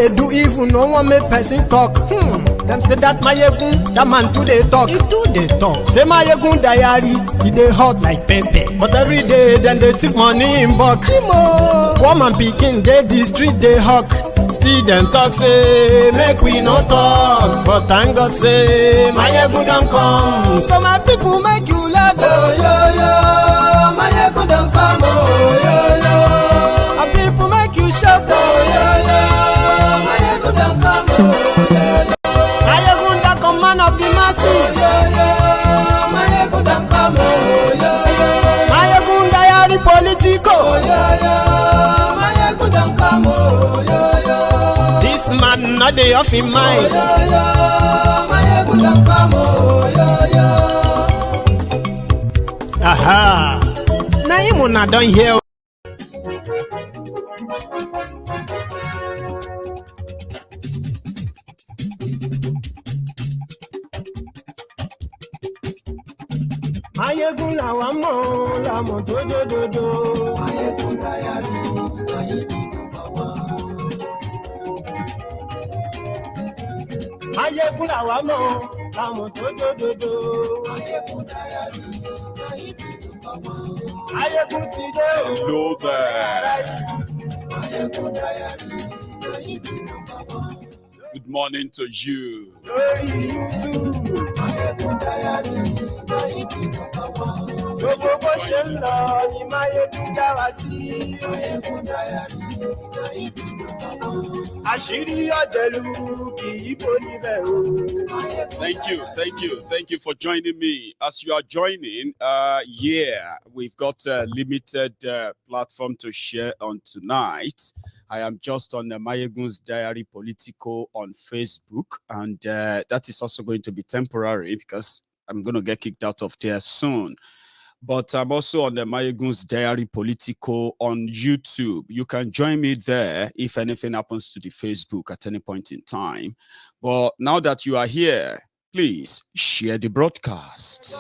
they do even no one make person talk. Them say that Maiyegun, that man too they talk. He do they talk. Say MaiyegunDiary, he they hot like pepper. But every day then they take money in bulk. Woman picking they the street they hawk. Still them talk say make we no talk. But thank God say Maiyegun don't come. So my people make you laugh. Oh yo yo, Maiyegun don't come. Oh yo yo, my people make you shout. Oh yo yo, Maiyegun don't come. Oh yo yo, Maiyegun the command of the masses. Oh yo yo, Maiyegun don't come. Oh yo yo, MaiyegunDiary Politico. Oh yo yo, Maiyegun don't come. Oh yo yo, this man not the off in mind. Oh yo yo, Maiyegun don't come. Oh yo yo. Aha! Now you wanna done here. Maiyegun la wa mo la mo do. MaiyegunDiary, Maiyegun la wa mo la mo do. Hello there. Good morning to you. Thank you for joining me. As you are joining, we've got a limited platform to share on tonight. I am just on MaiyegunsDiary Politico on Facebook, and that is also going to be temporary because I'm going to get kicked out of there soon. But I'm also on the MaiyegunsDiary Politico on YouTube. You can join me there if anything happens to the Facebook at any point in time. But now that you are here, please share the broadcast.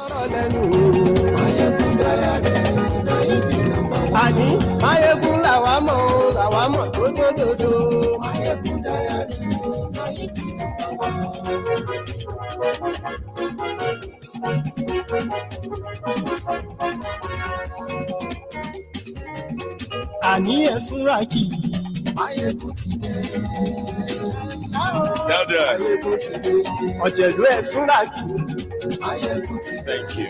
Thank you.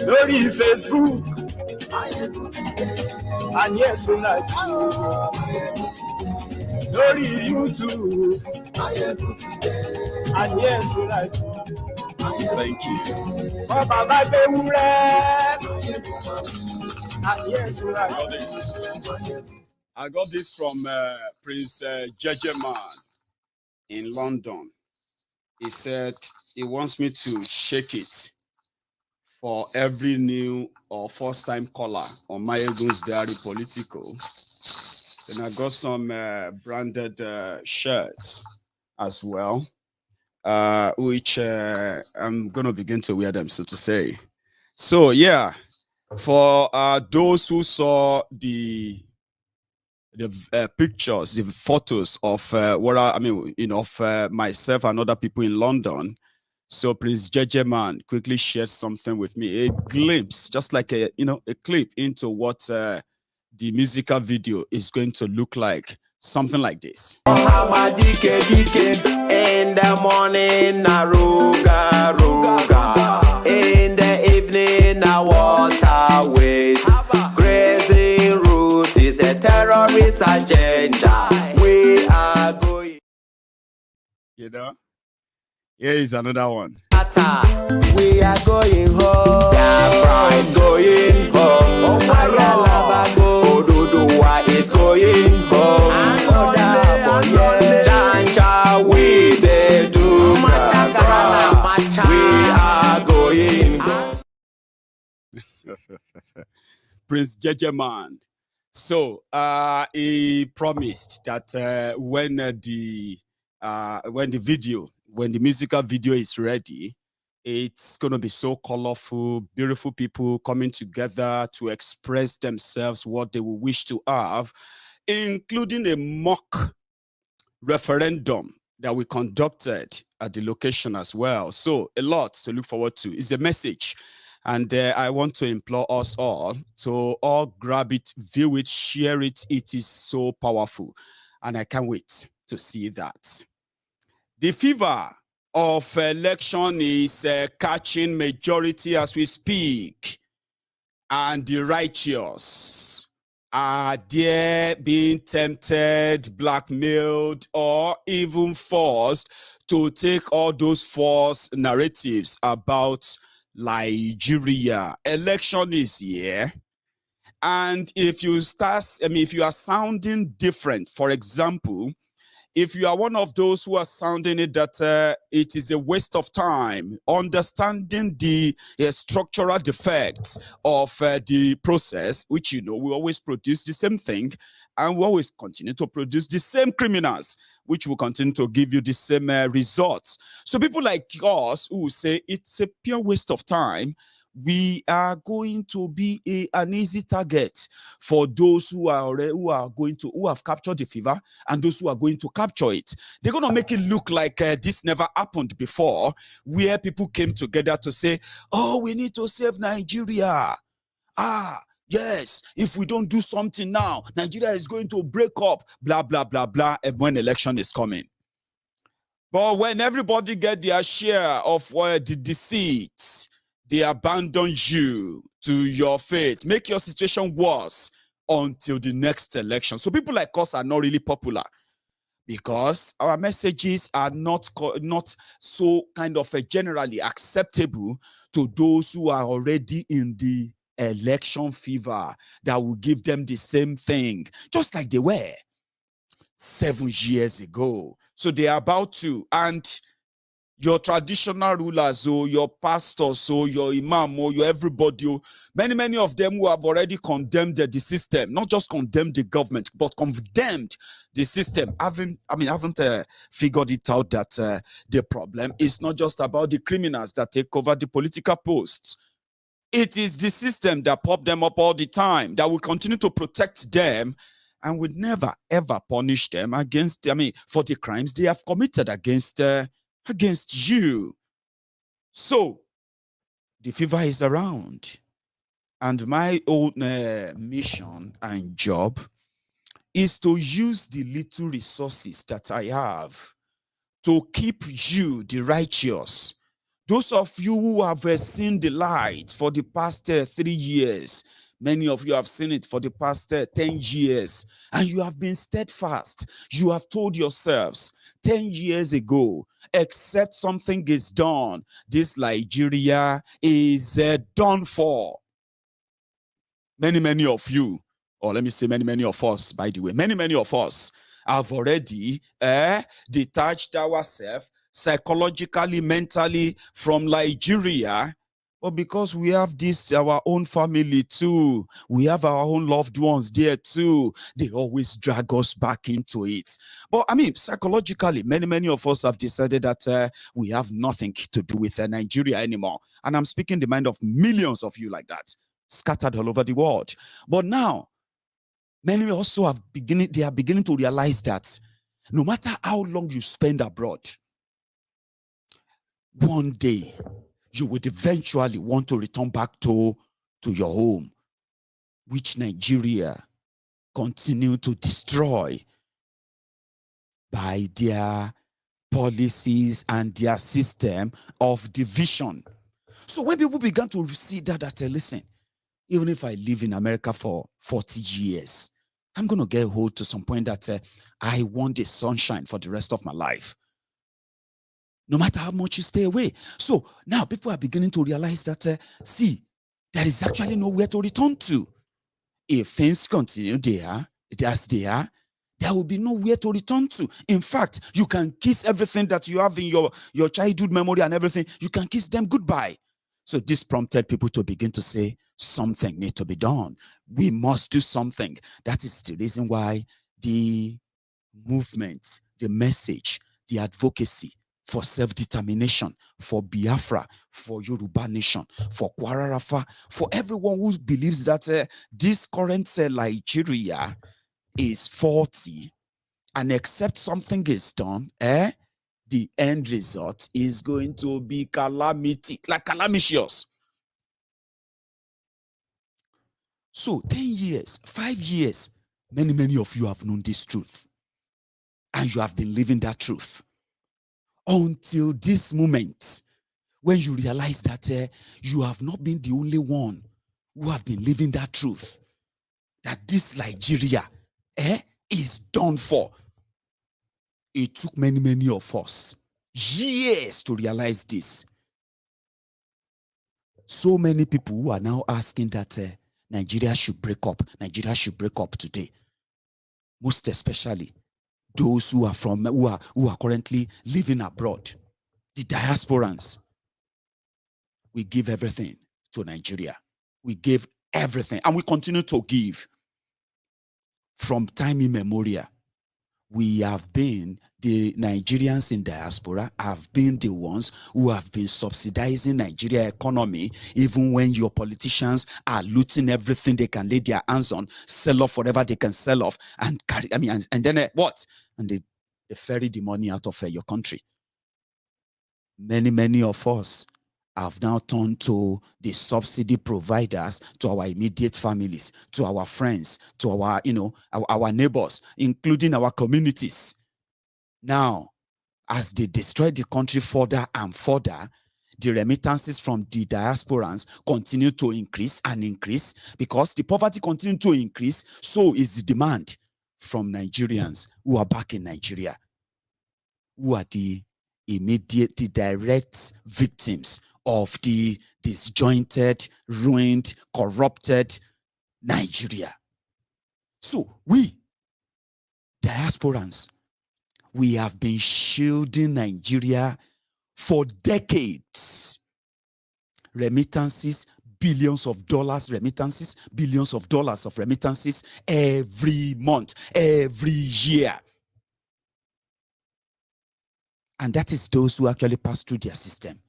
Lórí Facebook. Lórí YouTube. Thank you. I got this from Prince Jejeman in London. He said he wants me to shake it for every new or first-time caller on MaiyegunsDiary Politico. Then I got some branded shirts as well, which I'm going to begin to wear them, so to say. So, yeah, for those who saw the pictures, the photos of of myself and other people in London. So Prince Jejeman quickly shared something with me, a glimpse, just like a clip into what the musical video is going to look like, something like this. In the morning, aruga, ruga. In the evening, waterways. Grazing route is a terrorist agenda. We are going. You know? Here is another one. We are going home. Diaspora is going home. Oduduwa is going home. Janja we dey do. We are going home. Prince Jejeman. So he promised that when the musical video is ready, it's going to be so colorful, beautiful people coming together to express themselves, what they will wish to have including a mock referendum that we conducted at the location as well. So a lot to look forward to. It's a message. And I want to implore us all to all grab it, view it, share it. It is so powerful. And I can't wait to see that. The fever of election is catching majority as we speak. And the righteous are there being tempted, blackmailed, or even forced to take all those false narratives about Nigeria. Election is here. And if you if you are sounding different, for example, if you are one of those who are sounding it that it is a waste of time, understanding the structural defects of the process, which, you know, we always produce the same thing, and we always continue to produce the same criminals, which will continue to give you the same results. So people like us who say it's a pure waste of time, we are going to be an easy target for those who have captured the fever and those who are going to capture it. They're going to make it look like this never happened before, where people came together to say, oh, we need to save Nigeria. Yes, if we don't do something now, Nigeria is going to break up, blah, blah, blah, blah, when election is coming. But when everybody get their share of the deceit, they abandon you to your fate, make your situation worse until the next election. So people like us are not really popular because our messages are not so kind of generally acceptable to those who are already in the election fever that will give them the same thing, just like they were 7 years ago. So they are about to, and your traditional rulers, or your pastors, or your imam, or your everybody, many of them who have already condemned the system, not just condemned the government, but condemned the system, haven't figured it out that the problem is not just about the criminals that take over the political posts. It is the system that pop them up all the time, that will continue to protect them and will never ever punish them against, for the crimes they have committed against you. So the fever is around, and my own mission and job is to use the little resources that I have to keep you, the righteous, those of you who have seen the light for the past 3 years. Many of you have seen it for the past 10 years, and you have been steadfast. You have told yourselves 10 years ago, except something is done, this Nigeria is done for. Many of you, or let me say many of us, by the way, many of us have already detached ourselves psychologically, mentally from Nigeria. But because we have this, our own family too, we have our own loved ones there too, they always drag us back into it. But psychologically, many of us have decided that we have nothing to do with Nigeria anymore. And I'm speaking the mind of millions of you like that, scattered all over the world. But now, many also are beginning to realize that no matter how long you spend abroad, one day, you would eventually want to return back to your home, which Nigeria continue to destroy by their policies and their system of division. So when people began to see that listen, even if I live in America for 40 years, I'm going to get hold to some point that I want the sunshine for the rest of my life, no matter how much you stay away. So now people are beginning to realize that, see, there is actually nowhere to return to. If things continue as they are, there will be nowhere to return to. In fact, you can kiss everything that you have in your childhood memory and everything. You can kiss them goodbye. So this prompted people to begin to say, something needs to be done. We must do something. That is the reason why the movement, the message, the advocacy for self-determination, for Biafra, for Yoruba nation, for Kwara Rafa, for everyone who believes that this current Nigeria is faulty, and except something is done, the end result is going to be calamity, like calamitous. So 10 years, 5 years, many of you have known this truth. And you have been living that truth. Until this moment, when you realize that you have not been the only one who have been living that truth. That this Nigeria is done for. It took many of us years to realize this. So many people who are now asking that Nigeria should break up. Nigeria should break up today. Most especially those who are currently living abroad, the diasporans. We give everything to Nigeria. We gave everything, and we continue to give. From time immemorial, we have been, the Nigerians in diaspora have been the ones who have been subsidizing Nigeria economy, even when your politicians are looting everything they can lay their hands on, sell off whatever they can sell off, and carry, and then what? And they ferry the money out of your country. Many of us have now turned to the subsidy providers, to our immediate families, to our friends, to our, our neighbors, including our communities. Now, as they destroy the country further and further, the remittances from the diasporans continue to increase and increase, because the poverty continues to increase. So is the demand from Nigerians who are back in Nigeria, who are the immediate, the direct victims of the disjointed, ruined, corrupted Nigeria. So we, diasporans, we have been shielding Nigeria for decades. Remittances, billions of dollars remittances, billions of dollars of remittances every month, every year. And that is those who actually pass through their system.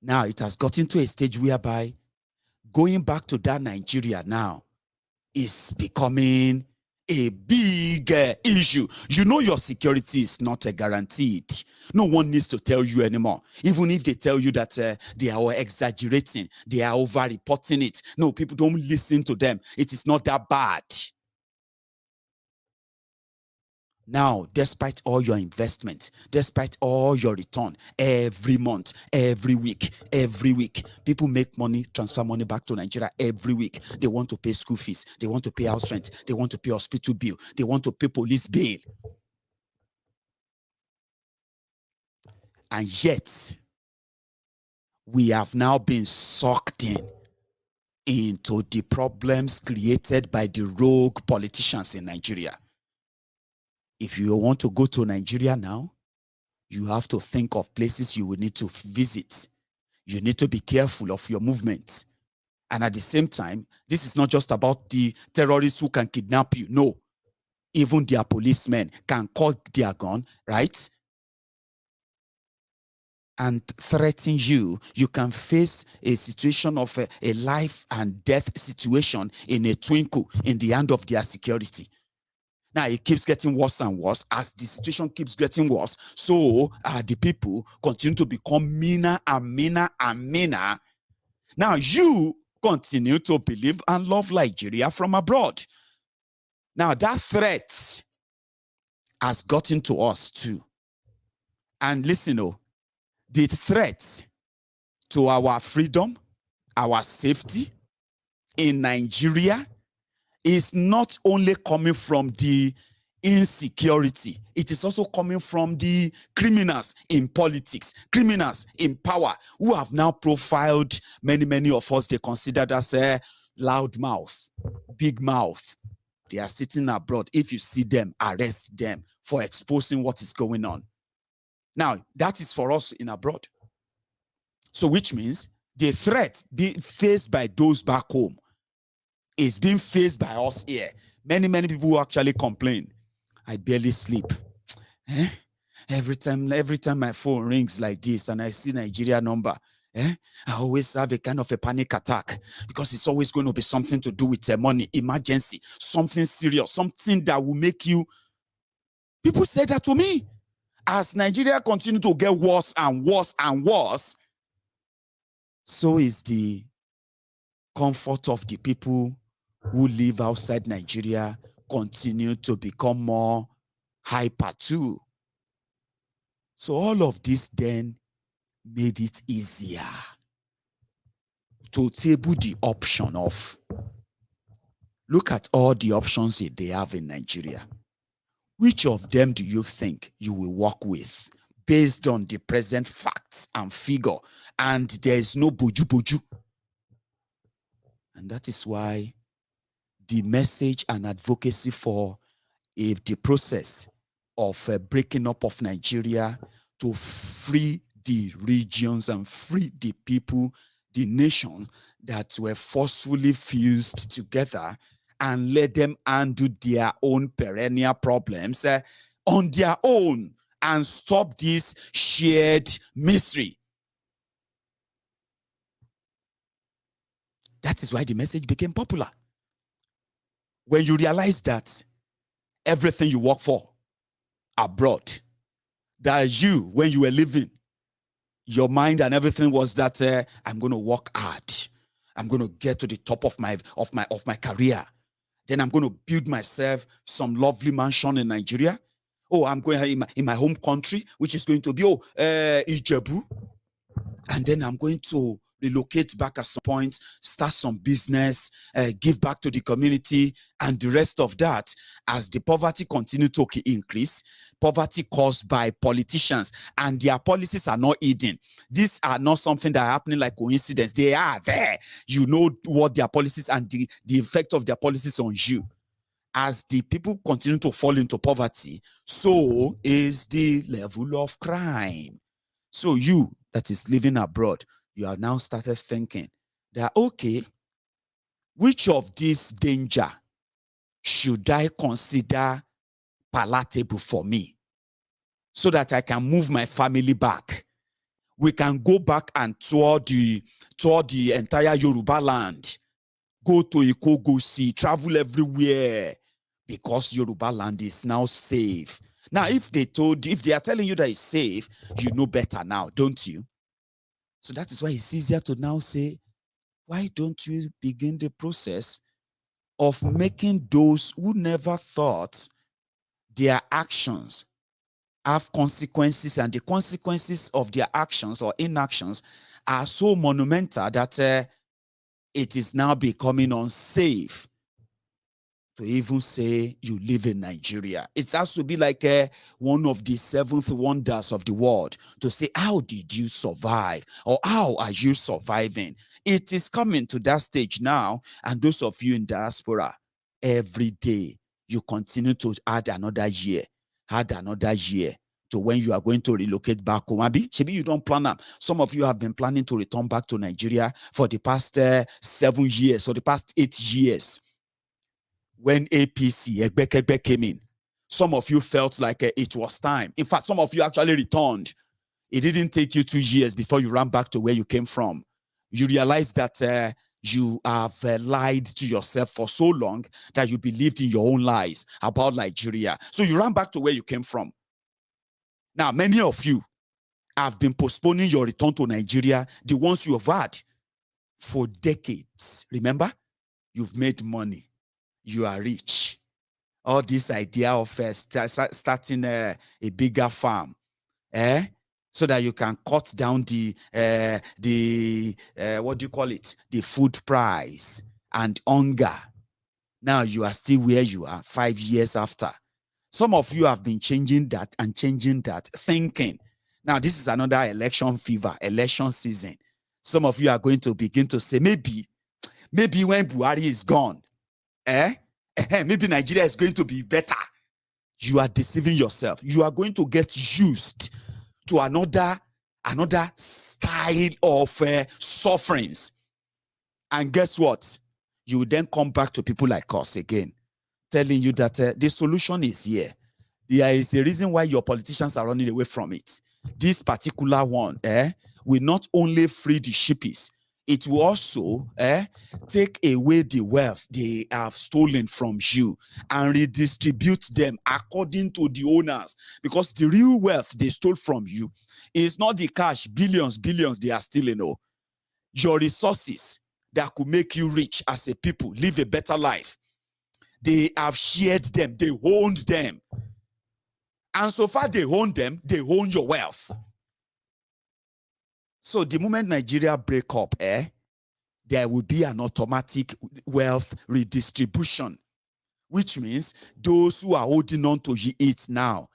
Now it has gotten to a stage whereby going back to that Nigeria now is becoming a big issue. You know your security is not guaranteed. No one needs to tell you anymore. Even if they tell you that they are exaggerating, they are over-reporting it. No, people don't listen to them. It is not that bad. Now, despite all your investment, despite all your return, every month, every week, people make money, transfer money back to Nigeria every week. They want to pay school fees. They want to pay house rent. They want to pay hospital bill. They want to pay police bail. And yet, we have now been sucked into the problems created by the rogue politicians in Nigeria. If you want to go to Nigeria now, you have to think of places you will need to visit. You need to be careful of your movements. And at the same time, this is not just about the terrorists who can kidnap you. No. Even their policemen can call their gun, right? And threaten you. You can face a situation of a life and death situation in a twinkle in the hand of their security. Now, it keeps getting worse and worse. As the situation keeps getting worse, so the people continue to become meaner and meaner and meaner. Now, you continue to believe and love Nigeria from abroad. Now, that threat has gotten to us too. And listen, the threat to our freedom, our safety in Nigeria is not only coming from the insecurity, it is also coming from the criminals in politics, criminals in power, who have now profiled many of us. They considered as a loud mouth, big mouth. They are sitting abroad. If you see them, arrest them for exposing what is going on. Now, that is for us in abroad. So which means the threat being faced by those back home is being faced by us here. Many people who actually complain. I barely sleep. Every time my phone rings like this and I see Nigeria number, I always have a kind of a panic attack because it's always going to be something to do with money, emergency, something serious, something that will make you. People say that to me. As Nigeria continue to get worse and worse and worse, so is the comfort of the people who live outside Nigeria continue to become more hyper too. So all of this then made it easier to table the option of, look at all the options that they have in Nigeria. Which of them do you think you will work with based on the present facts and figure? And there is no boju. And that is why the message and advocacy for the process of breaking up of Nigeria to free the regions and free the people, the nation that were forcefully fused together, and let them undo their own perennial problems on their own and stop this shared misery. That is why the message became popular. When you realize that everything you work for abroad, that you, when you were living, your mind and everything was that I'm going to work hard. I'm going to get to the top of my career. Then I'm going to build myself some lovely mansion in Nigeria. Oh, I'm going in my home country, which is going to be Ijebu. And then I'm going to relocate back at some point, start some business, give back to the community, and the rest of that. As the poverty continues to increase, poverty caused by politicians, and their policies are not hidden. These are not something that are happening like coincidence. They are there. You know what their policies and the effect of their policies on you. As the people continue to fall into poverty, so is the level of crime. So you that is living abroad, you have now started thinking that, okay, which of this danger should I consider palatable for me so that I can move my family back? We can go back and tour the entire Yoruba land, go to Iko, go see, travel everywhere, because Yoruba land is now safe. Now, if they are telling you that it's safe, you know better now, don't you? So that is why it's easier to now say, why don't you begin the process of making those who never thought their actions have consequences, and the consequences of their actions or inactions are so monumental that it is now becoming unsafe to even say you live in Nigeria. It has to be like one of the seventh wonders of the world to say, how did you survive? Or how are you surviving? It is coming to that stage now. And those of you in diaspora, every day you continue to add another year to when you are going to relocate back home. Maybe you don't plan up. Some of you have been planning to return back to Nigeria for the past 7 years or the past 8 years. When APC, Egbekebe, came in, some of you felt like it was time. In fact, some of you actually returned. It didn't take you 2 years before you ran back to where you came from. You realized that you have lied to yourself for so long that you believed in your own lies about Nigeria. So you ran back to where you came from. Now, many of you have been postponing your return to Nigeria, the ones you have had for decades. Remember, you've made money. You are rich. All this idea of starting a bigger farm, so that you can cut down the what do you call it? The food price and hunger. Now you are still where you are 5 years after. Some of you have been changing that and changing that, thinking. Now this is another election fever, election season. Some of you are going to begin to say, maybe when Buhari is gone, maybe Nigeria is going to be better. You are deceiving yourself. You are going to get used to another style of sufferings. And guess what? You will then come back to people like us again, telling you that the solution is here. There is a reason why your politicians are running away from it. This particular one, will not only free the sheepies, it will also take away the wealth they have stolen from you and redistribute them according to the owners. Because the real wealth they stole from you is not the cash, billions they are stealing. Oh, your resources that could make you rich as a people, live a better life. They have shared them, they owned them. And so far they own them, they own your wealth. So the moment Nigeria break up, there will be an automatic wealth redistribution, which means those who are holding on to it now,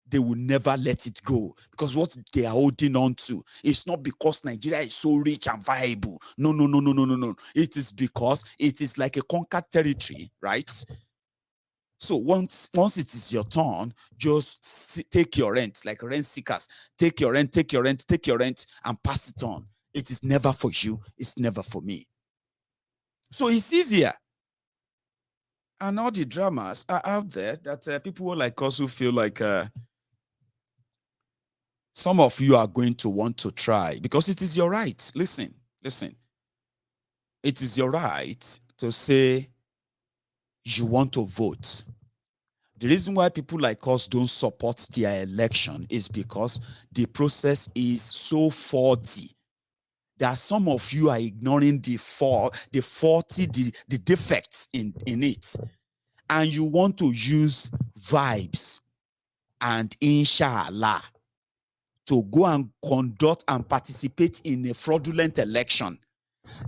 they will never let it go, because what they are holding on to is not because Nigeria is so rich and viable. No. It is because it is like a conquered territory, right? So once it is your turn, just take your rent, like rent seekers. Take your rent, and pass it on. It is never for you. It's never for me. So it's easier. And all the dramas are out there that people like us who feel like some of you are going to want to try, because it is your right. Listen. It is your right to say you want to vote. The reason why people like us don't support their election is because the process is so faulty that some of you are ignoring the defects in it. And you want to use vibes and inshallah to go and conduct and participate in a fraudulent election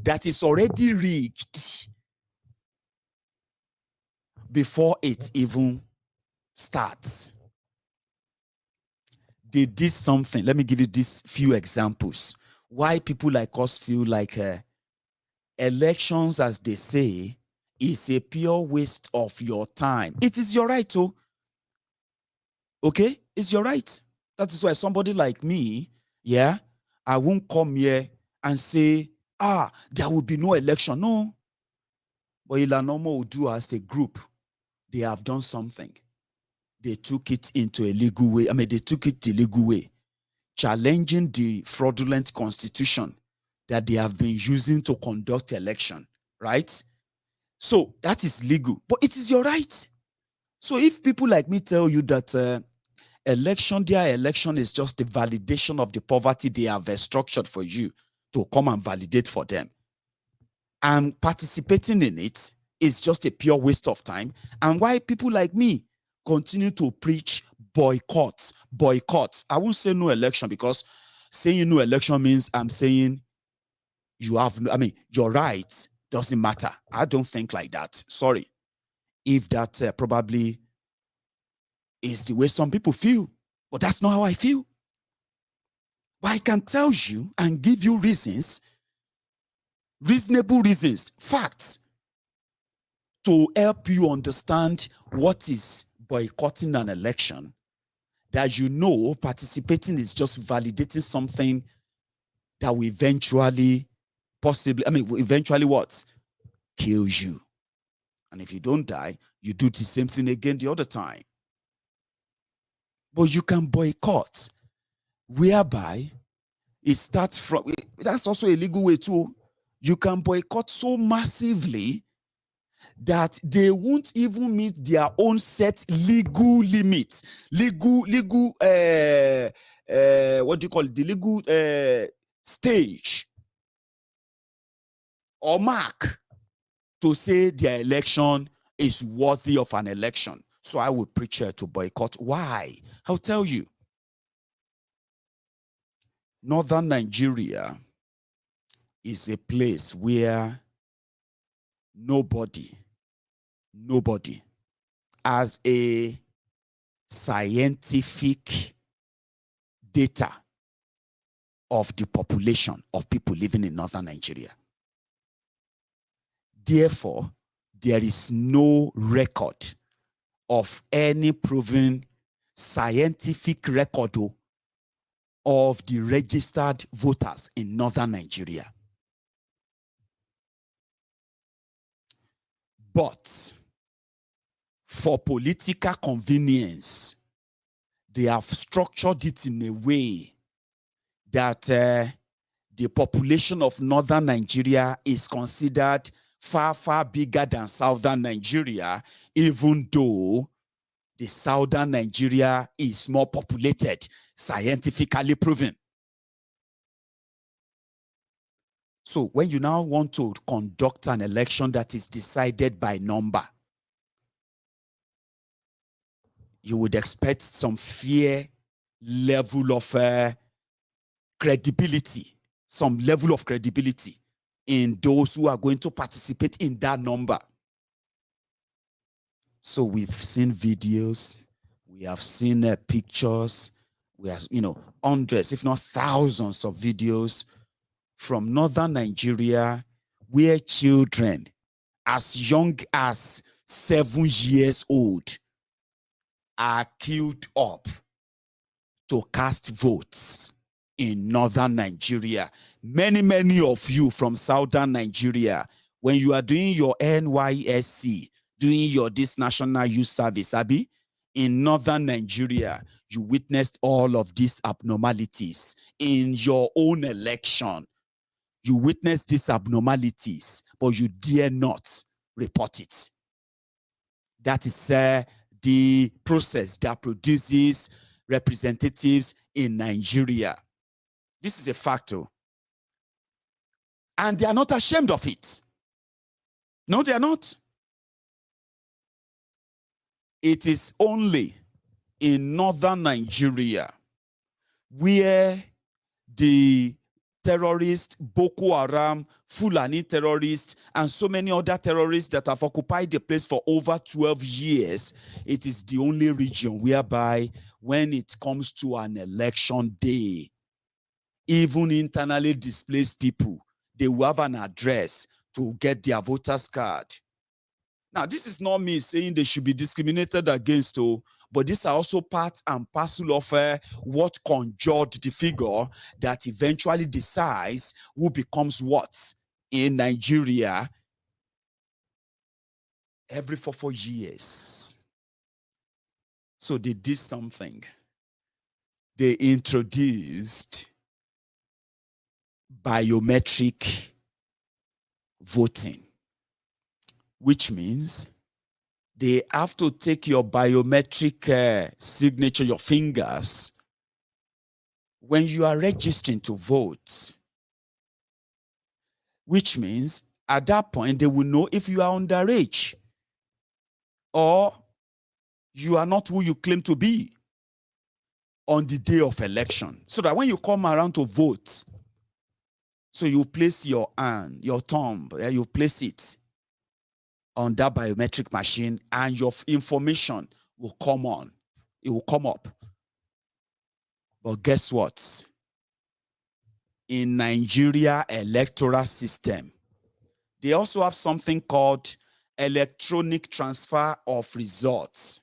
that is already rigged before it even starts. They did something. Let me give you these few examples. Why people like us feel like elections, as they say, is a pure waste of your time. It is your right, oh. Okay? It's your right. That is why somebody like me, I won't come here and say, there will be no election. No. But Ilanomo will do as a group. They have done something. They took it into a legal way. They took it the legal way, challenging the fraudulent constitution that they have been using to conduct election, right? So that is legal, but it is your right. So if people like me tell you that their election is just the validation of the poverty they have structured for you to come and validate for them, and participating in it is just a pure waste of time, and why people like me continue to preach boycotts. I won't say no election, because saying no election means I'm saying you have no, your right doesn't matter. I don't think like that. Sorry. If that probably is the way some people feel, but that's not how I feel. But I can tell you and give you reasons, reasonable reasons, facts, to help you understand what is boycotting an election, that participating is just validating something that will eventually what? Kill you. And if you don't die, you do the same thing again the other time. But you can boycott, whereby it starts from, that's also a legal way too. You can boycott so massively that they won't even meet their own set legal limits. What do you call it? The legal stage or mark to say their election is worthy of an election. So I would preach to boycott. Why? I'll tell you. Northern Nigeria is a place where nobody has a scientific data of the population of people living in Northern Nigeria. Therefore, there is no record of any proven scientific record of the registered voters in Northern Nigeria. But for political convenience, they have structured it in a way that the population of northern Nigeria is considered far, far bigger than southern Nigeria, even though the southern Nigeria is more populated, scientifically proven. So when you now want to conduct an election that is decided by number, you would expect some fair level of credibility, some level of credibility in those who are going to participate in that number. So we've seen videos, we have seen pictures, we have, hundreds, if not thousands of videos from northern Nigeria where children as young as 7 years old are queued up to cast votes in northern Nigeria. Many of you from southern Nigeria, when you are doing your NYSC, doing your National Youth Service, Abi, in northern Nigeria, you witnessed all of these abnormalities in your own election. You witnessed these abnormalities, but you dare not report it. That is the process that produces representatives in Nigeria. This is a factor. And they are not ashamed of it. No, they are not. It is only in northern Nigeria where the terrorists, Boko Haram, Fulani terrorists, and so many other terrorists that have occupied the place for over 12 years, it is the only region whereby when it comes to an election day, even internally displaced people, they will have an address to get their voters card. Now, this is not me saying they should be discriminated against, but these are also part and parcel of what conjured the figure that eventually decides who becomes what in Nigeria every 4 years. So they did something. They introduced biometric voting, which means they have to take your biometric signature, your fingers, when you are registering to vote, which means at that point they will know if you are underage or you are not who you claim to be on the day of election. So that when you come around to vote, so you place your hand, your thumb, you place it on that biometric machine and your information will come on. It will come up. But guess what? In Nigeria electoral system, they also have something called electronic transfer of results.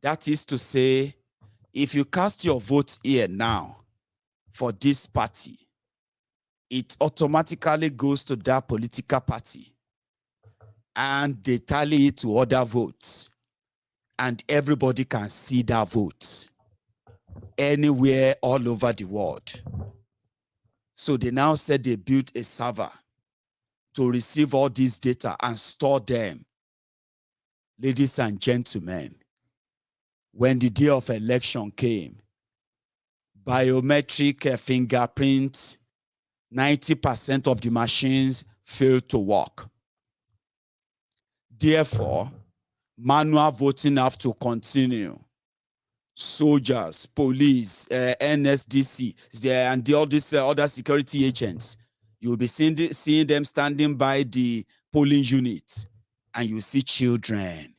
That is to say, if you cast your vote here now for this party, it automatically goes to that political party and they tally it to other votes. And everybody can see that vote anywhere all over the world. So they now said they built a server to receive all these data and store them. Ladies and gentlemen, when the day of election came, biometric fingerprint, 90% of the machines failed to work. Therefore, manual voting have to continue. Soldiers, police, NSDC, and all these other security agents, you'll be seeing them standing by the polling unit, and you see children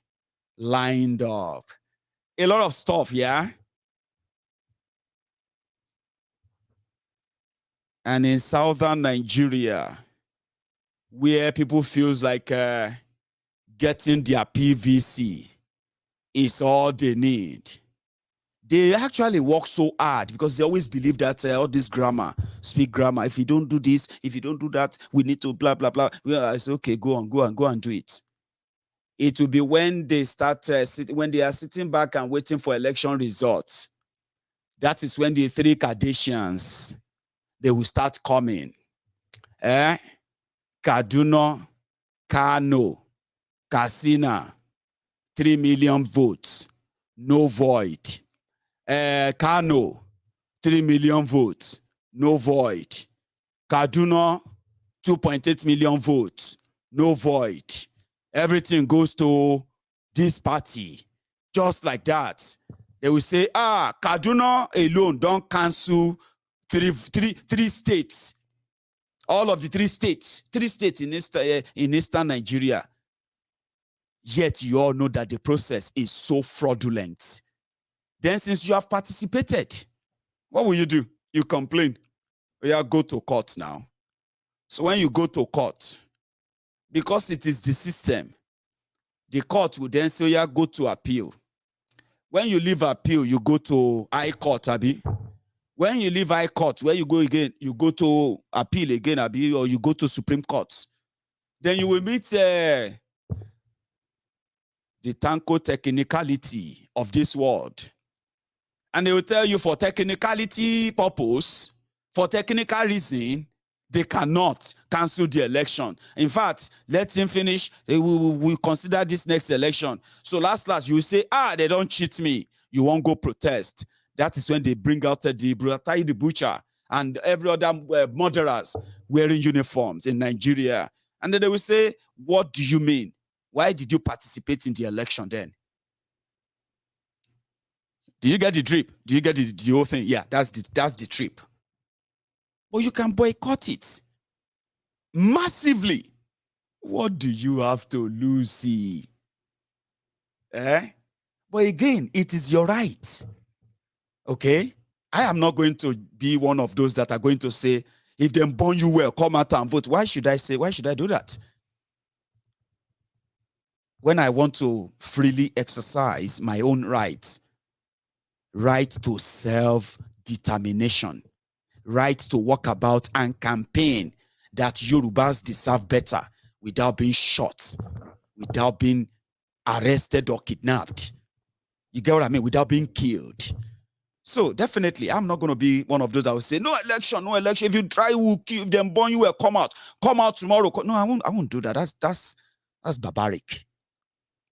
lined up. A lot of stuff, yeah? And in southern Nigeria, where people feels like getting their PVC is all they need, they actually work so hard because they always believe that all this grammar, speak grammar. If you don't do this, if you don't do that, we need to blah, blah, blah. Well, I say, okay, go and do it. It will be when they start, when they are sitting back and waiting for election results. That is when the three Kardashians they will start coming. Kaduna, Kano, Katsina, 3 million votes, no void. Kano, 3 million votes, no void. Kaduna, 2.8 million votes, no void. Everything goes to this party. Just like that. They will say, Kaduna alone don't cancel three states. All of the three states in Eastern Nigeria. Yet you all know that the process is so fraudulent. Then since you have participated, what will you do? You complain. You go to court now. So when you go to court, because it is the system, the court will then say, go to appeal. When you leave appeal, you go to high court, Abi. When you leave high court, where you go again, you go to appeal again, Abi, or you go to Supreme Court. Then you will meet the tanko technicality of this world. And they will tell you for technicality purpose, for technical reason, they cannot cancel the election. In fact, let him finish. We'll consider this next election. So last, you will say, they don't cheat me. You won't go protest. That is when they bring out the Buratai the butcher and every other murderers wearing uniforms in Nigeria. And then they will say, what do you mean? Why did you participate in the election then? Do you get the drip? Do you get the whole thing? Yeah, that's the trip. But you can boycott it massively. What do you have to lose? See? But again, it is your right. Okay? I am not going to be one of those that are going to say, if they burn you well, come out and vote. Why should I do that? When I want to freely exercise my own right to self-determination, right to walk about and campaign that Yorubas deserve better without being shot, without being arrested or kidnapped. You get what I mean? Without being killed. So definitely, I'm not going to be one of those that will say, no election, no election. If you try, we'll kill. If them burn you, will come out tomorrow. No, I won't do that. That's barbaric.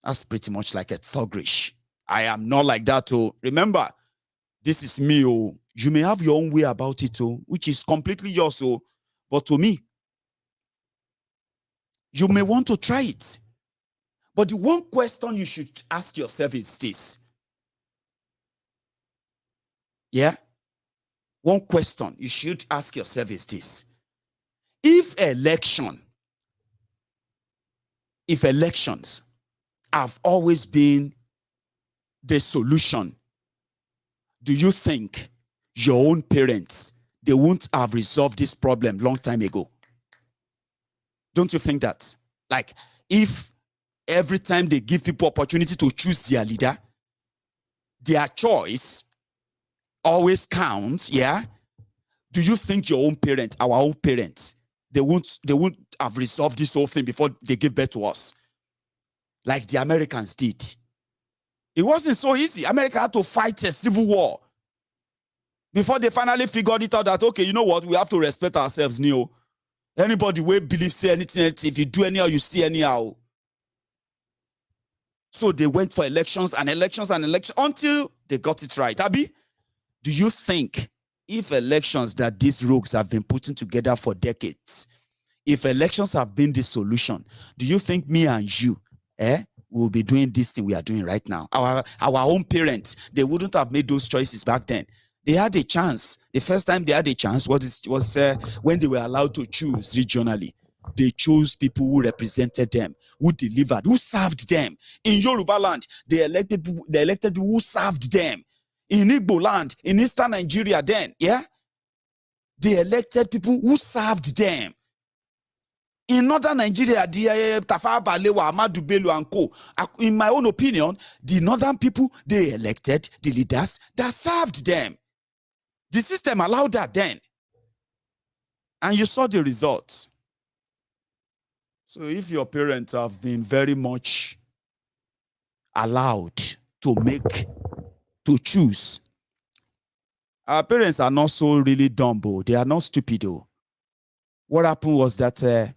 That's pretty much like a thuggish. I am not like that. Oh, remember, this is me. Oh, you may have your own way about it. Oh, which is completely yours. Oh, but to me, you may want to try it. But the one question you should ask yourself is this. Yeah? One question you should ask yourself is this. If elections have always been the solution, do you think your own parents, they wouldn't have resolved this problem long time ago? Don't you think that? Like, if every time they give people opportunity to choose their leader, their choice always counts, yeah? Do you think your own parents, our own parents, they won't have resolved this whole thing before they give birth to us? Like the Americans did. It wasn't so easy. America had to fight a civil war before they finally figured it out that, okay, you know what? We have to respect ourselves, Neo. Anybody will believe, say anything, if you do anyhow, you see anyhow. So they went for elections and elections and elections until they got it right. Abi, do you think if elections that these rogues have been putting together for decades, if elections have been the solution, do you think me and you, will be doing this thing we are doing right now? Our own parents, they wouldn't have made those choices back then. They had a chance. The first time they had a chance was when they were allowed to choose regionally. They chose people who represented them, who delivered, who served them. In Yoruba land, they elected people who served them. In Igbo land, in Eastern Nigeria then, yeah? They elected people who served them. In Northern Nigeria, Tafawa Balewa, Ahmadu Bello and co. In my own opinion, the Northern people, they elected the leaders that served them. The system allowed that then. And you saw the results. So if your parents have been very much allowed to choose Our parents are not so really dumb, they are not stupid. Though. What happened was that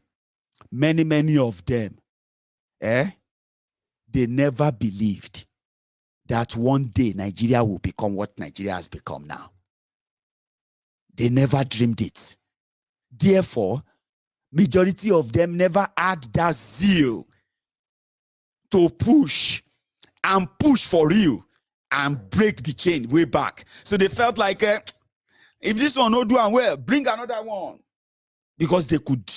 many of them, they never believed that one day Nigeria will become what Nigeria has become now. They never dreamed it. Therefore, majority of them never had that zeal to push and push for real and break the chain way back. So they felt like, if this one not doing well, bring another one. Because they could,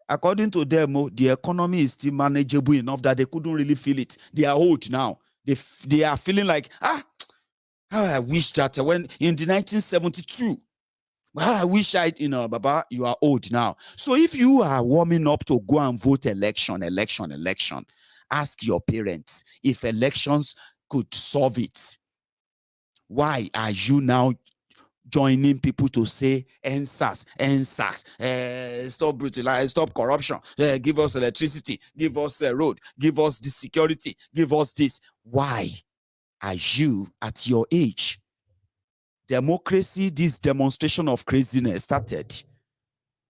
according to them, the economy is still manageable enough that they couldn't really feel it. They are old now. They are feeling like, I wish that when in the 1972, I wish Baba, you are old now. So if you are warming up to go and vote election, ask your parents if elections could solve it. Why are you now joining people to say NSAS, stop brutalizing, stop corruption, give us electricity, give us a road, give us the security, give us this? Why are you at your age? Democracy, this demonstration of craziness started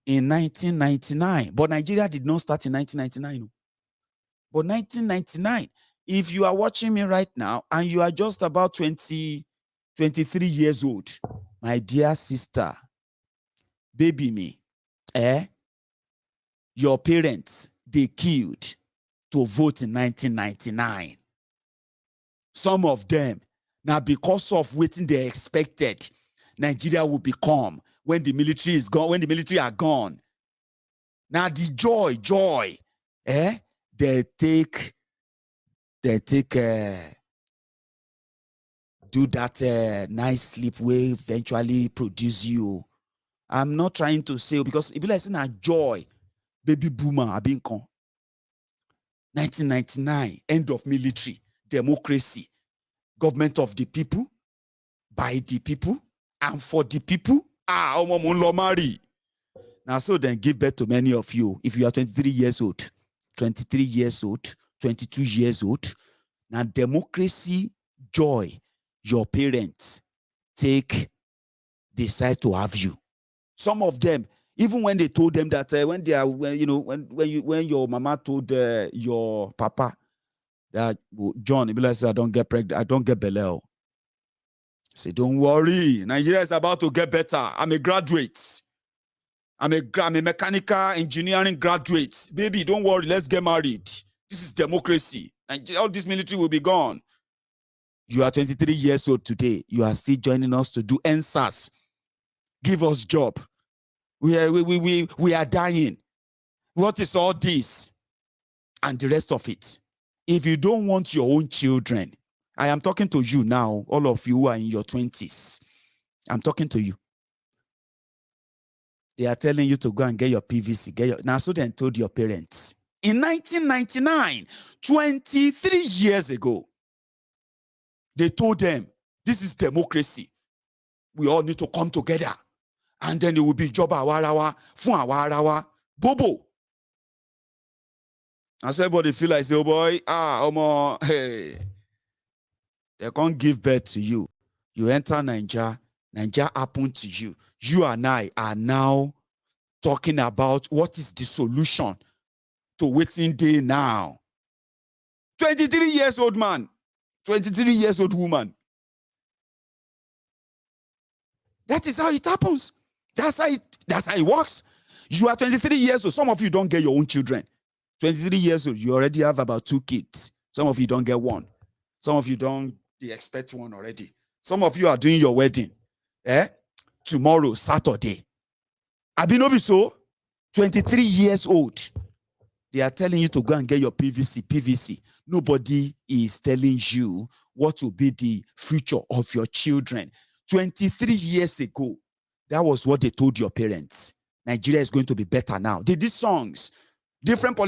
in 1999, but Nigeria did not start in 1999. But 1999, if you are watching me right now and you are just about 23 years old, my dear sister, baby me, your parents, they killed to vote in 1999. Some of them, now because of waiting they expected, Nigeria will become when the military is gone, when the military are gone. Now the joy, they take do that nice sleep will eventually produce you. I'm not trying to say, because if you like saying a joy, baby boomer, I've been con. 1999, end of military, democracy, government of the people, by the people, and for the people. Now, so then give birth to many of you. If you are 23 years old, 23 years old, 22 years old, now democracy, joy, your parents decide to have you. Some of them, even when they told them that when your mama told your papa that John, be like, I don't get pregnant, I don't get beleo. Say, don't worry, Nigeria is about to get better. I'm a graduate. I'm a mechanical engineering graduate. Baby, don't worry, let's get married. This is democracy. And all this military will be gone. You are 23 years old today. You are still joining us to do NSAS. Give us job. We are dying. What is all this? And the rest of it. If you don't want your own children, I am talking to you now, all of you who are in your 20s. I'm talking to you. They are telling you to go and get your PVC. Now, so then told your parents. In 1999, 23 years ago, they told them, this is democracy. We all need to come together. And then it will be job awarawa, fun awarawa, bobo. And so everybody feel like, say, oh boy, hey. They can't give birth to you. You enter Nigeria happened to you. You and I are now talking about what is the solution to waiting day now. 23 years old man, 23 years old woman. That is how it happens. That's how it works. You are 23 years old. Some of you don't get your own children. 23 years old, you already have about 2 kids. Some of you don't get one. Some of you don't expect one already. Some of you are doing your wedding. Tomorrow, Saturday. Abinobi so, 23 years old. They are telling you to go and get your PVC. Nobody is telling you what will be the future of your children. 23 years ago, that was what they told your parents. Nigeria is going to be better now. They did songs. Different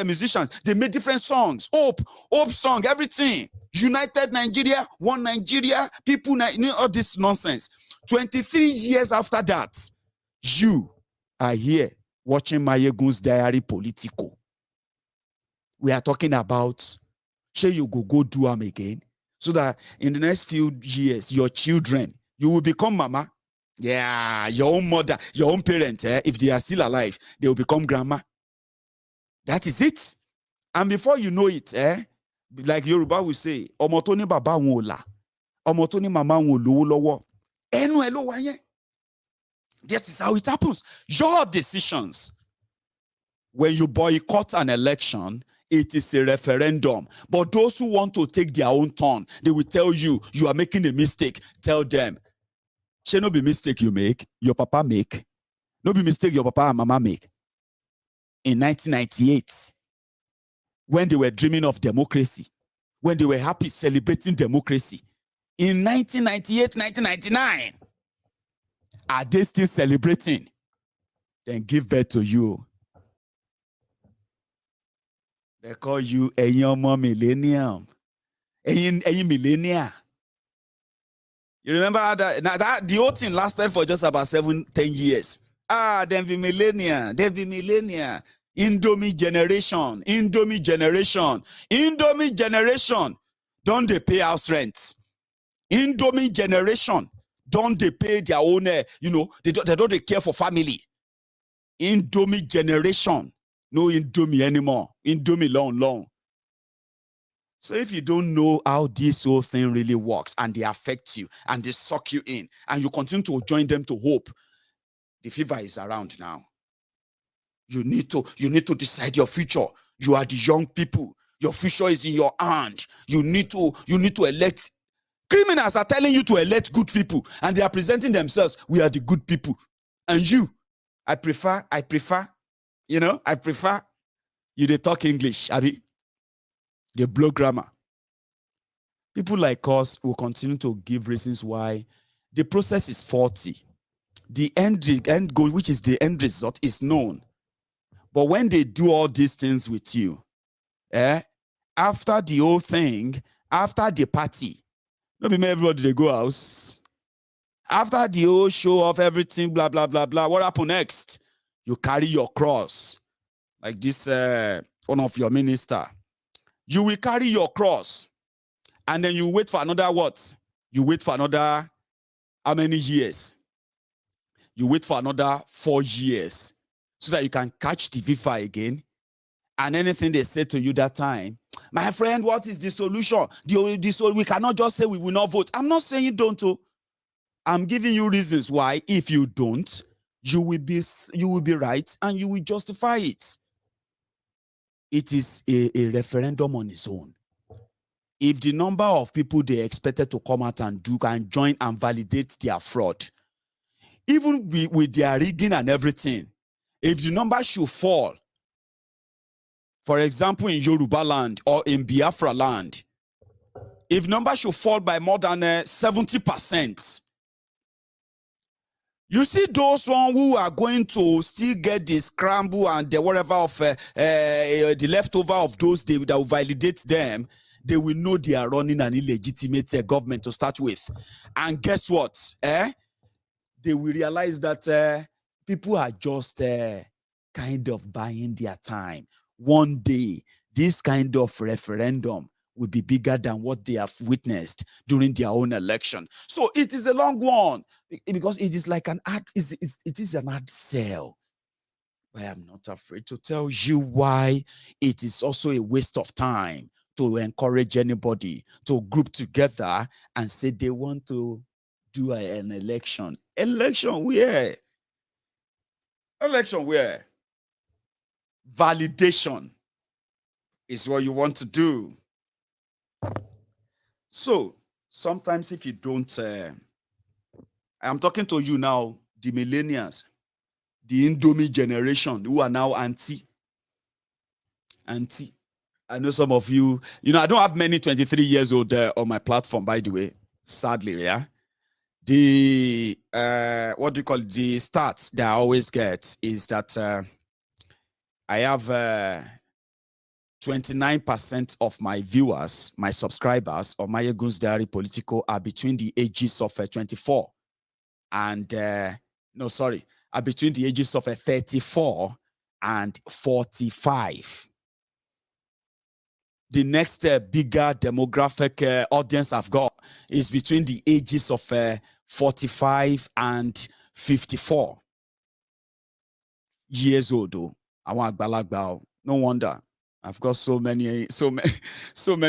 musicians. They made different songs. Hope song, everything. United Nigeria, one Nigeria, people, all this nonsense. 23 years after that, you are here watching Maiyegun's Diary Politico. We are talking about, shall you go do them again? so that in the next few years, your children, you will become mama. Yeah, your own mother, your own parent, if they are still alive, they will become grandma. That is it. And before you know it, like Yoruba will say, ọmọ tó ní bàbá wọn ò là, ọmọ tó ní màmá wọn ò lówó lọ́wọ́. Ẹnu ẹ̀ ló wà yẹn. This is how it happens. Your decisions. When you boycott an election, it is a referendum. But those who want to take their own turn, they will tell you, you are making a mistake. Tell them, shall not be mistake you make, your papa make. No be mistake your papa and mama make. In 1998, when they were dreaming of democracy, when they were happy celebrating democracy, in 1998, 1999, are they still celebrating? Then give birth to you. They call you a young millennium. A millennial. You remember that the whole thing lasted for just about 7-10 years. Then be millennial. Then be millennial. Indomie generation. Indomie generation. Indomie generation. Don't they pay house rent? Indomie generation. Don't they pay their own, they don't care for family. Indomie generation. No Indomie anymore. Indomie long. So if you don't know how this whole thing really works and they affect you and they suck you in and you continue to join them to hope, the fever is around now. You need to decide your future. You are the young people. Your future is in your hand. You need to elect. Criminals are telling you to elect good people and they are presenting themselves. We are the good people. And you, I prefer you they talk English, Abi. They blow grammar. People like us will continue to give reasons why the process is faulty. The end goal, which is the end result, is known. But when they do all these things with you, after the whole thing, after the party, not be everybody they go house. After the whole show of everything, blah, blah, blah, blah, what happened next? You carry your cross. Like this, one of your minister. You will carry your cross. And then you wait for another what? You wait for another, how many years? You wait for another 4 years. So that you can catch the FIFA again. And anything they say to you that time, my friend, what is the solution? We cannot just say we will not vote. I'm not saying don't. I'm giving you reasons why if you don't, you will be right and you will justify it. It is a referendum on its own. If the number of people they expected to come out and do can join and validate their fraud, even with their rigging and everything, if the number should fall, for example, in Yoruba land or in Biafra land, if numbers should fall by more than 70%, you see those one who are going to still get the scramble and the whatever of the leftover of those that will validate them, they will know they are running an illegitimate government to start with. And guess what? They will realize that people are just kind of buying their time. One day, this kind of referendum will be bigger than what they have witnessed during their own election. So it is a long one because it is like an ad. It is an ad sale. But I am not afraid to tell you why it is also a waste of time to encourage anybody to group together and say they want to do an election. Election where? Election where? Validation is what you want to do. So sometimes if you don't, I'm talking to you now, the millennials, the Indomie generation who are now anti. I know some of you, I don't have many 23 years old on my platform, by the way, sadly, yeah. The, what do you call it? The stats that I always get is that I have 29% of my viewers, my subscribers of MaiyegundsDiary Politico are between the ages of 24 and, are between the ages of 34 and 45. the next bigger demographic audience I've got is between the ages of 45 and 54 years old. Though. I want Balagbao. No wonder. I've got so many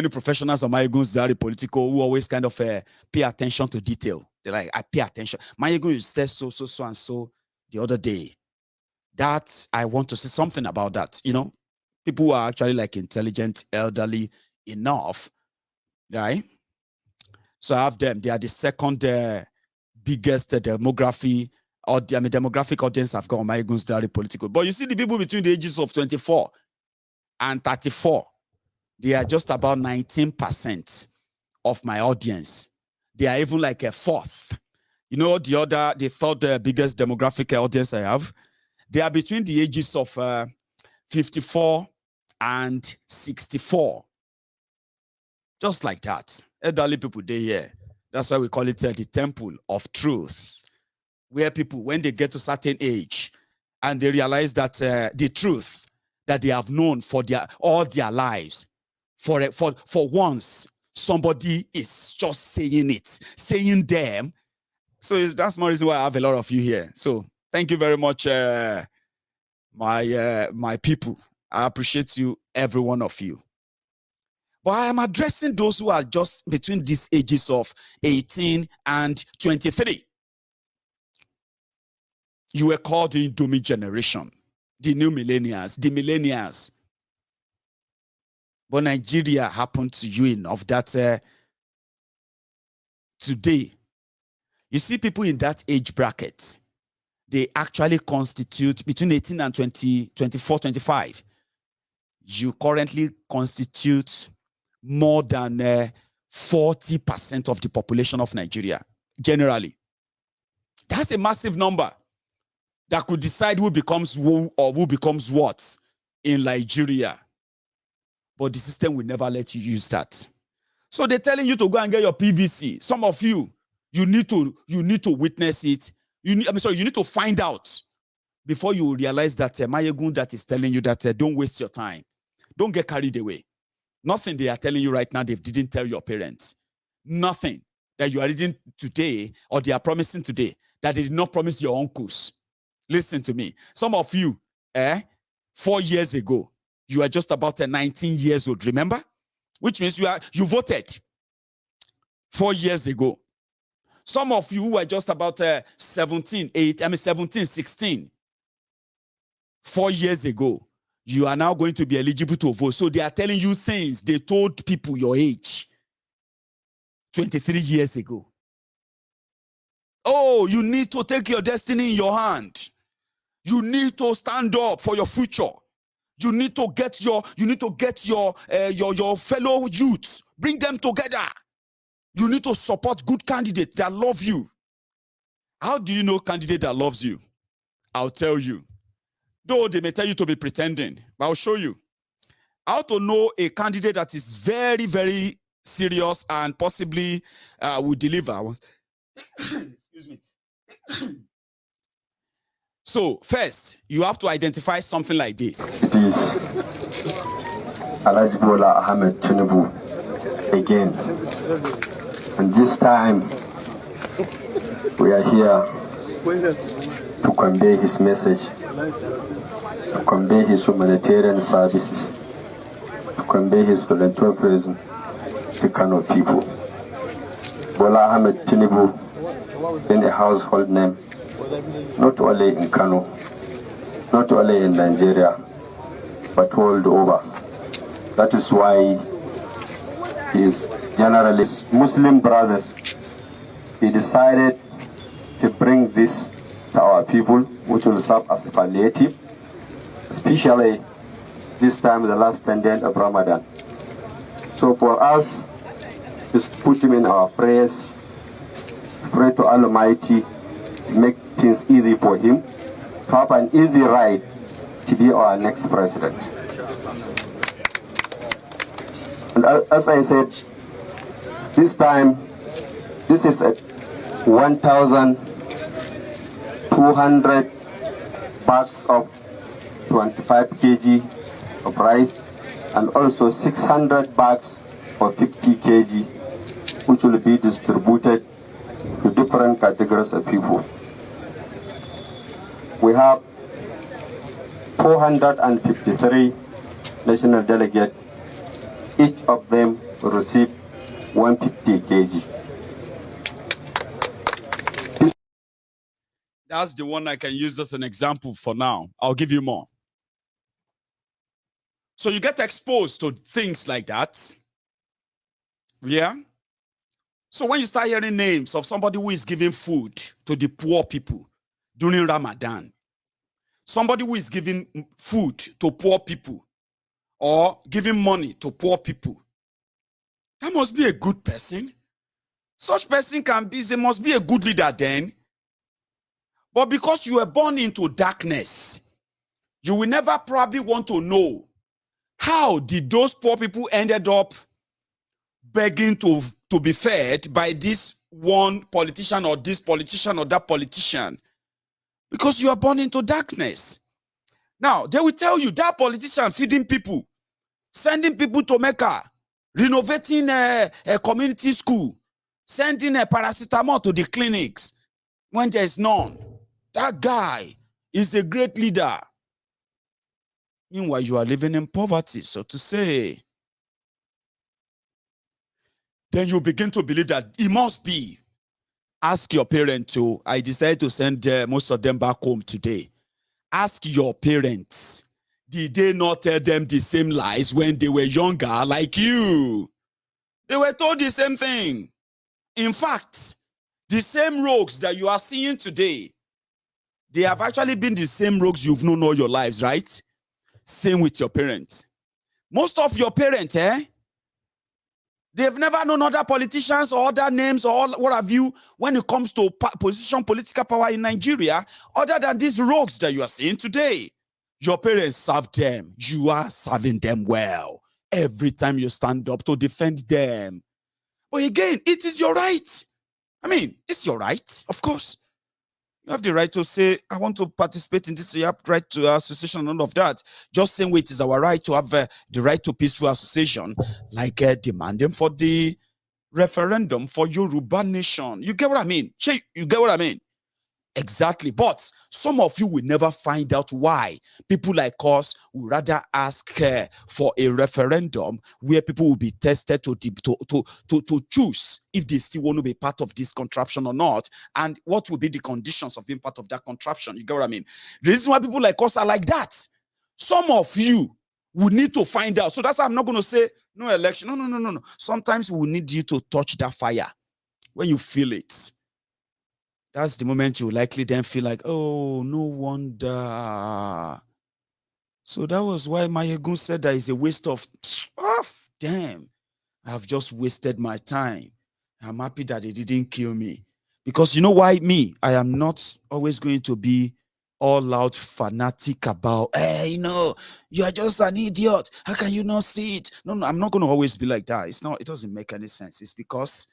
professionals on MaiyegunsDiary Politico who always kind of pay attention to detail. They're like, I pay attention. Maiyegun said so and so the other day. That I want to say something about that. You know, people who are actually like intelligent, elderly enough, right? So I have them. They are the second biggest demographic audience I've got on MaiyegunsDiary Political. But you see the people between the ages of 24 and 34, they are just about 19% of my audience. They are even like a fourth. You know, the third biggest demographic audience I have, they are between the ages of 54 and 64. Just like that. Elderly people, they here. That's why we call it the temple of truth, where people, when they get to a certain age and they realize that the truth that they have known for all their lives, for once, somebody is just saying them. So that's one reason why I have a lot of you here. So thank you very much, my people. I appreciate you, every one of you. But I am addressing those who are just between these ages of 18 and 23. You were called the Indomie generation, the new millennials, the millennials. But Nigeria happened to you enough that today, you see people in that age bracket, they actually constitute between 18 and 24, 25. You currently constitute more than 40% of the population of Nigeria, generally. That's a massive number that could decide who becomes who or who becomes what in Nigeria. But the system will never let you use that. So they're telling you to go and get your PVC. Some of you, you need to witness it. You need to find out before you realize that Maiyegun that is telling you that don't waste your time. Don't get carried away. Nothing they are telling you right now, they didn't tell your parents. Nothing that you are reading today or they are promising today that they did not promise your uncles. Listen to me. Some of you, 4 years ago, you are just about 19 years old, remember? Which means you voted 4 years ago. Some of you who are just about 17, 16. 4 years ago, you are now going to be eligible to vote. So they are telling you things they told people your age 23 years ago. Oh, you need to take your destiny in your hand. You need to stand up for your future. You need to get your fellow youths, bring them together. You need to support good candidates that love you. How do you know candidate that loves you? I'll tell you. Though they may tell you to be pretending, but I'll show you. How to know a candidate that is very, very serious and possibly will deliver. Excuse me. So, first, you have to identify something like this. It is Alhaji Bola Ahmed Tinubu again. And this time, we are here to convey his message, to convey his humanitarian services, to convey his philanthropism to Kano people. Bola Ahmed Tinubu, in a household name, not only in Kano, not only in Nigeria, but world over. That is why his generalist Muslim brothers, he decided to bring this to our people, which will serve as a palliative, especially this time, the last 10 days of Ramadan. So for us, just put him in our prayers, pray to Almighty to make things easy for him, to have an easy ride to be our next president. And as I said, this time, this is a 1,200 bags of 25 kg of rice, and also 600 bags of 50 kg, which will be distributed to different categories of people. We have 453 national delegates. Each of them will receive 150 kg. That's the one I can use as an example for now. I'll give you more. So you get exposed to things like that. Yeah. So when you start hearing names of somebody who is giving food to the poor people during Ramadan, somebody who is giving food to poor people or giving money to poor people, that must be a good person. Such person they must be a good leader then. But because you were born into darkness, you will never probably want to know how did those poor people ended up begging to be fed by this one politician or this politician or that politician. Because you are born into darkness. Now, they will tell you that politician feeding people, sending people to Mecca, renovating a community school, sending a paracetamol to the clinics when there is none. That guy is a great leader. Meanwhile, you are living in poverty, so to say. Then you begin to believe that it must be. Ask your parents to. I decided to send most of them back home today. Ask your parents. Did they not tell them the same lies when they were younger like you? They were told the same thing. In fact, the same rogues that you are seeing today, they have actually been the same rogues you've known all your lives, right? Same with your parents. Most of your parents, they've never known other politicians or other names or what have you when it comes to political power in Nigeria, other than these rogues that you are seeing today. Your parents served them. You are serving them well every time you stand up to defend them. But again, it is your right. I mean, it's your right, of course. You have the right to say, I want to participate in this. You have the right to association and all of that. Just same way it is our right to have the right to peaceful association, like demanding for the referendum for Yoruba nation. You get what I mean? You get what I mean? Exactly. But some of you will never find out why people like us would rather ask for a referendum where people will be tested to choose if they still want to be part of this contraption or not, and what will be the conditions of being part of that contraption. You get what I mean? The reason why people like us are like that, some of you will need to find out. So that's why I'm not going to say no election. No. Sometimes we need you to touch that fire when you feel it. That's the moment you likely then feel like, oh, no wonder. So that was why Maiyegun said that it's a waste of, damn, I've just wasted my time. I'm happy that they didn't kill me. Because you know why me? I am not always going to be all out fanatic about, hey, you are just an idiot. How can you not see it? No, I'm not going to always be like that. It doesn't make any sense. It's because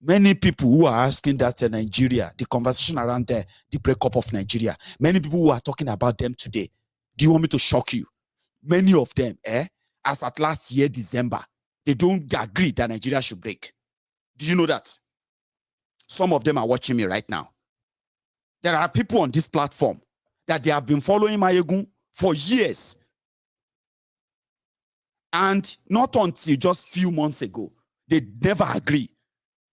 many people who are asking that Nigeria, the conversation around the breakup of Nigeria, many people who are talking about them today, do you want me to shock you? Many of them, as at last year, December, they don't agree that Nigeria should break. Do you know that? Some of them are watching me right now. There are people on this platform that they have been following Maiyegun for years. And not until just a few months ago, they never agree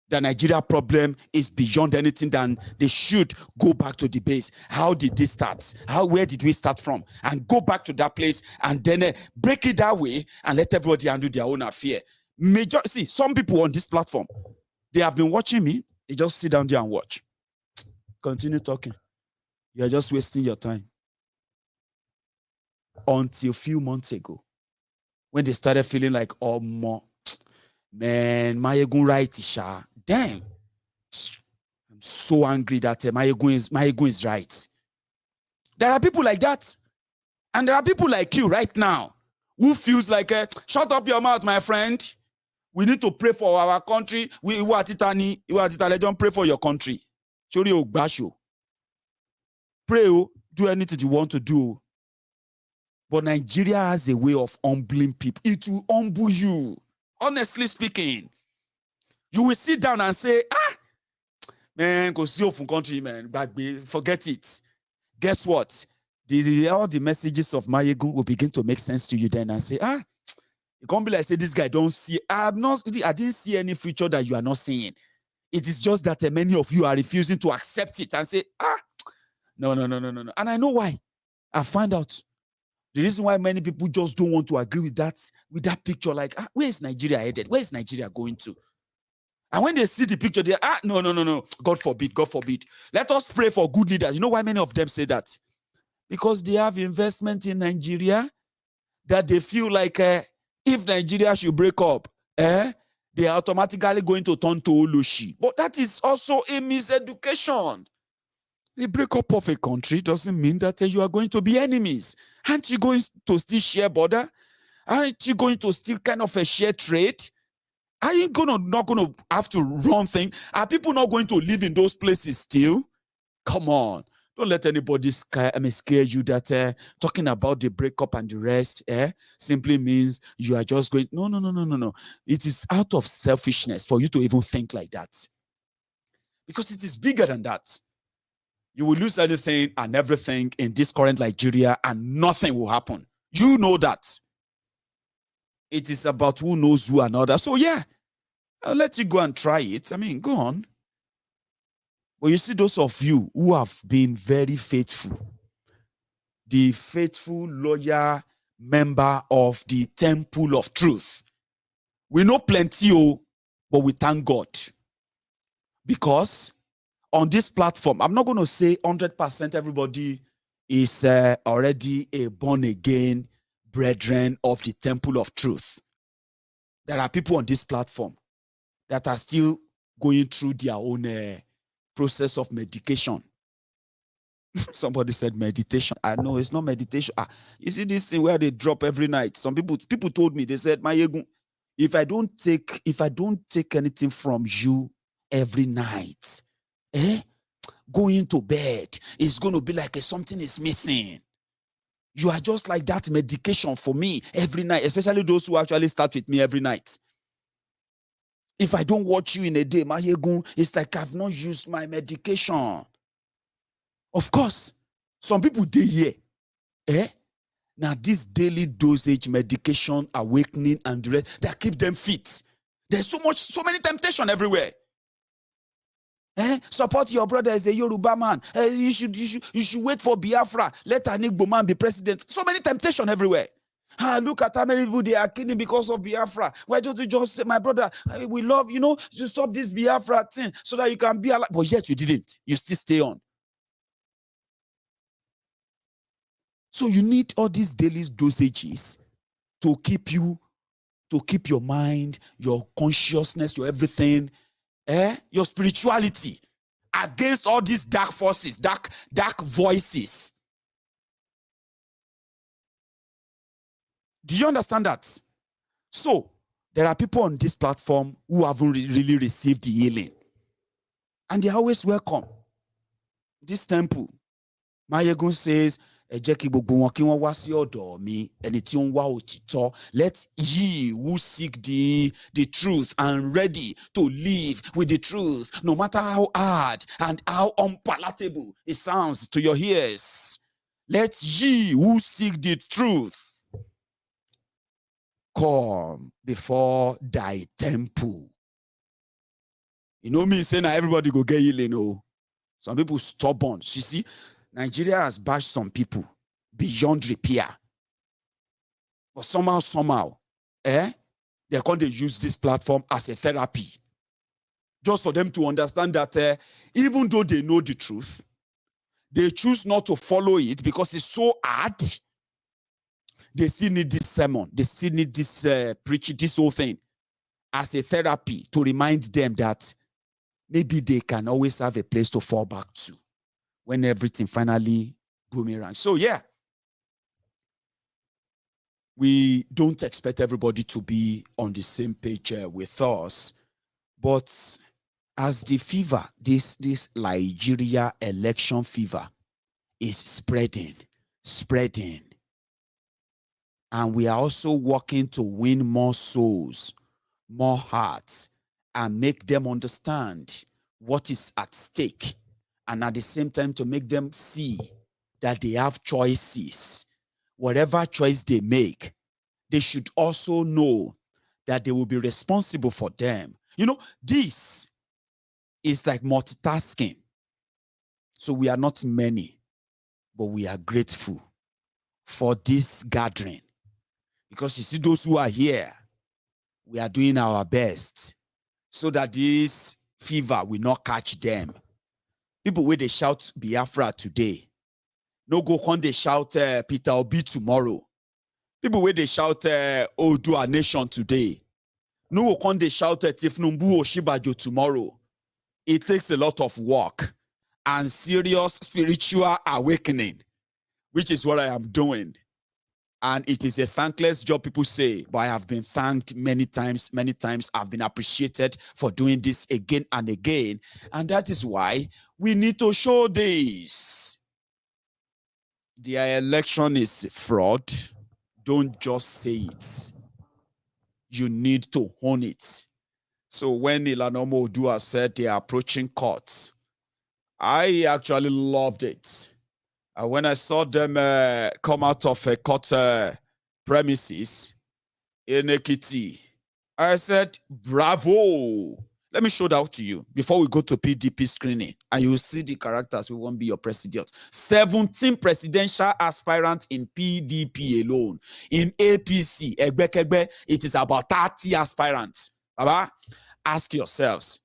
the Nigeria problem is beyond anything than they should go back to the base. How did this start? Where did we start from? And go back to that place and then break it that way and let everybody handle their own affair. See, some people on this platform, they have been watching me. They just sit down there and watch. Continue talking. You're just wasting your time. Until a few months ago, when they started feeling like, oh, man, Maiyegun right, Isha. Damn. I'm so angry that Maiyegun is right. There are people like that. And there are people like you right now who feels like, shut up your mouth, my friend. We need to pray for our country. Don't pray for your country. Pray, do anything you want to do. But Nigeria has a way of humbling people. It will humble you. Honestly speaking, you will sit down and say, man, go see from country, man. Forget it. Guess what? All the messages of Maiyegun will begin to make sense to you then and say, it can't be like, say, this guy don't see. I didn't see any future that you are not seeing. It is just that many of you are refusing to accept it and say, no. And I know why. I find out. The reason why many people just don't want to agree with that picture, like, where is Nigeria headed? Where is Nigeria going to? And when they see the picture, they no. God forbid. Let us pray for good leaders. You know why many of them say that? Because they have investment in Nigeria that they feel like if Nigeria should break up, they are automatically going to turn to Olushi. But that is also a miseducation. The breakup of a country doesn't mean that you are going to be enemies. Aren't you going to still share border? Aren't you going to still kind of a share trade? Are you not going to have to run things? Are people not going to live in those places still? Come on. Don't let anybody scare you that talking about the breakup and the rest simply means you are just going. No. It is out of selfishness for you to even think like that. Because it is bigger than that. You will lose anything and everything in this current Nigeria and nothing will happen. You know that. It is about who knows who another. So yeah, I'll let you go and try it. I mean, go on. But you see those of you who have been very faithful, the faithful, loyal member of the temple of truth. We know plenty, but we thank God. Because on this platform, I'm not going to say 100% everybody is already a born-again brethren of the temple of truth. There are people on this platform that are still going through their own process of medication. Somebody said meditation. I know it's not meditation. You see this thing where they drop every night. Some people told me, they said, Maiyegun, if I don't take anything from you every night, going to bed, it's going to be like something is missing. You are just like that medication for me every night, especially those who actually start with me every night. If I don't watch you in a day, Maiyegun, it's like I've not used my medication. Of course, some people do here. Now this daily dosage medication, awakening, and the rest, that keep them fit. There's so many temptation everywhere. Support your brother as a Yoruba man. You should wait for Biafra. Let an Igbo man be president. So many temptation everywhere. Look at how many people they are killing because of Biafra. Why don't you just say, my brother, we love, to stop this Biafra thing so that you can be alive. But yet you didn't. You still stay on. So you need all these daily dosages to keep your mind, your consciousness, your everything, your spirituality against all these dark forces, dark voices. Do you understand that? So there are people on this platform who haven't really received the healing, and they're always welcome. This temple, Maiyegun says, let ye who seek the truth and ready to live with the truth, no matter how hard and how unpalatable it sounds to your ears, let ye who seek the truth come before thy temple. You know me saying everybody go get healing. Some people stubborn. You see, Nigeria has bashed some people beyond repair. But somehow, they're going to use this platform as a therapy. Just for them to understand that even though they know the truth, they choose not to follow it because it's so hard. They still need this sermon. They still need this preaching, this whole thing as a therapy to remind them that maybe they can always have a place to fall back to when everything finally boomerang. So yeah, we don't expect everybody to be on the same page with us, but as the fever, this Nigeria election fever is spreading, And we are also working to win more souls, more hearts, and make them understand what is at stake. And at the same time, to make them see that they have choices. Whatever choice they make, they should also know that they will be responsible for them. You know, this is like multitasking. So we are not many, but we are grateful for this gathering. Because you see, those who are here, we are doing our best so that this fever will not catch them. People where they shout Biafra today, no go on they shout Peter Obi tomorrow. People where they shout Odua Nation today, no go on they shout Tifnumbu Oshibajo tomorrow. It takes a lot of work and serious spiritual awakening, which is what I am doing. And it is a thankless job, people say, but I have been thanked many times. Many times I've been appreciated for doing this again and again. And that is why we need to show this. The election is fraud. Don't just say it. You need to own it. So when Ilanomo Odua said they are approaching courts, I actually loved it. When I saw them come out of a court premises in Ekiti, I said, bravo. Let me show that to you before we go to PDP screening, and you will see the characters who won't be your president. 17 presidential aspirants in PDP alone. In APC, Egbekegbe, it is about 30 aspirants. Baba, ask yourselves.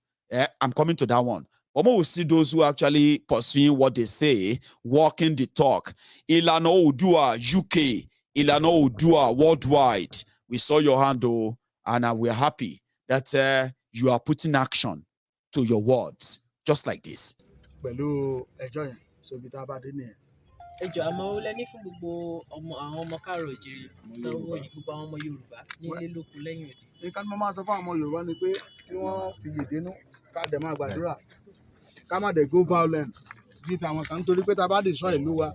I'm coming to that one. But we will see those who are actually pursuing what they say, walking the talk. Ilano Odua UK, Ilano Odua worldwide. We saw your hand, though, and we're happy that you are putting action to your words, just like this. ẹjọ àmọ́ ó lẹ́ní fún gbogbo àwọn ọmọ káàrọ̀ òjìrì lọ́wọ́ gbogbo àwọn ọmọ Yorùbá nílé lóko lẹ́yìn òde. nǹkan tí mo máa sọ fún àwọn ọmọ Yorùbá ni pé kí wọ́n fi yèdénú ká dẹ̀ máa gbàdúrà ká má dẹ̀ go violent bí tàwọn kan nítorí pé tá a bá dè sọ ìlú wa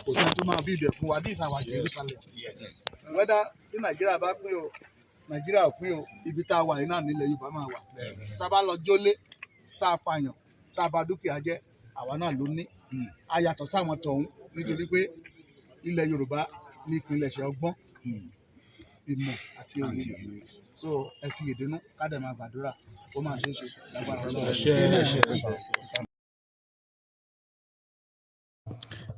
kò sí tó máa bí ibẹ̀ fún wa this our Jerusalem. whether tí Nàìjíríà bá pín o Nàìjíríà ò pín o ibi tá a wà yìí náà nílẹ̀ Yorùbá máa wà. tá a bá lọ jólé tá a pààyàn tá a bà dúkìá jẹ́ àwa náà ló ní. a yàtọ̀ sáwọn tọ̀hún nítorí pé ilẹ̀ Yorùbá ní ìpilẹ̀ṣẹ̀ ọgbọ́n ìmọ̀ àti òye. So ẹ fi ìdùnnú ká dẹ̀ máa gbàdúrà ó máa ṣe é ṣe lágbára Ọlọ́run.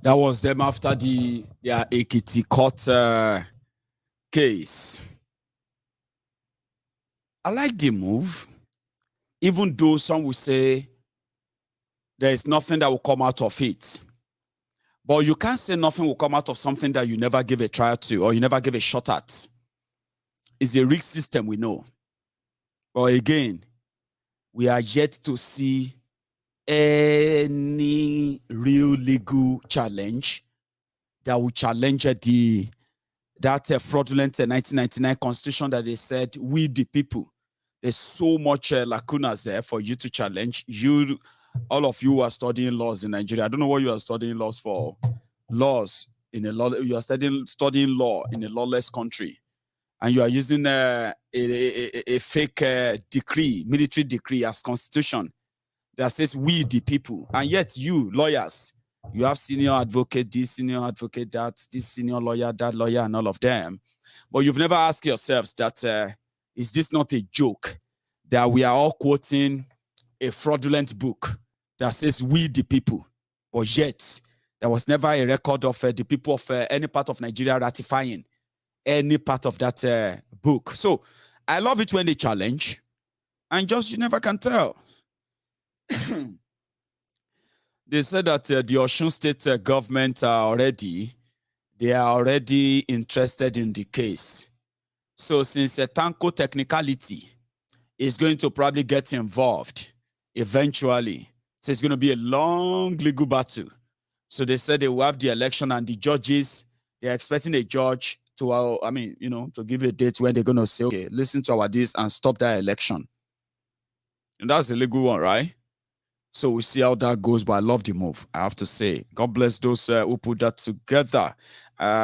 That was them after their Ekiti court case. I like the move, even though some will say there is nothing that will come out of it. But you can't say nothing will come out of something that you never give a try to or you never give a shot at. It's a rigged system, we know. But again, we are yet to see any real legal challenge that will challenge that fraudulent 1999 constitution that they said, we the people. There's so much lacunas there for you to challenge. All of you are studying laws in Nigeria. I don't know what you are studying laws for. Laws in a law. You are studying law in a lawless country, and you are using a fake decree, military decree as constitution that says we the people. And yet you lawyers, you have senior advocate this, senior advocate that, this senior lawyer, that lawyer, and all of them. But you've never asked yourselves that is this not a joke that we are all quoting a fraudulent book that says we the people, but yet there was never a record of the people of any part of Nigeria ratifying any part of that book. So I love it when they challenge, and just you never can tell. They said that the Osun State government they are already interested in the case. So since a Tanko technicality is going to probably get involved eventually, so it's going to be a long legal battle. So they said they will have the election, and the judges, they're expecting a judge to, to give a date when they're going to say, okay, listen to our deals and stop that election. And that's the legal one, right? So we see how that goes, but I love the move, I have to say. God bless those who put that together.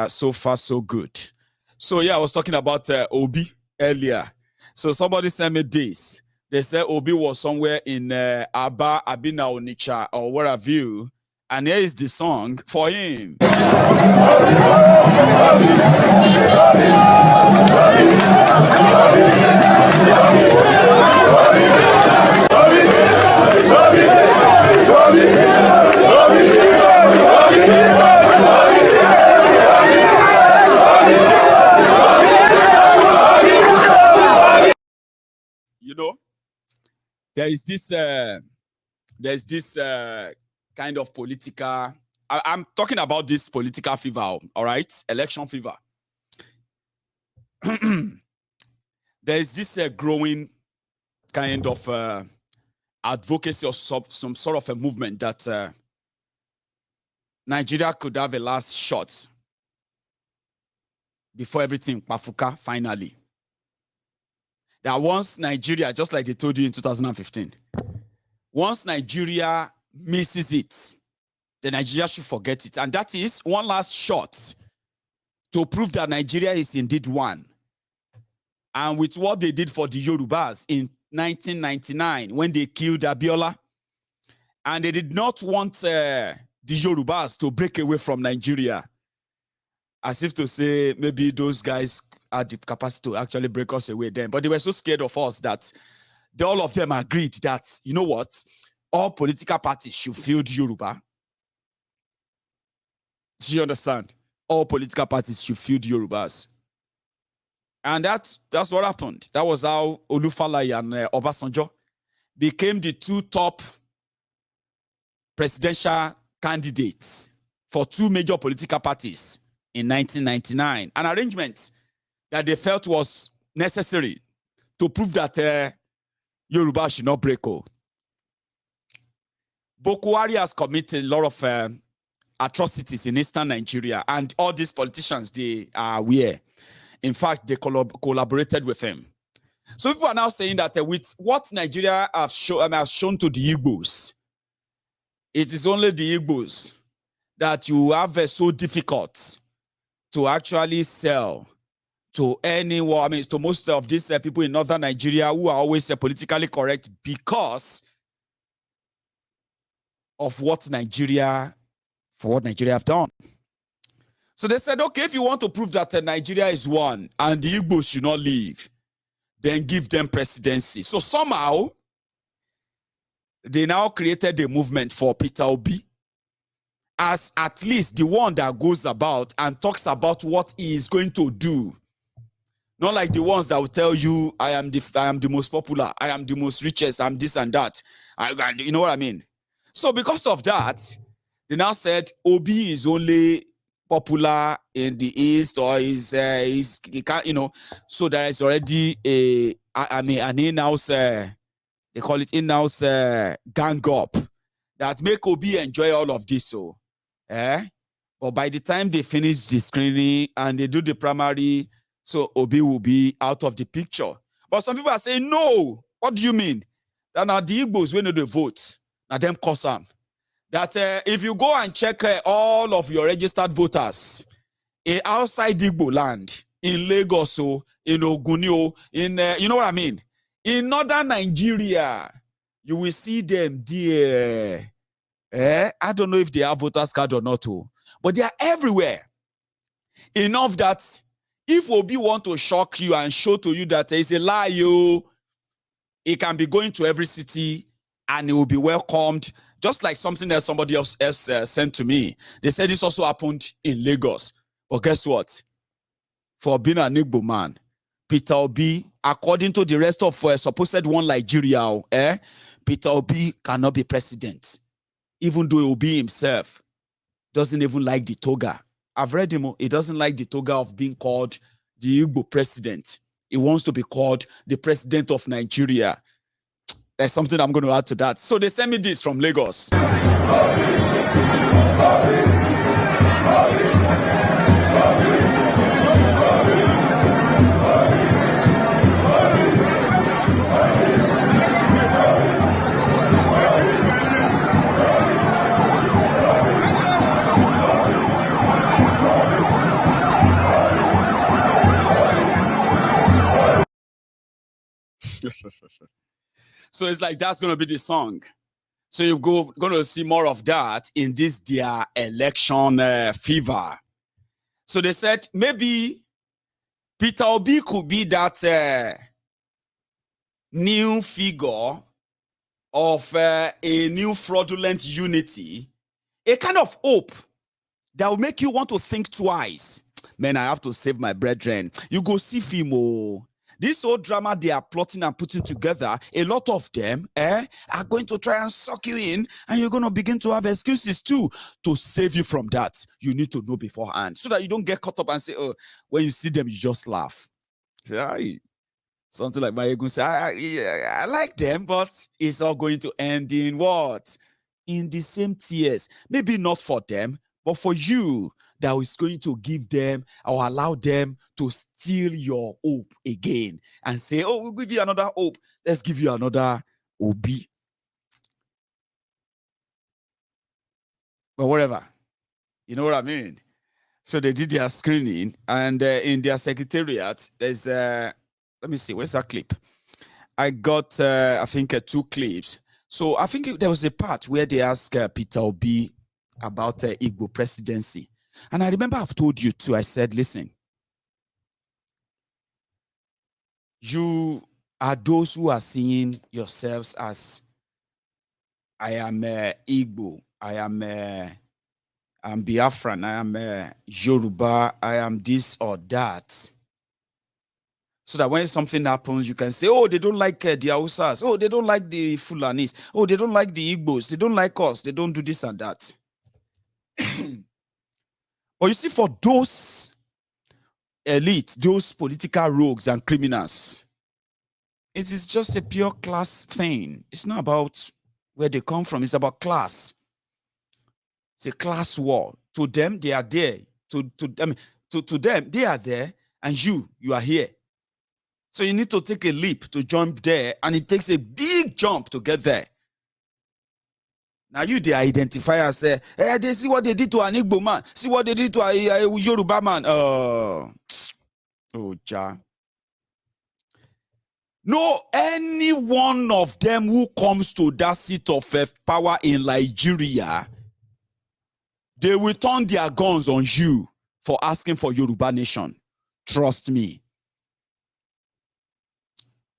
So far, so good. So yeah, I was talking about Obi earlier. So somebody sent me this. They said Obi was somewhere in Aba, Abina, Onitsha, or where have you. And here is the song for him. You know, there's this kind of political. I'm talking about this political fever, all right, election fever. There's this growing kind of advocacy or some sort of a movement that Nigeria could have a last shot before everything pafuka finally. That once Nigeria, just like they told you in 2015, once Nigeria misses it, then Nigeria should forget it. And that is one last shot to prove that Nigeria is indeed one. And with what they did for the Yorubas in 1999, when they killed Abiola, and they did not want the Yorubas to break away from Nigeria, as if to say maybe those guys had the capacity to actually break us away then. But they were so scared of us that all of them agreed that, you know what, all political parties should field Yoruba. Do you understand? All political parties should field Yorubas. And that's what happened. That was how Olufalaye and Obasanjo became the two top presidential candidates for two major political parties in 1999. An arrangement that they felt was necessary to prove that Yoruba should not break out. Boko Haram has committed a lot of atrocities in eastern Nigeria, and all these politicians, they are aware. In fact, they collaborated with him. So people are now saying that with what Nigeria has shown to the Igbos, it is only the Igbos that you have so difficult to actually sell to anyone. I mean, to most of these people in northern Nigeria who are always politically correct because of what Nigeria have done. So they said, okay, if you want to prove that Nigeria is one and the Igbos should not leave, then give them presidency. So somehow, they now created a movement for Peter Obi as at least the one that goes about and talks about what he is going to do. Not like the ones that will tell you, I am the most popular, I am the most richest, I'm this and that. You know what I mean? So because of that, they now said Obi is only popular in the East, or he can't, you know. So there is already an in-house, they call it in-house gang up that make Obi enjoy all of this. So, but by the time they finish the screening and they do the primary, so Obi will be out of the picture. But some people are saying, no, what do you mean? That now the Igbos, when they vote, now them cause them. That if you go and check all of your registered voters outside Igbo land, in Lagos, in Ogunio, in, you know what I mean? In northern Nigeria, you will see them there. I don't know if they have voters card or not, but they are everywhere. Enough that if Obi want to shock you and show to you that it's a lie, it can be going to every city and it will be welcomed. Just like something that somebody else sent to me. They said this also happened in Lagos. But guess what? For being an Igbo man, Peter Obi, according to the rest of supposed one Nigeria, Peter Obi cannot be president. Even though Obi himself doesn't even like the toga. I've read him. He doesn't like the toga of being called the Igbo president. He wants to be called the president of Nigeria. There's something I'm going to add to that. So they sent me this from Lagos. So it's like that's gonna be the song. So you're gonna see more of that in this their election fever. So they said maybe Peter Obi could be that new figure of a new fraudulent unity, a kind of hope that will make you want to think twice. Man, I have to save my brethren. You go see Fimo. This whole drama they are plotting and putting together, a lot of them are going to try and suck you in, and you're going to begin to have excuses too. To save you from that, you need to know beforehand so that you don't get caught up and say, oh, when you see them, you just laugh. Say, something like Maiyegun say, I like them, but it's all going to end in what? In the same tears. Maybe not for them, but for you, that is going to give them or allow them to steal your hope again and say, oh, we'll give you another hope. Let's give you another Obi. But whatever. You know what I mean? So they did their screening, and in their secretariat, there's, let me see, where's that clip? I got, I think, 2 clips. So I think there was a part where they asked Peter Obi about Igbo presidency. And I remember I've told you too, I said, listen, you are those who are seeing yourselves as, I am Igbo, I am I'm Biafran, I am Yoruba, I am this or that. So that when something happens, you can say, oh, they don't like the Hausas, oh, they don't like the Fulanis, oh, they don't like the Igbos, they don't like us, they don't do this and that. But you see, for those elite, those political rogues and criminals, it is just a pure class thing. It's not about where they come from, it's about class. It's a class war. To them, they are there. To them, they are there, and you are here. So you need to take a leap to jump there, and it takes a big jump to get there. Now they identify as, they see what they did to an Igbo man, see what they did to a Yoruba man. Oh, ja. No, any one of them who comes to that seat of power in Nigeria, they will turn their guns on you for asking for Yoruba nation. Trust me.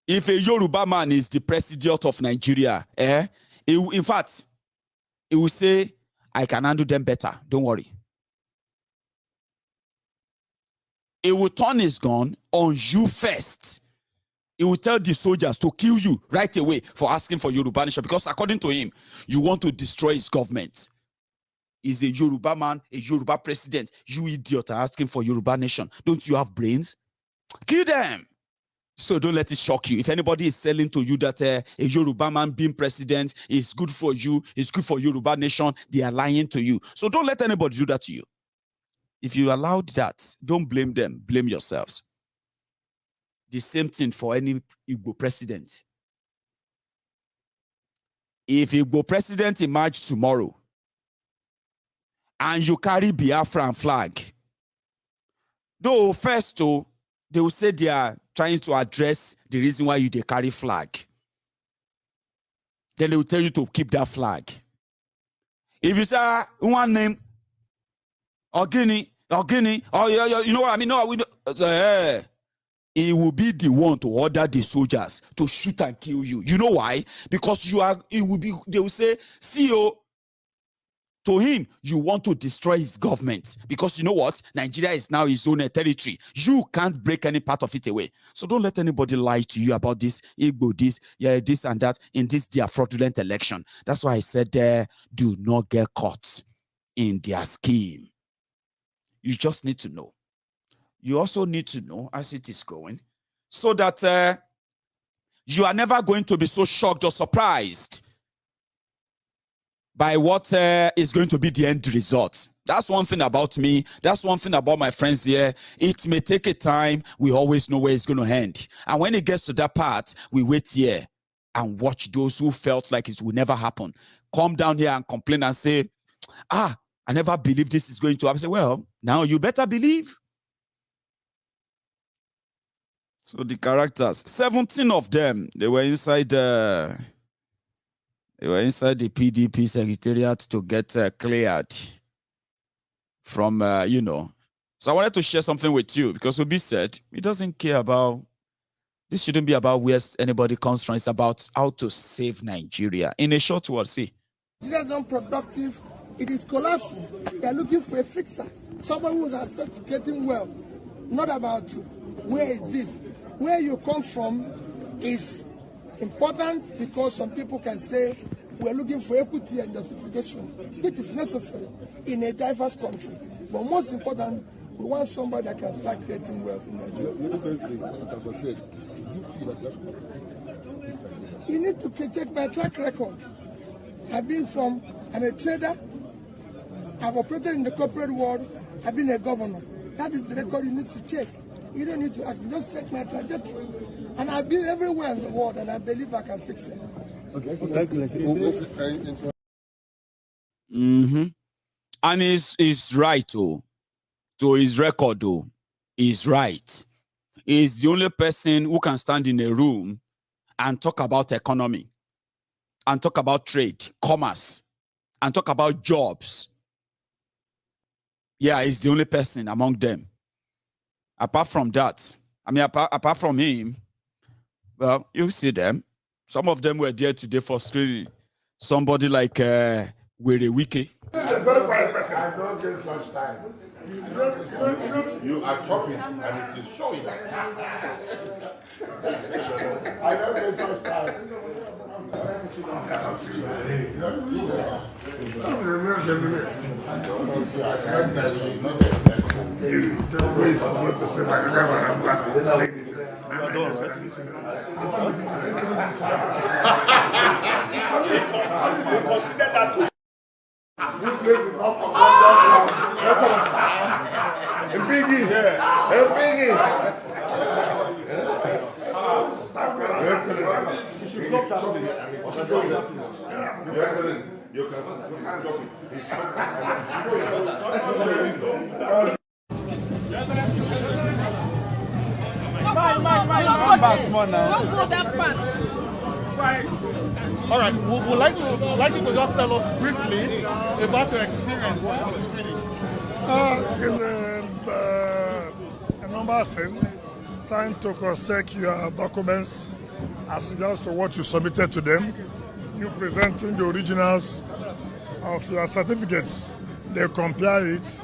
If a Yoruba man is the president of Nigeria, in fact, he will say, I can handle them better. Don't worry. He will turn his gun on you first. He will tell the soldiers to kill you right away for asking for Yoruba nation, because according to him, you want to destroy his government. He's a Yoruba man, a Yoruba president. You idiot are asking for Yoruba nation. Don't you have brains? Kill them. So don't let it shock you. If anybody is selling to you that a Yoruba man being president is good for you, it's good for Yoruba nation, they are lying to you. So don't let anybody do that to you. If you allowed that, don't blame them, blame yourselves. The same thing for any Igbo president. If Igbo president emerges tomorrow and you carry Biafran flag, though first they will say they are trying to address the reason why they carry flag. Then they will tell you to keep that flag. If you say one name, or Guinea, or you know what I mean? No, we know. He will be the one to order the soldiers to shoot and kill you. You know why? Because they will say, CEO, to him, you want to destroy his government. Because you know what? Nigeria is now his own territory. You can't break any part of it away. So don't let anybody lie to you about this, Igbo, this and that, in this their fraudulent election. That's why I said, do not get caught in their scheme. You just need to know. You also need to know as it is going, so that you are never going to be so shocked or surprised by what is going to be the end result. That's one thing about me. That's one thing about my friends here. It may take a time. We always know where it's going to end. And when it gets to that part, we wait here and watch those who felt like it will never happen come down here and complain and say, I never believed this is going to happen. I say, well, now you better believe. So the characters, 17 of them, they were inside They were inside the PDP secretariat to get cleared from, you know. So I wanted to share something with you because Obi said he doesn't care about, this shouldn't be about where anybody comes from. It's about how to save Nigeria. In a short word, see. Nigeria is unproductive. It is collapsing. They are looking for a fixer. Someone who is access to getting wealth. Not about where is this. Where you come from is important because some people can say we're looking for equity and justification, which is necessary in a diverse country. But most important, we want somebody that can start creating wealth in Nigeria. You need to check my track record. I'm a trader. I've operated in the corporate world. I've been a governor. That is the record you need to check. You don't need to ask me, just check my trajectory. And I've been everywhere in the world, and I believe I can fix it. Okay. And he's right, oh. To his record, though, he's right. He's the only person who can stand in a room and talk about economy, and talk about trade, commerce, and talk about jobs. Yeah, he's the only person among them. Apart from that, I mean, apart from him, well, you see them. Some of them were there today for screening. Somebody like Wiki. He's a very quiet person. I don't get such time. You are talking and it is showing. I don't get such time. Don't go that far. All right, we'd like you to just tell us briefly about your experience on the screening. It's a number of things. Trying to cross-check your documents as regards to what you submitted to them. You presenting the originals of your certificates. They compare it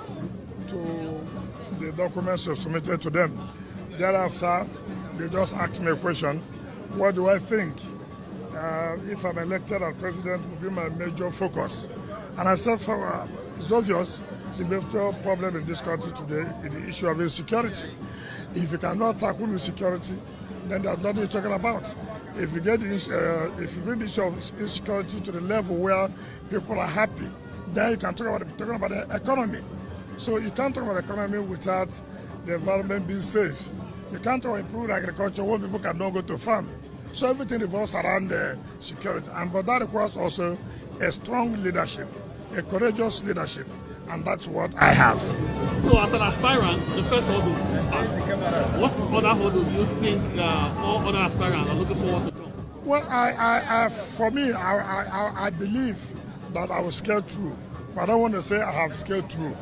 to the documents you submitted to them. Thereafter, they just asked me a question. What do I think? If I'm elected as president, will be my major focus. And I said, it's obvious, the major problem in this country today is the issue of insecurity. If you cannot tackle insecurity, then there's nothing you're talking about. If you get if you bring the issue of insecurity to the level where people are happy, then you can talk about the economy. So you can't talk about the economy without the environment being safe. You can't talk about improved agriculture when people cannot go to farm. So everything revolves around security. But that requires also a strong leadership, a courageous leadership. And that's what I have. So as an aspirant, the first hurdle is passed. What other hurdles do you think all other aspirants are looking forward to do? Well, for me, I believe that I will scale through. But I don't want to say I have scaled through,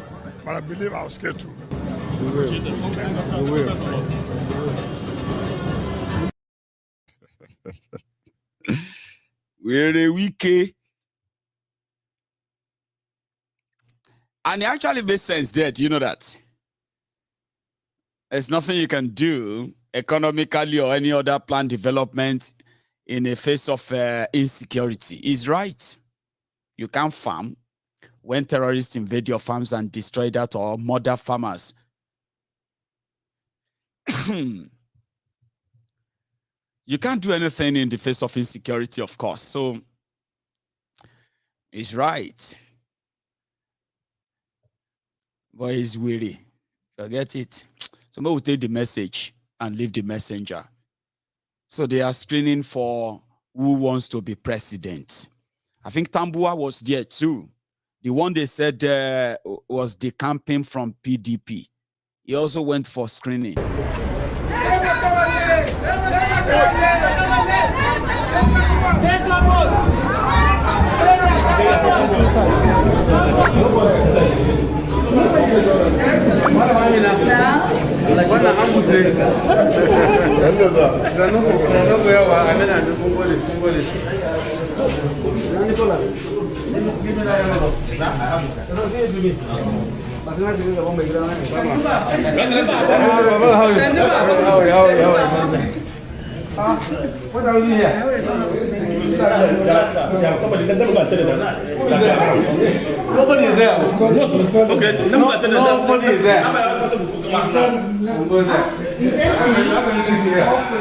but I believe I will scale through. You will. You will. We're a wiki. And it actually makes sense that, you know that. There's nothing you can do economically or any other planned development in the face of insecurity. He's right. You can't farm when terrorists invade your farms and destroy that or murder farmers. You can't do anything in the face of insecurity, of course. So he's right. But he's weary. Forget it. Somebody will take the message and leave the messenger. So they are screening for who wants to be president. I think Tambua was there too. The one they said was the campaign from PDP. He also went for screening. What are we doing here? Somebody, let's go back to nobody is there. Okay, nobody is there.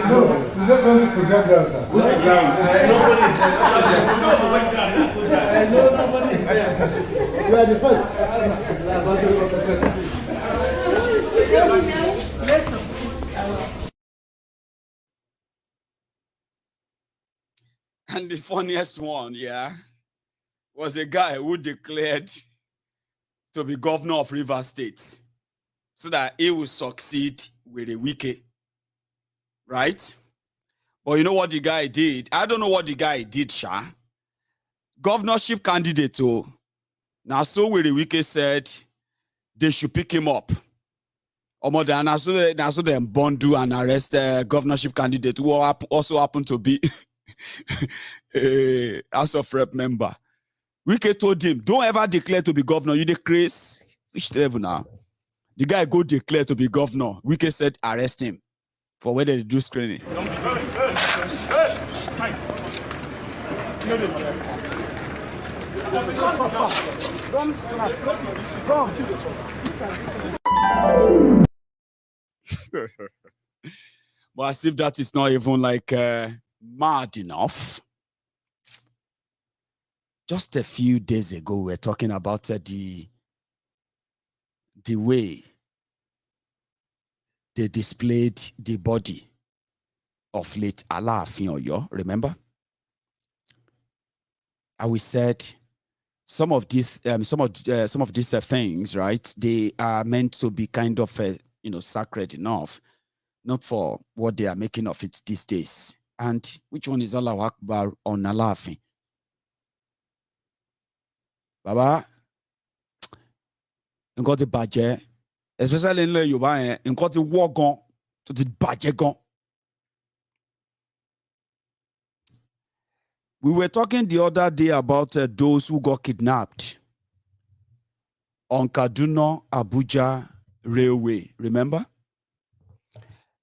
No, we just want to project ground, sir. Nobody is there. You are the first. And the funniest one, was a guy who declared to be governor of Rivers State so that he will succeed with a wiki, right? But you know what the guy did? I don't know what the guy did, Sha. Governorship candidate, now so with the wiki said they should pick him up. Now so them bundle and arrest governorship candidate who also happened to be a House of Rep member. Wike told him, don't ever declare to be governor. You declare, which level now? The guy go declare to be governor. Wike said, arrest him for whether they do screening. But as if that is not even like mad enough. Just a few days ago, we were talking about the way they displayed the body of late Alaafin Oyo, remember? And we said some of these things, right? They are meant to be kind of sacred enough, not for what they are making of it these days. And which one is Allahu Akbar on Alaafin? Baba, got the budget, especially in Yorùbá, got the war gone to the budget gone. We were talking the other day about those who got kidnapped on Kaduna Abuja Railway, remember?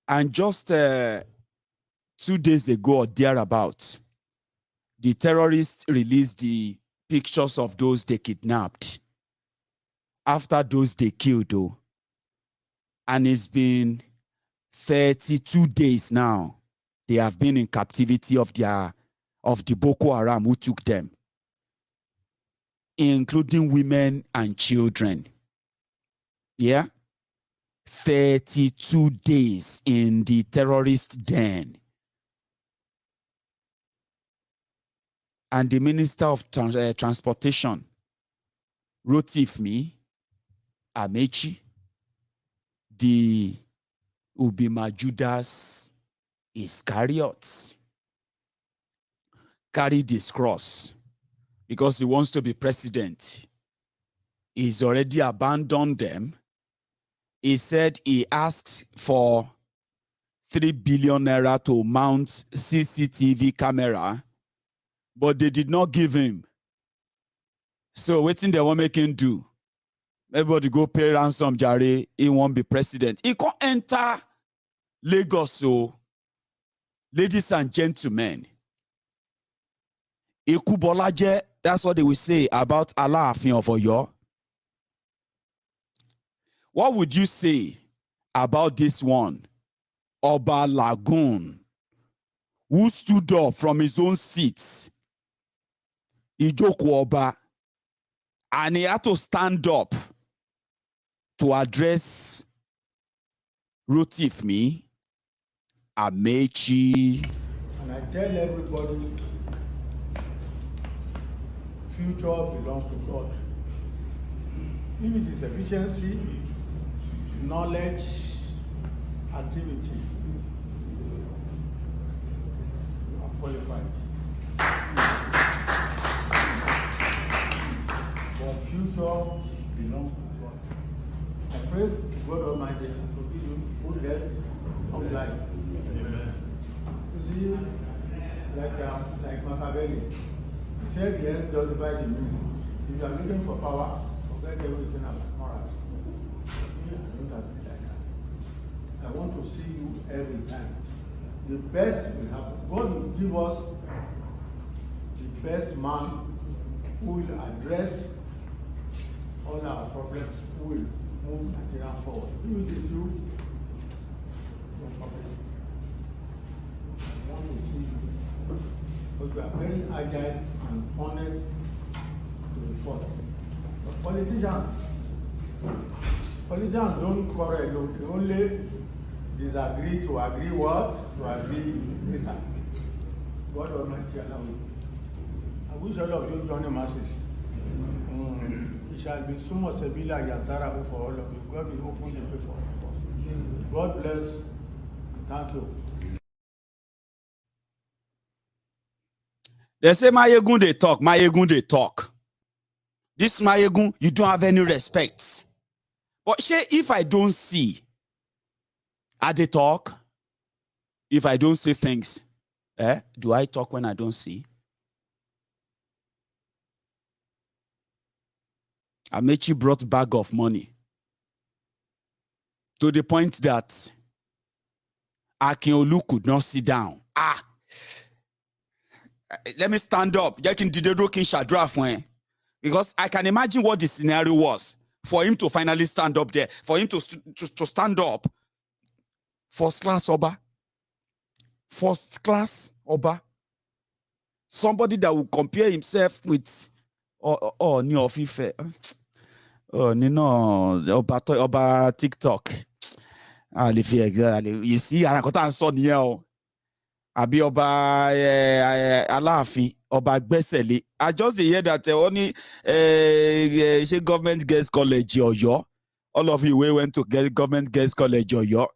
And just 2 days ago or thereabouts, the terrorists released the pictures of those they kidnapped after those they killed, though. And it's been 32 days now. They have been in captivity of the Boko Haram who took them, including women and children. Yeah? 32 days in the terrorist den. And the Minister of Transportation, Rotifmi Amechi, the Ubima Judas Iscariot, carried his cross because he wants to be president. He's already abandoned them. He said he asked for 3 billion naira to mount CCTV camera, but they did not give him. So waiting they won't make him do. Everybody go pay ransom, Jare. He won't be president. He can't enter Lagos. So, ladies and gentlemen, Ikubolaje, that's what they will say about Alaafin of Oyo. What would you say about this one? Oba Lagoon, who stood up from his own seat, Ijoku Oba, and he had to stand up to address Rotifmi Amechi. And I tell everybody, future belongs to God. If it is efficiency, knowledge, activity, you are qualified. But future belongs to God. I pray God Almighty to give you good health of life. Amen. You see, like Machiavelli, he Say the end justify the means. If you are looking for power, forget everything about morals. Me, I don't have it like that. I want to see you every time. The best will happen. God will give us the best man who will address all our problems, who will move Nigeria forward. If it is you, no problem. I want to see you. But you are very agile and honest to the fault. But politicians don't quarrel. They only disagree to agree what? To agree later. God Almighty allow you. I wish all of you join the masses. It shall be sumo sebila yatsara for all of you. God will open the way for all. God bless. Thank you. They say Maiyegun they talk, Maiyegun they talk. This Maiyegun, you don't have any respect. But say if I don't see, I they talk. If I don't say things, do I talk when I don't see? Amechi brought bag of money to the point that Akinolu could not sit down. Let me stand up. Because I can imagine what the scenario was for him to finally stand up there, for him to stand up. First class Oba. Somebody that will compare himself with Ni of Ife. Oba TikTok. You see, I saw Abi Oba Alaafin, Oba Gbesele. I just hear that only government girls college Oyo. All of you went to get government girls college Oyo.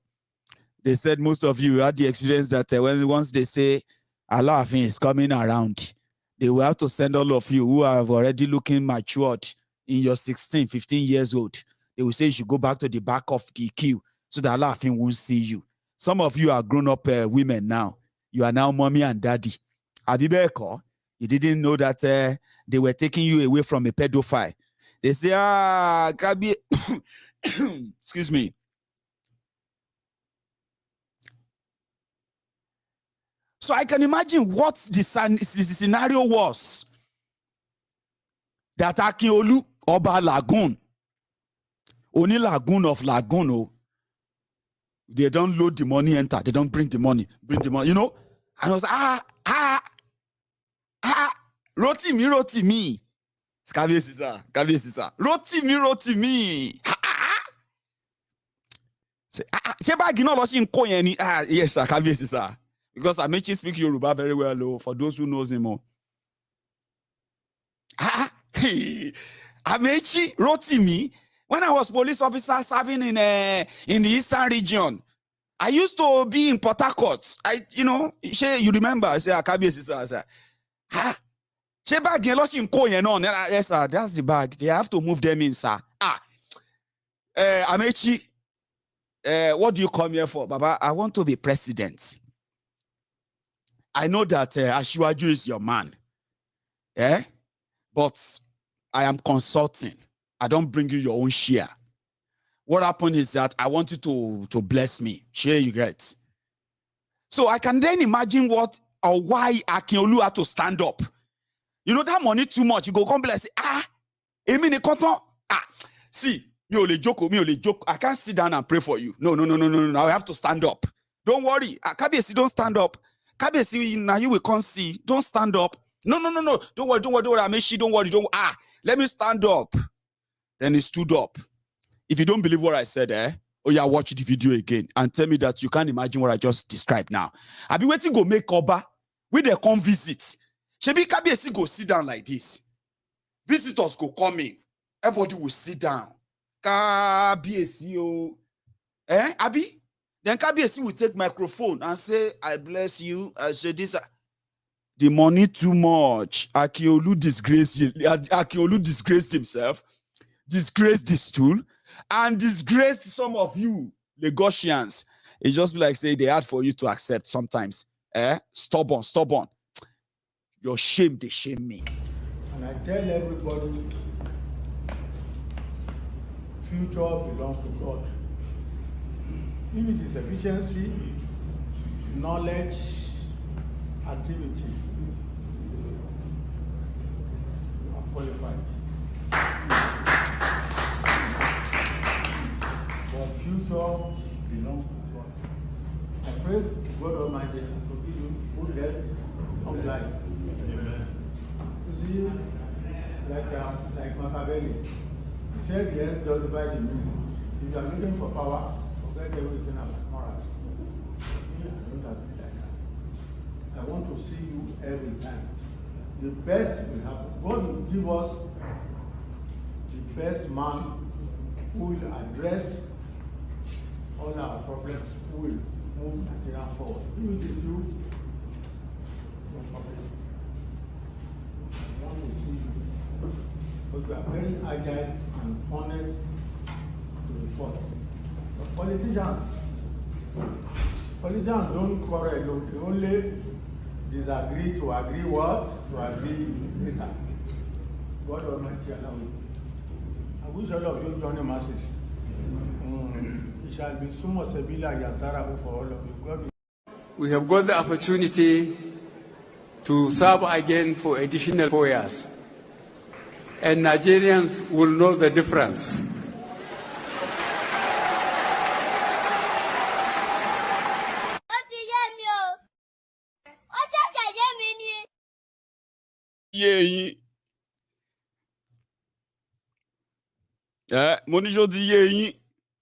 They said most of you had the experience that once they say Alaafin is coming around, they will have to send all of you who are already looking matured in your 16, 15 years old. They will say you should go back to the back of the queue so that Alaafin won't see you. Some of you are grown-up women now. You are now mommy and daddy. Abibeko, you didn't know that they were taking you away from a pedophile. They say, Kabi, excuse me. So I can imagine what the scenario was. That Akinolu, Oba Lagoon, only Lagoon of Lagoon, they don't load the money, enter. They don't bring the money, you know? And I was roti me. Kabiyesi, roti me. Yes, sir, Kabiyesi, sir. Because Amechi speak Yoruba very well, for those who knows him. Amechi roti me. When I was police officer serving in the eastern region, I used to be in Port Harcourt. You remember? I say, Kabiyesi, sir. Yes, sir, that's the bag. They have to move them in, sir. Amechi, what do you come here for, Baba? I want to be president. I know that Asiwaju is your man. But I am consulting. I don't bring you your own share. What happened is that I want you to bless me. Share you get. So I can then imagine what or why Akinolu had to stand up. You know that money too much. You go come bless. See, me only joke. I can't sit down and pray for you. No. I have to stand up. Don't worry. Kabiyesi, don't stand up. Kabiyesi, now you will come see. Don't stand up. No. Don't worry. Amechi, don't worry. Let me stand up. Then he stood up. If you don't believe what I said, watch the video again and tell me that you can't imagine what I just described now. I've been waiting to go make Oba. We they come visit. Shebi Kabiyesi go sit down like this. Visitors go come in. Everybody will sit down. Kabiyesi, Abi? Then Kabiyesi will take microphone and say, I bless you. I say this. The money too much. Akinolu disgraced himself, disgraced the stool, and disgraced some of you, Lagosians. It's just like say they hard for you to accept sometimes. Stubborn. Your shame, they shame me. I tell everybody, future belongs to God. If it is efficiency, knowledge, activity, you are qualified. But future belongs to God. I pray God Almighty to give you good health, long life. Amen. You see, like Machiavelli, he said the end justifies the means. If you are looking for power, forget everything about morals. Me, I don't have it like that. I want to see you every time. The best will happen. God will give us the best man who will address all our problems, who will move Nigeria forward. If it is you, no problem. I want to see you. But you are very agile and honest to the fault. But politicians don't quarrel. They only disagree to agree what? To agree later. God Almighty allow it. I wish all of you join the masses. It shall be sumo sebila yatsara for all of you. God will. We have got the opportunity to serve again for additional 4 years. And Nigerians will know the difference.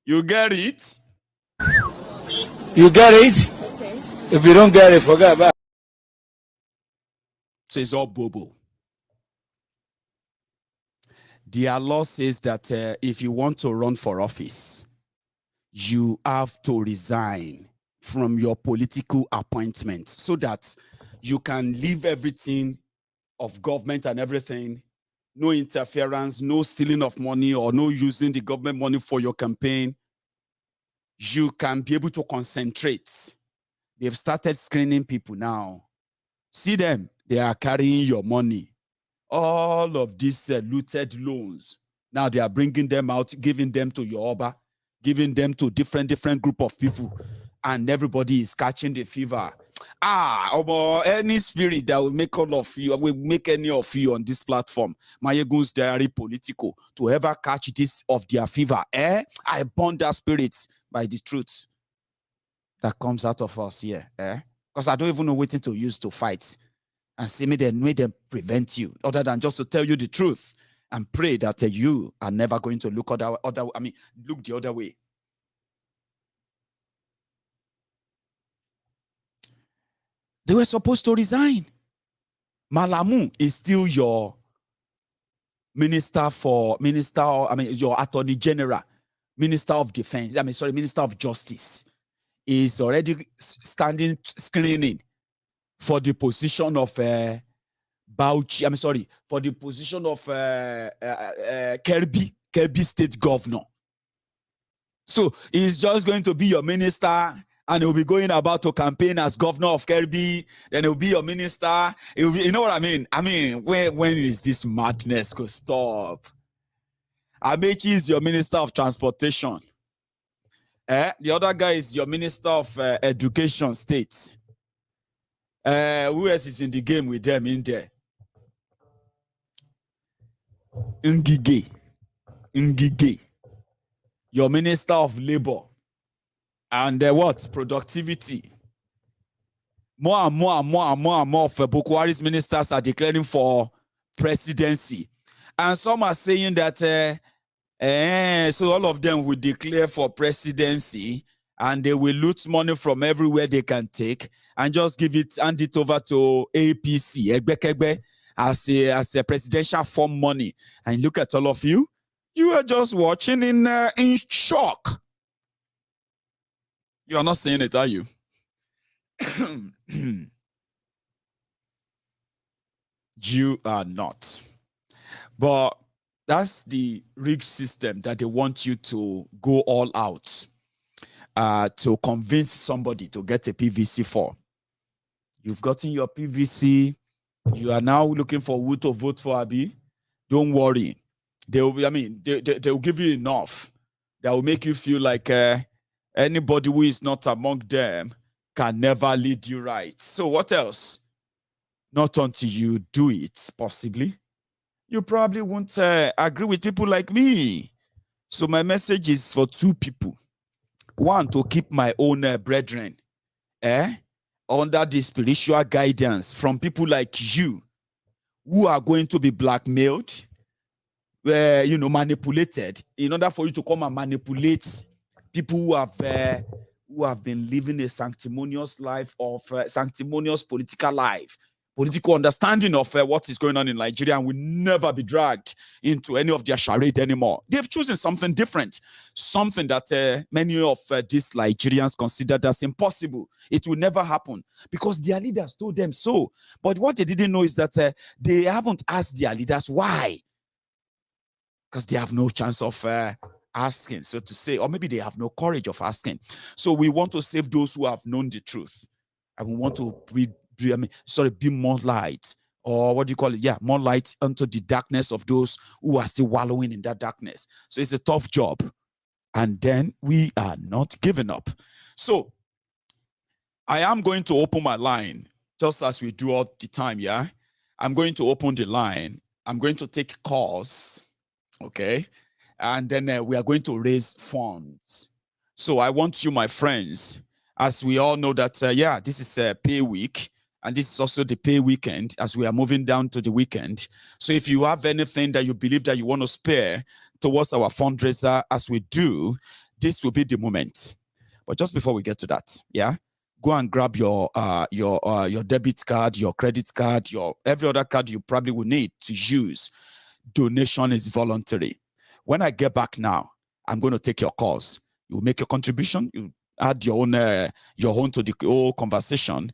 You get it? You get it? Okay. If you don't get it, forget about it. So it's all bobo. Their law says that if you want to run for office, you have to resign from your political appointment so that you can leave everything of government and everything. No interference, no stealing of money, or no using the government money for your campaign. You can be able to concentrate. They've started screening people now. See them, they are carrying your money. All of these looted loans, now they are bringing them out, giving them to Yoruba, giving them to different group of people, and everybody is catching the fever. Any spirit that will make all of you, will make any of you on this platform, MaiyegunsDiary, Politico, to ever catch this of their fever, I burn that spirit by the truth that comes out of us here, because I don't even know what to use to fight. And see me then made them prevent you, other than just to tell you the truth and pray that you are never going to look look the other way. They were supposed to resign. Malamu is still your your Attorney General, Minister of Defense, Minister of Justice, is already standing screening for the position of Bauchi, for the position of Kebbi State Governor. So he's just going to be your minister, and he'll be going about to campaign as governor of Kebbi. Then he'll be your minister. He'll be, you know what I mean? When is this madness going to stop? Amechi is your minister of transportation. The other guy is your minister of education state. Who else is in the game with them in there? Ngige, your minister of labor, and what? Productivity. More and more of Boko Haram's ministers are declaring for presidency, and some are saying that so all of them will declare for presidency, and they will loot money from everywhere they can take and just hand it over to APC, Egbekegbe, as a presidential form money. And look at all of you. You are just watching in shock. You are not saying it, are you? You are not. But that's the rigged system that they want you to go all out to convince somebody to get a PVC for. You've gotten your PVC, You are now looking for who to vote for, Abi. Don't worry. They will give you enough that will make you feel like anybody who is not among them can never lead you right. So what else? Not until you do it, possibly. You probably won't agree with people like me. So my message is for two people. One, to keep my own brethren under the spiritual guidance from people like you who are going to be blackmailed, manipulated in order for you to come and manipulate people who have been living a sanctimonious life of sanctimonious political life, political understanding of what is going on in Nigeria, and will never be dragged into any of their charade anymore. They've chosen something different, something that many of these Nigerians considered as impossible. It will never happen because their leaders told them so. But what they didn't know is that they haven't asked their leaders why. Because they have no chance of asking, so to say, or maybe they have no courage of asking. So we want to save those who have known the truth, and we want to be more light, or what do you call it? Yeah, more light onto the darkness of those who are still wallowing in that darkness. So it's a tough job, and then we are not giving up. So I am going to open my line, just as we do all the time. Yeah, I'm going to open the line. I'm going to take calls. Okay, and then we are going to raise funds. So I want you, my friends, as we all know that, this is a pay week, and this is also the pay weekend as we are moving down to the weekend. So if you have anything that you believe that you want to spare towards our fundraiser as we do, this will be the moment. But just before we get to that, go and grab your debit card, your credit card, your every other card you probably will need to use. Donation is voluntary. When I get back now, I'm going to take your calls. You make your contribution, you add your own to the whole conversation,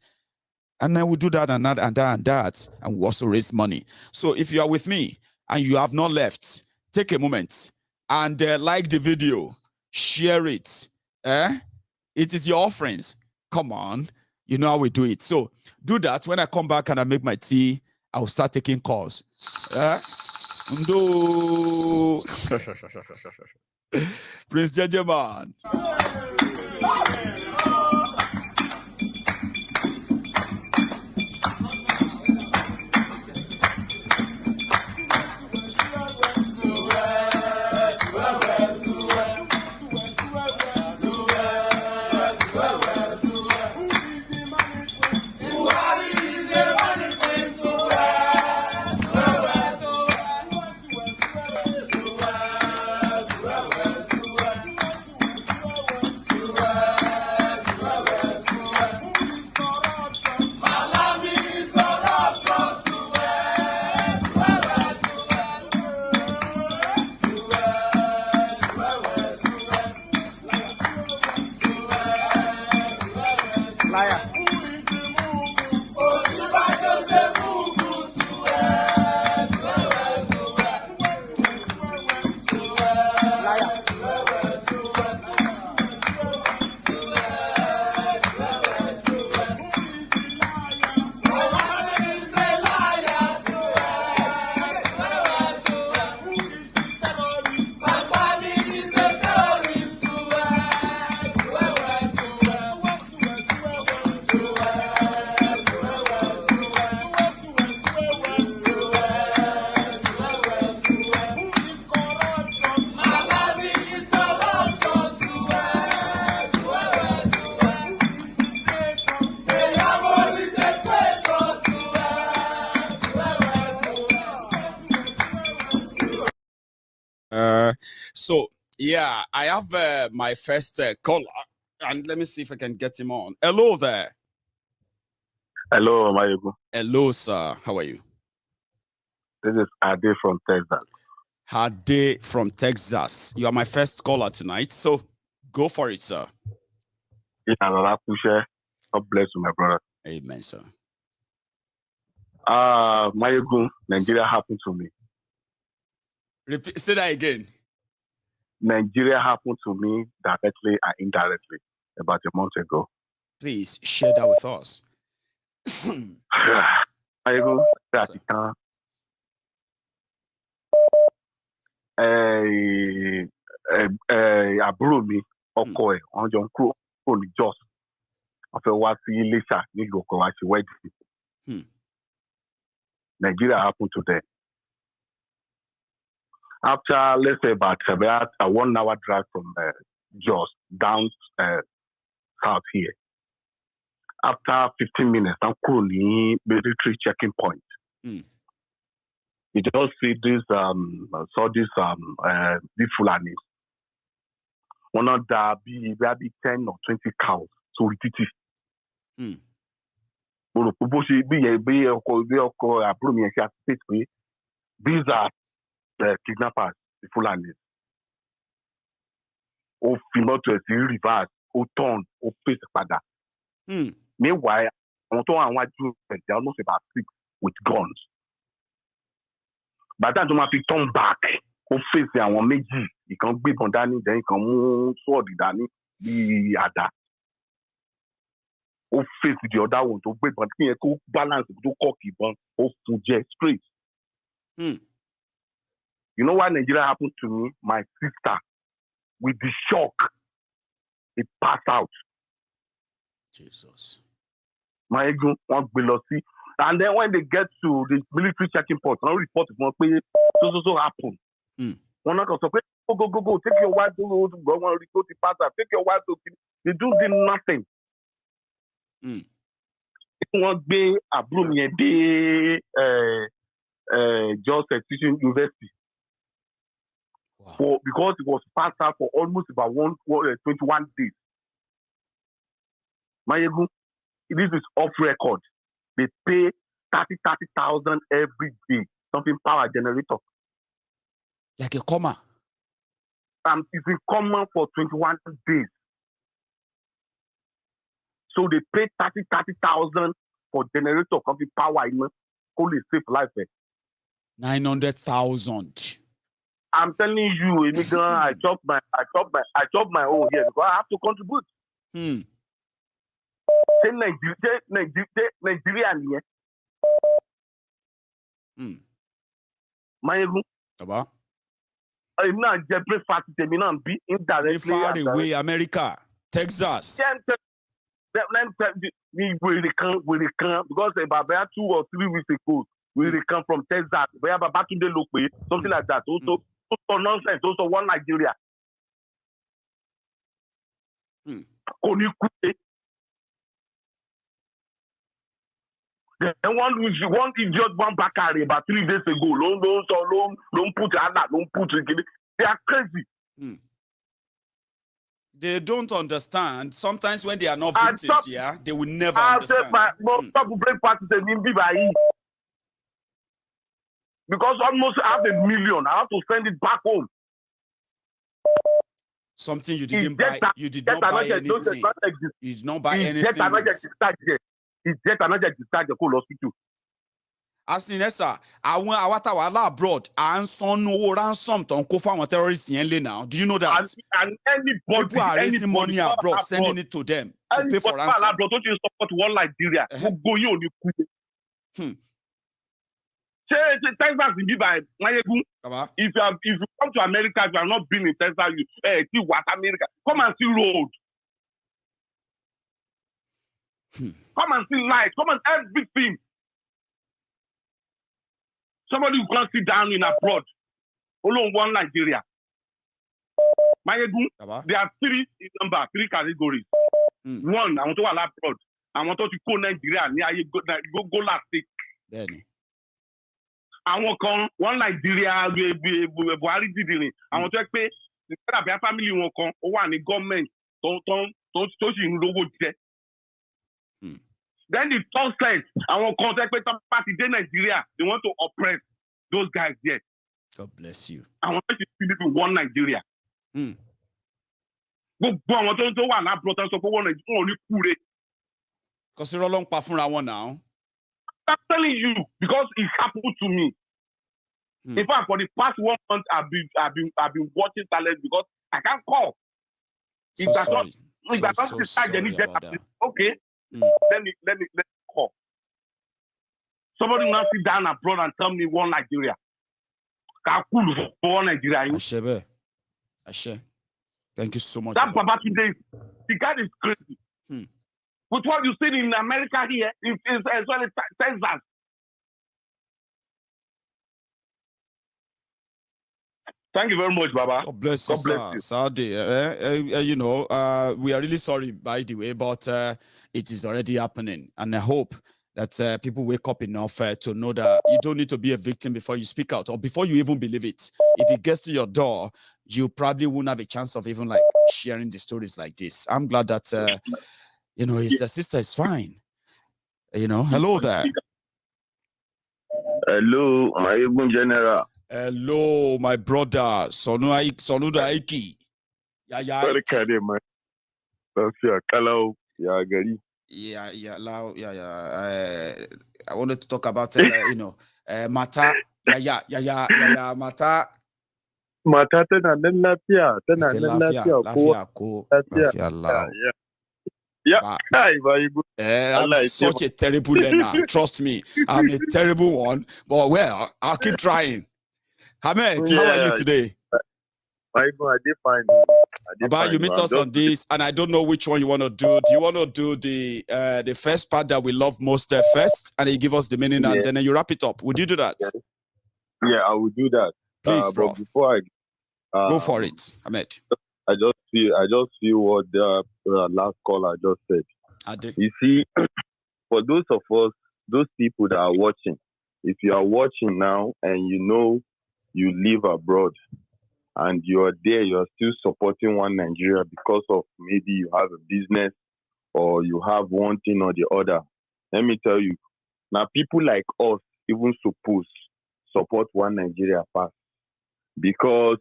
and then we'll do that and that and that and that, and we'll also raise money. So if you are with me and you have not left, take a moment and like the video, share it. It is your offerings. Come on, you know how we do it. So do that. When I come back and I make my tea, I will start taking calls. No. Prince Jejeman. I have my first caller, and let me see if I can get him on. Hello there. Hello, Maiyegun. Hello, sir. How are you? This is Ade from Texas. Ade from Texas. You are my first caller tonight, so go for it, sir. Yeah, God bless you, my brother. Amen, sir. Maiyegun, Nigeria happened to me. Say that again. Nigeria happened to me directly and indirectly about a month ago. Please share that with us. Maiyegun, àti kan àbúrò mi ọkọ ẹ̀ wọ́n jọ ń kúrò ní Jos wọ́n fẹ́ wá sí Iléṣà nílùú ọkọ wa ṣe wedding. Nigeria happened to them. After, let's say, about a 1 hour drive from Jos down south here. After 15 minutes, I'm currently military checking point. You just see this, these Fulanis. One of the maybe 10 or 20 cows. So it is. These are the kidnappers, the Fulanis. Or female to reverse, or turn, or face father. Meanwhile, on top of what they're almost about 6 with guns. But that don't have to turn back. Or face the one meji. You can be bondani, then you can move sword dani the other. Or face the other one to break, but you can balance to cocky bond or fujet straight. You know what Nigeria happened to me? My sister, with the shock, it passed out. Jesus. Maiyegun won't be lost. And then when they get to the military checking point, no report so happen. One not also go, take your wife to go to pass out, take your wife to they do nothing. One day a bloom ye day just teaching university. Wow. Because it was passed out for almost about 21 days. Maiyegun, this is off record. They pay 30,000 every day. Something power generator. Like a comma. It's a comma for 21 days. So they pay 30,000 for generator something power in only save life. 900,000. I'm telling you, immigrant, I chop my own here because I have to contribute. Say Nigerian here. Maiyegun. I'm not just breakfast. I'm not be indirectly. Far away, America, Texas. We will come because about 2 or 3 weeks ago, we will come from Texas. We have about to look something like that. Also nonsense. Also one Nigeria. And one idiot one Bakari about 3 days ago. Don't put that. Don't put it. They are crazy. They don't understand. Sometimes when they are not victims, they will never understand. Because almost 500,000, I have to send it back home. Something you didn't buy. You did not buy anything. You did not buy anything. It's just another discharge the whole hospital. As in sir, I abroad and son no ransom to go for terrorists in now. Do you know that? And anybody, people are raising money abroad, sending it to them to pay for ransom. Abroad, don't you support one Nigeria? Go you on the Texas is by Maiyegun. If you come to America, if you have not been in Texas, you see what America. Come and see road. Come and see light. Come and everything. Somebody who can't sit down in abroad. Only one Nigeria. Maiyegun, there are 3 categories. One, I want to allow abroad. I want to go Nigeria. Go last week. I want one Nigeria. Buhari did it. I want to pay the family won't come. One the government. Don't Then the third side, I want contact party in Nigeria. They want to oppress those guys there. God bless you. I want to see people one Nigeria. Go I want to one abroad and support one only kure. Because you're long one now. I'm telling you because it happened to me. In fact, for the past 1 month, I've been watching talent because I can't call. If that's not decide any okay. Let me call. Somebody will not sit down abroad and tell me one Nigeria. For one Nigeria. Ashe. Thank you so much. That Baba today, the guy is crazy. With what you see in America here, as well as Texas. Thank you very much, Baba. God bless you, sir. Saudi. You know, we are really sorry, by the way, but it is already happening. And I hope that people wake up enough to know that you don't need to be a victim before you speak out or before you even believe it. If it gets to your door, you probably won't have a chance of even like sharing the stories like this. I'm glad that, you know, his sister is fine. You know, hello there. Hello, Maiyegun General. Hello, my brother. Sonuda Aiki. Yeah. I wanted to talk about, you know, Mata. Mata. Mata tana nan lafiya, tana nan lafiya ko. Yeah. I'm such a terrible learner. Trust me, I'm a terrible one. But well, I'll keep trying. Hamed, how are you today? I did fine. Baba, you meet us on this, and I don't know which one you want to do. Do you want to do the first part that we love most first, and you give us the meaning, and then you wrap it up? Would you do that? Yeah, I will do that. Please, bro. But before I go for it, Hamed. I just feel what the last caller just said. You see, for those of us, those people that are watching, if you are watching now and you know you live abroad and you are there, you are still supporting one Nigeria because of maybe you have a business or you have one thing or the other. Let me tell you, now people like us even suppose support one Nigeria first, because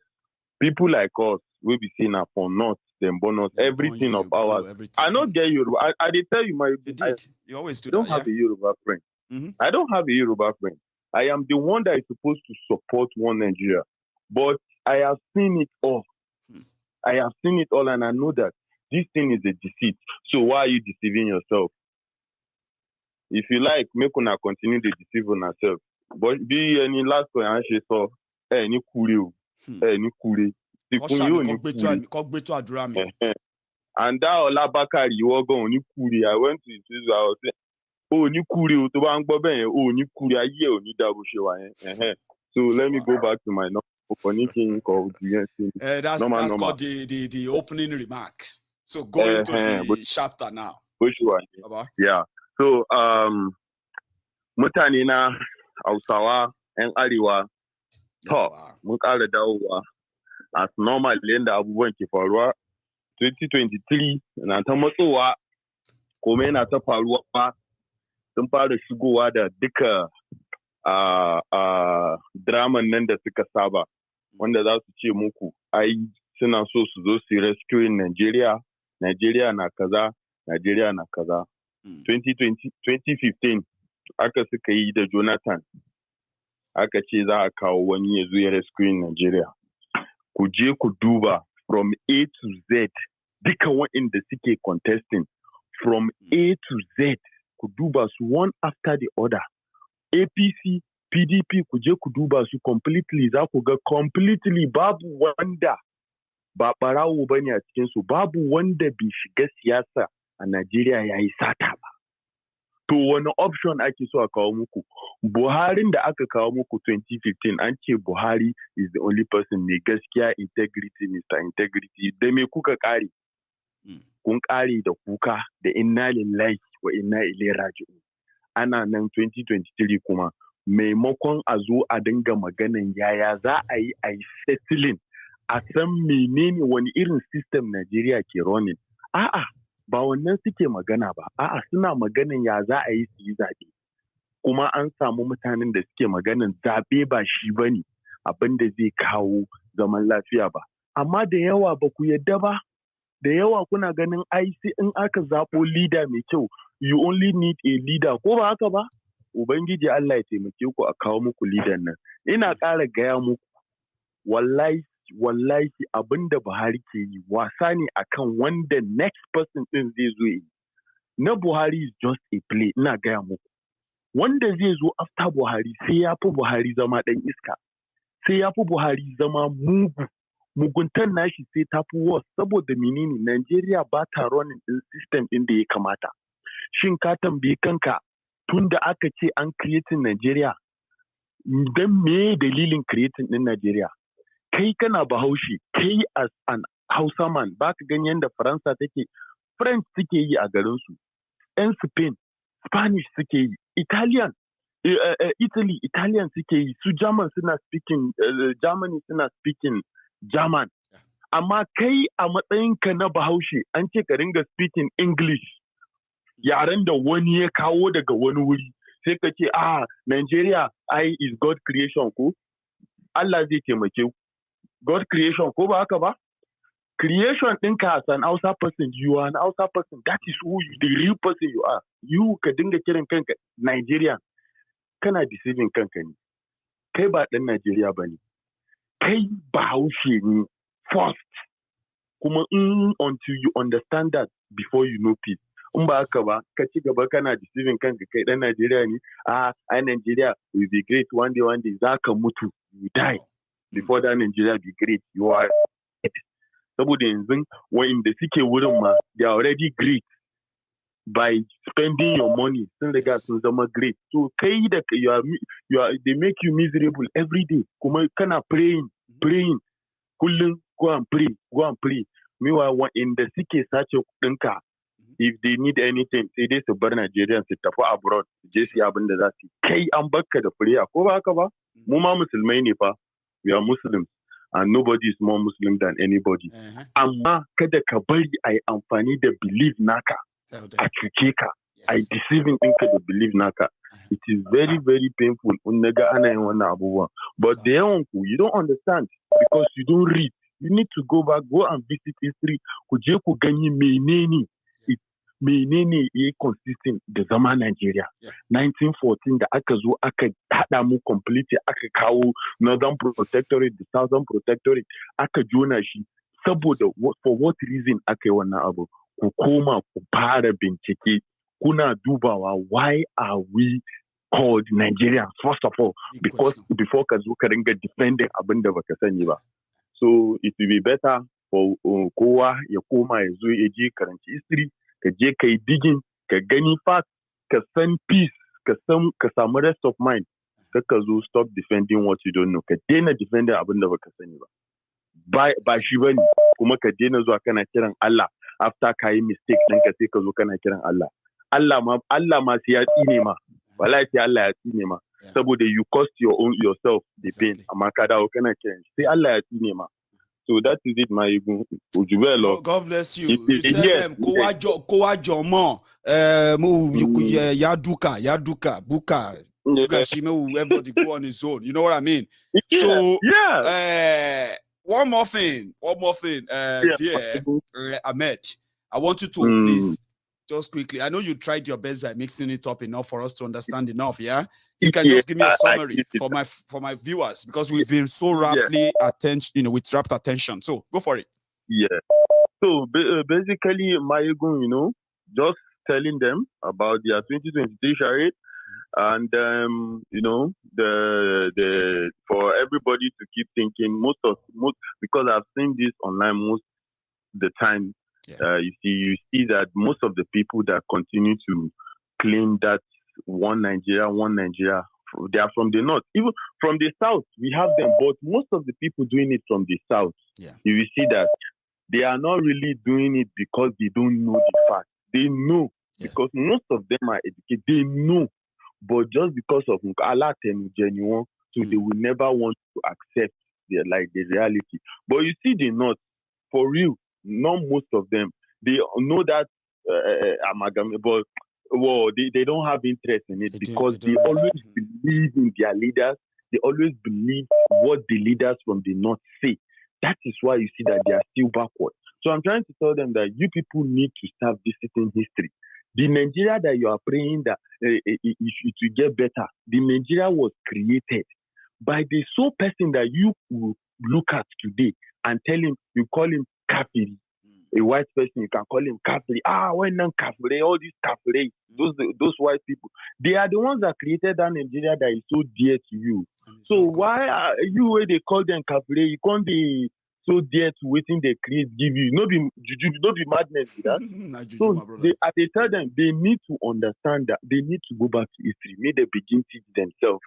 people like us will be seen for not them bonus everything of ours. I don't get Yoruba. I did tell you you always do. Don't have a Yoruba friend. I don't have a Yoruba friend. I am the one that is supposed to support one Nigeria, but I have seen it all. I have seen it all, and I know that this thing is a deceit. So why are you deceiving yourself? If you like, make una continue to deceive on yourself. But be any last one I saw any kuri. And that Olabakari you are going to kuri. I went to his house. I was saying, oh, ni kuri to bang bobe. Oh, ni kuri aye o ni dabushe. So let me go back to my anything called that's called the opening remark. So go into the chapter now. Which one? Yeah. So mutane na Hausawa and Ariwa mun ƙara dawowa as normal yadda abubuwan ke faruwa 2023 na ta matsowa kuma yana ta faruwa sun fara shigowa da duka draman nan da suka saba wanda za su ce muku ai suna so su zo su rescuing Nigeria na kaza 2015 aka suka yi da Jonathan aka ce za a kawo wani ya zo ya rescuing Nigeria. Ku je ku duba from A to Z duka waɗanda suke contesting from A to Z ku duba su one after the other. APC, PDP ku je ku duba su completely za ku ga completely babu wanda ba barawo bane a cikin su, babu wanda bai shiga siyasa a Nigeria yayi sata ba. To wani option ake so a kawo muku? Buharin da aka kawo muku 2015 an ce Buhari is the only person mai gaskiya, integrity, Mr. Integrity. Da me kuka kare? Kun kare da kuka da inna lillahi wa inna ilaihi raji'un. Ana nan 2023 kuma maimakon a zo a dinga maganan yaya za a yi settling a san menene wani irin system Nigeria ke running. A'a, ba wannan suke magana ba. A'a, suna maganan ya za a yi su yi zaɓe. Kuma an samu mutanen da suke maganan zaɓe ba shi ba ne abin da zai kawo zaman lafiya ba. Amma da yawa ba ku yadda ba. Da yawa kuna ganin ai sai in aka zaɓo leader mai kyau, you only need a leader. Ko ba haka ba? Ubangiji Allah ya taimake ku a kawo muku leader nan. Ina ƙara gaya muku, wallahi abin da Buhari ke yi wasa ne akan wanda next person ɗin zai zo yi. Na Buhari is just a play, ina gaya muku. wanda zai zo after Buhari sai ya fi Buhari zama ɗan iska, sai ya fi Buhari zama mugu, muguntan nashi sai ta fi worse saboda menene Najeriya ba ta running din system ɗin da ya kamata. Shin ka tambaye kanka tun da aka ce an creating Najeriya, dan me dalilin creating ɗin Najeriya? Kai kana Bahaushe, kai as an Hausa man ba ka gani yadda Faransa take, French suke yi a garinsu, 'yan Spain, Spanish suke yi, Italian, Italy, Italian suke yi, su German suna speaking, Germany suna speaking German. Amma kai a matsayinka na Bahaushe an ce ka ringa speaking English, yaren da wani ya kawo daga wani wuri, sai ka ce, Nigeria, is God creation ko? Allah zai taimake ku. God creation ko ba haka ba? Creation ɗinka as an Hausa person, you are an Hausa person. That is who you, the real person you are. You ka dinga kiran kanka Nigerian. Kana deceiving kanka ne. Kai ba ɗan Najeriya ba ne. Kai Bahaushe ne first. Kuma until you understand that before you know peace. In ba haka ba, ka ci gaba kana deceiving kanka kai ɗan Najeriya ne. Nigeria will be great one day. Za ka mutu, you die. Before that Nigeria be great, you are saboda yanzu wa'inda suke wurin ma they are already great by spending your money sun riga sun zama great. So kai da you are they make you miserable every day. Kuma kana praying kullum go and pray. Meanwhile wa'inda suke sace kuɗinka, if they need anything sai dai su bar Nigerian su tafi abroad su je su yi abin da za su yi. Kai an bakka da prayer ko ba haka ba? Mu ma musulmai ne fa. We are Muslims and nobody is more Muslim than anybody. Amma kada ka bari a yi amfani da belief naka a cuce ka, a yi deceiving ɗinka da belief naka. It is very, very painful in naga ana yin wannan abubuwan. But the yawan ku, you don't understand because you don't read. You need to go back, go and visit history. Ku je ku gani menene ya consistent da zama Nigeria. 1914 da aka zo aka haɗa mu complete aka kawo Northern Protectorate da Southern Protectorate aka jona shi saboda for what reason aka yi wannan abu. Ku koma ku fara bincike kuna dubawa why are we called Nigerians first of all, because before ka zo ka ringa defending abin da baka sani ba. So it will be better for kowa ya koma ya zo ya je karanci history, ka je ka yi digging, ka gani fact, ka san peace, ka samu rest of mind, ka zo stop defending what you don't know, ka daina defending abin da baka sani ba. Ba shi bane, kuma ka daina zuwa kana kiran Allah after ka yi mistake ɗin ka sai ka zo kana kiran Allah. Allah ma sai ya tsine ma, wallahi sai Allah ya tsine ma, saboda you cost yourself the pain, amma ka dawo kana kiran sai Allah ya tsine ma. So that is it, Maiyegun. God bless you. You tell them, Kowa Jomo, Yaduka, Buka, Shime, everybody go on his own. You know what I mean? So, one more thing, dear Ahmed, I want you to please, just quickly, I know you tried your best by mixing it up enough for us to understand enough, yeah? You can just give me a summary for my viewers, because we've been so rapidly with rapt attention. So go for it. Yeah. So basically, Maiyegun, just telling them about their 2023 charade, and the for everybody to keep thinking most because I've seen this online most the time. You see that most of the people that continue to claim that one Nigeria, they are from the north. Even from the south, we have them, but most of the people doing it from the south, you will see that they are not really doing it because they don't know the fact. They know because most of them are educated. They know, but just because of Allah and genuine, so they will never want to accept the reality. But you see the north, for real, not most of them. They know that amalgam, but they don't have interest in it because they always believe in their leaders. They always believe what the leaders from the north say. That is why you see that they are still backward. So I'm trying to tell them that you people need to start visiting history. The Nigeria that you are praying that it will get better, the Nigeria was created by the sole person that you will look at today and tell him, you call him Kafiri. a white person, you can call him kafiri. When non kafiri, all these kafiri, those white people, they are the ones that created that Nigeria that is so dear to you. So why are you where they call them kafiri? You can't be so dear to waiting they create give you. No be juju, no be madness with that. So they tell them they need to understand that they need to go back to history. May they begin teach themselves.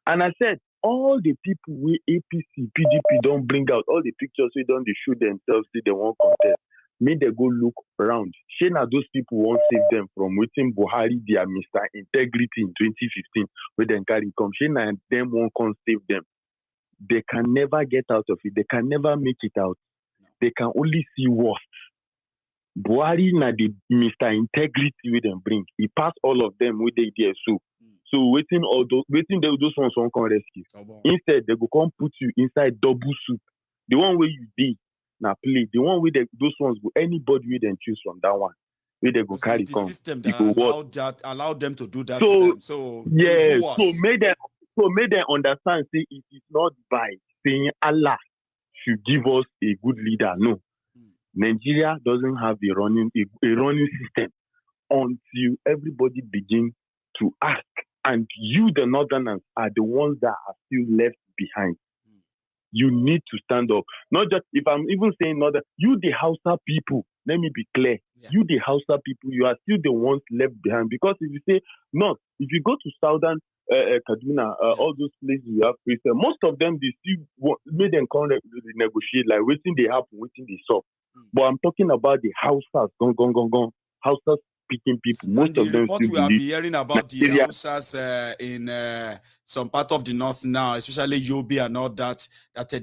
And I said, all the people with APC, PDP don't bring out all the pictures, so don't they show themselves, say they won't contest. May they go look around. Shana, those people won't save them from waiting Buhari, their Mr. Integrity in 2015, where they carry come. Shana and them won't come save them. They can never get out of it. They can never make it out. They can only see worse. Buhari na the Mr. Integrity with them bring. He passed all of them with the there. So waiting those ones won't come rescue. Instead, they go come put you inside double soup. The one where you did now play. The one where those ones go anybody we then choose from that one. Where they go carry the come. system that allowed them to do that to them. So yeah, so make them understand. Say it is not by saying Allah should give us a good leader. No, Nigeria doesn't have a running system until everybody begins to ask. And you, the Northerners, are the ones that are still left behind. You need to stand up. Not just, if I'm even saying Northern, you, the Hausa people, let me be clear. Yeah. You, the Hausa people, you are still the ones left behind. Because if you say, no, if you go to Southern Kaduna, all those places you have Christian, most of them, they still made them come negotiate, like waiting they happen, waiting they solve. But I'm talking about the Hausas, gone. Hausas speaking people, most of them report still we have believe been hearing about the Hausas in some part of the north now, especially Yobe and all that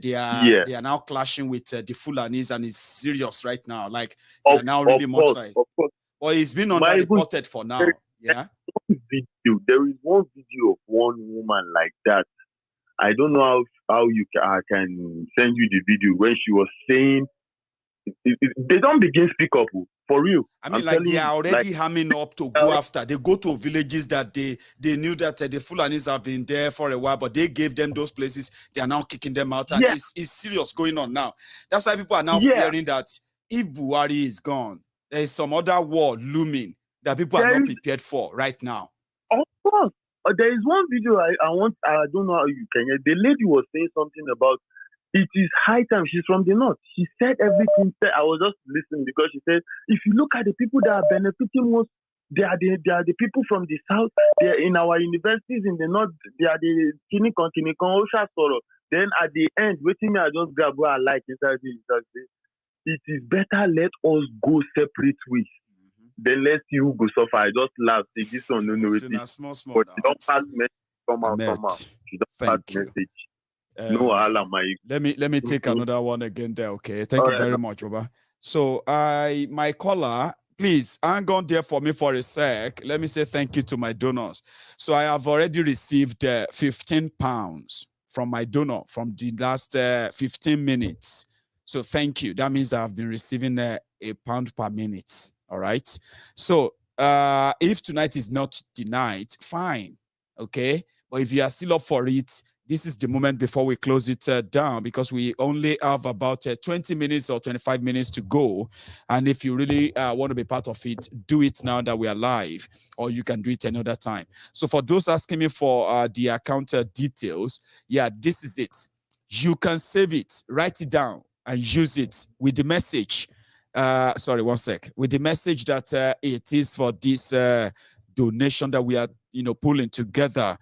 they are now clashing with the Fulanis, and it's serious right now. Like they are now really much like. Well, it's been underreported for now. Yeah. There is one video of one woman like that. I don't know how I can send you the video when she was saying. They don't begin speak up for real. I mean, like they are already hamming up to go after. They go to villages that they knew that the Fulanis have been there for a while, but they gave them those places. They are now kicking them out, and it's serious going on now. That's why people are now fearing that if Buhari is gone, there is some other war looming that people are not prepared for right now. Of course, there is one video I don't know how you can hear. The lady was saying something about. It is high time. She's from the north. She said everything. I was just listening because she said, if you look at the people that are benefiting most, they are the people from the south. They are in our universities in the north. They are the Kinikon, Osha Soro. Then at the end, waiting me, I just grab what I like inside this. It is better let us go separate ways. Then let's see who go suffer. I just laugh. Say this one, no, it's small. But you don't pass message somehow. You don't pass message. No, let me take another one again there. Okay, thank you very much, Oba. So my caller, please hang on there for me for a sec. Let me say thank you to my donors. So I have already received 15 pounds from my donor from the last 15 minutes. So thank you. That means I've been receiving a pound per minute. All right. So if tonight is not the night, fine. Okay. But if you are still up for it, this is the moment before we close it down, because we only have about 20 minutes or 25 minutes to go. And if you really want to be part of it, do it now that we are live, or you can do it another time. So for those asking me for the account details, this is it. You can save it, write it down, and use it with the message. With the message that it is for this donation that we are pulling together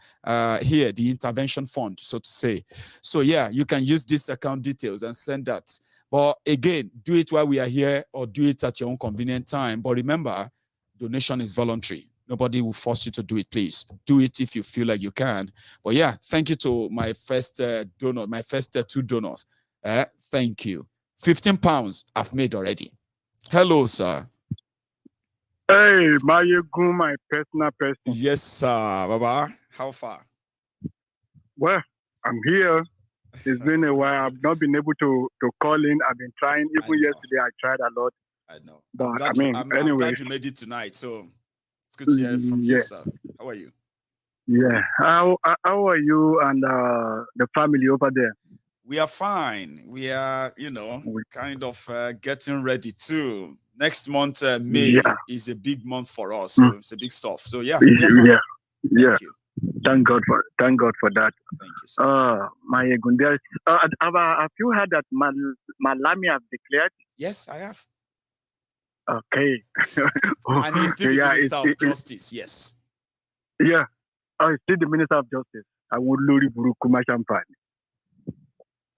here, the intervention fund, so to say. So you can use this account details and send that. But again, do it while we are here, or do it at your own convenient time. But remember, donation is voluntary. Nobody will force you to do it. Please do it if you feel like you can. But thank you to my first donor, my first two donors. Thank you. 15 pounds I've made already. Hello, sir. Hey, Maiyegun, my personal person. Yes, sir. Baba, how far? Well, I'm here. It's been a while. I've not been able to call in. I've been trying. Even yesterday, I tried a lot. I know. But I'm glad you made it tonight. So it's good to hear from you, sir. How are you? Yeah. How are you and the family over there? We are fine. We are, kind of getting ready too. Next month, May is a big month for us. So it's a big stuff. So we are fine. Thank you. Thank God for that. Thank you, sir. Maiyegun, have you heard that Malami have declared? Yes, I have. Okay. And he's still the Minister of Justice, yes. Yeah. He's still the Minister of Justice. I would lori burukuma champagne.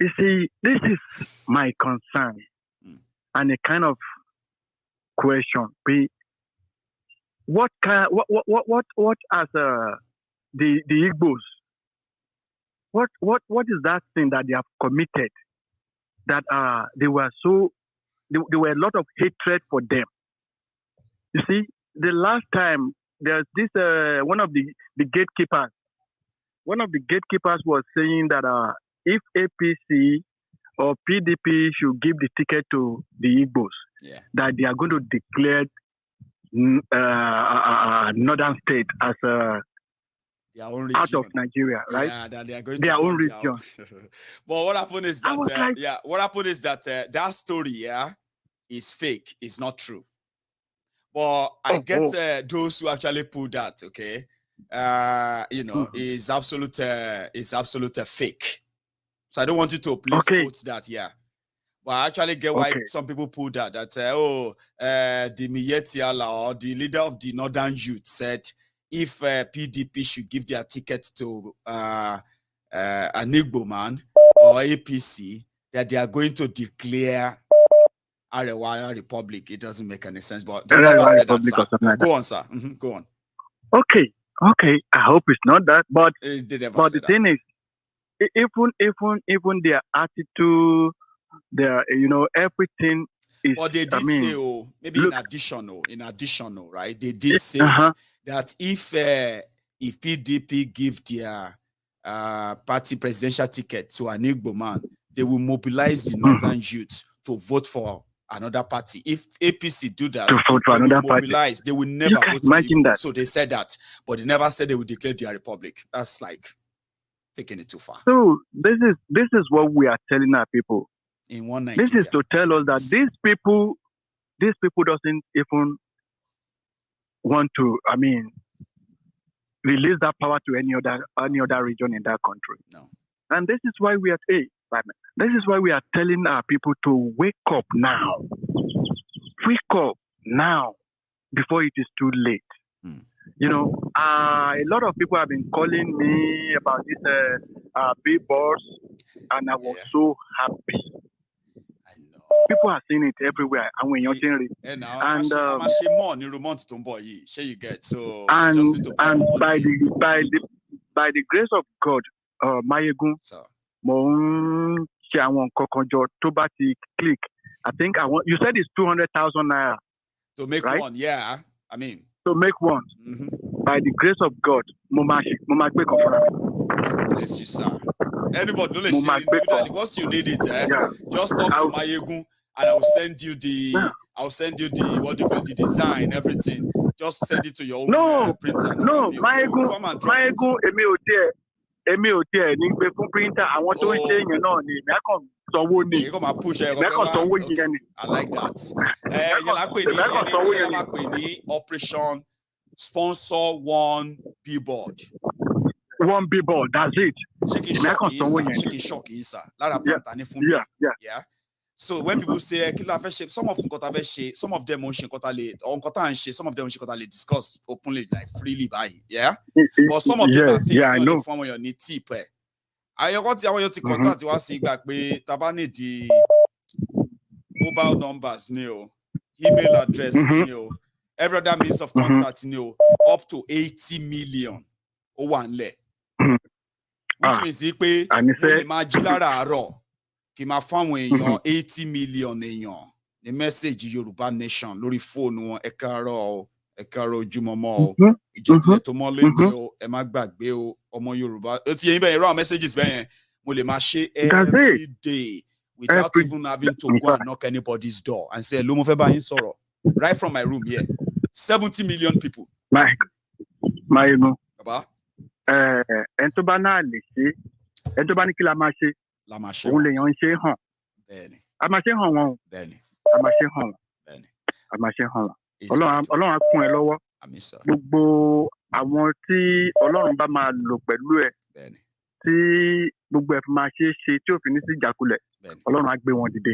You see, this is my concern and a kind of question. What as the Igbos? What is that thing that they have committed that there were a lot of hatred for them? You see, the last time there's this one of the gatekeepers. One of the gatekeepers was saying that if APC or PDP should give the ticket to the Igbos, that they are going to declare northern state as out of Nigeria, right? Yeah, that they are going their to own region. But what happened is that what happened is that that story, is fake. It's not true. But I get those who actually pull that. Okay, is absolute fake. So I don't want you to please quote that. Yeah. But I actually get why some people pull that the Miyegun or the leader of the Northern Youth said if PDP should give their ticket to an Igbo man or APC, that they are going to declare Arewa Republic. It doesn't make any sense. But they never said that, sir. Go on, sir. Go on. Okay. I hope it's not that. But the thing is, even their attitude, their everything is. But they did say, maybe in addition, right? They did say that if PDP give their party presidential ticket to an Igbo man, they will mobilize the Northern youth to vote for another party. If APC do that, they will mobilize. They will never vote for Igbo. That. So they said that, but they never said they would declare their republic. That's like taking it too far. So this is what we are telling our people. In one Nigeria. This is to tell us that these people doesn't even want to, release that power to any other region in that country. No. And this is why we are telling our people to wake up now. Wake up now before it is too late. A lot of people have been calling me about this billboards, and I was so happy. People are seeing it everywhere, and when you're hearing it, and by the grace of God, Maiyegun, click. I think you said it's 200,000 naira to make one. Yeah, to make one. By the grace of God, bless you, sir. Anybody don't let once you need it, just talk to Maiyegun, and I'll send you the what do you call the design, everything. Just send it to your own printer. No, Maiyegun, printer. I want to say I like that. Operation sponsor one billboard. One billboard, that's it. Yeah. So when people say some of them won't discuss openly, like freely by but some of them are things I know. From your need tip. I got to contact you see back with Tabani the mobile numbers new, email address new, every other means of contact new, up to 80 million. Which means he pay Kima farm 80 million the message Yoruba nation lórí phone Ekaro Jumomo ìjọba tó mọ lẹ́nu o ẹ má gbàgbé o ọmọ Yorùbá ó ti yẹn bẹ́ẹ̀ rán messages bẹ́ẹ̀ mo lè máa ṣe every day without even having to go and knock anybody's door and say, Lomo fẹ́ bá yín sọ̀rọ̀. Right from my room here. 70 million people. Maiyegun. Baba. Ẹni tó bá náà lè ṣe, ẹni tó bá ní kí la máa ṣe, òun lèèyàn ń ṣe hàn. A máa ṣe hàn wọn. A máa ṣe hàn wọn. A máa ṣe hàn wọn. Ọlọ́run á kún ẹ lọ́wọ́. Gbogbo àwọn tí Ọlọ́run bá máa lò pẹ̀lú ẹ tí gbogbo ẹ̀ fi máa ṣe é ṣe tí òfin ní sí ìjákulẹ̀ Ọlọ́run á gbé wọn dìde.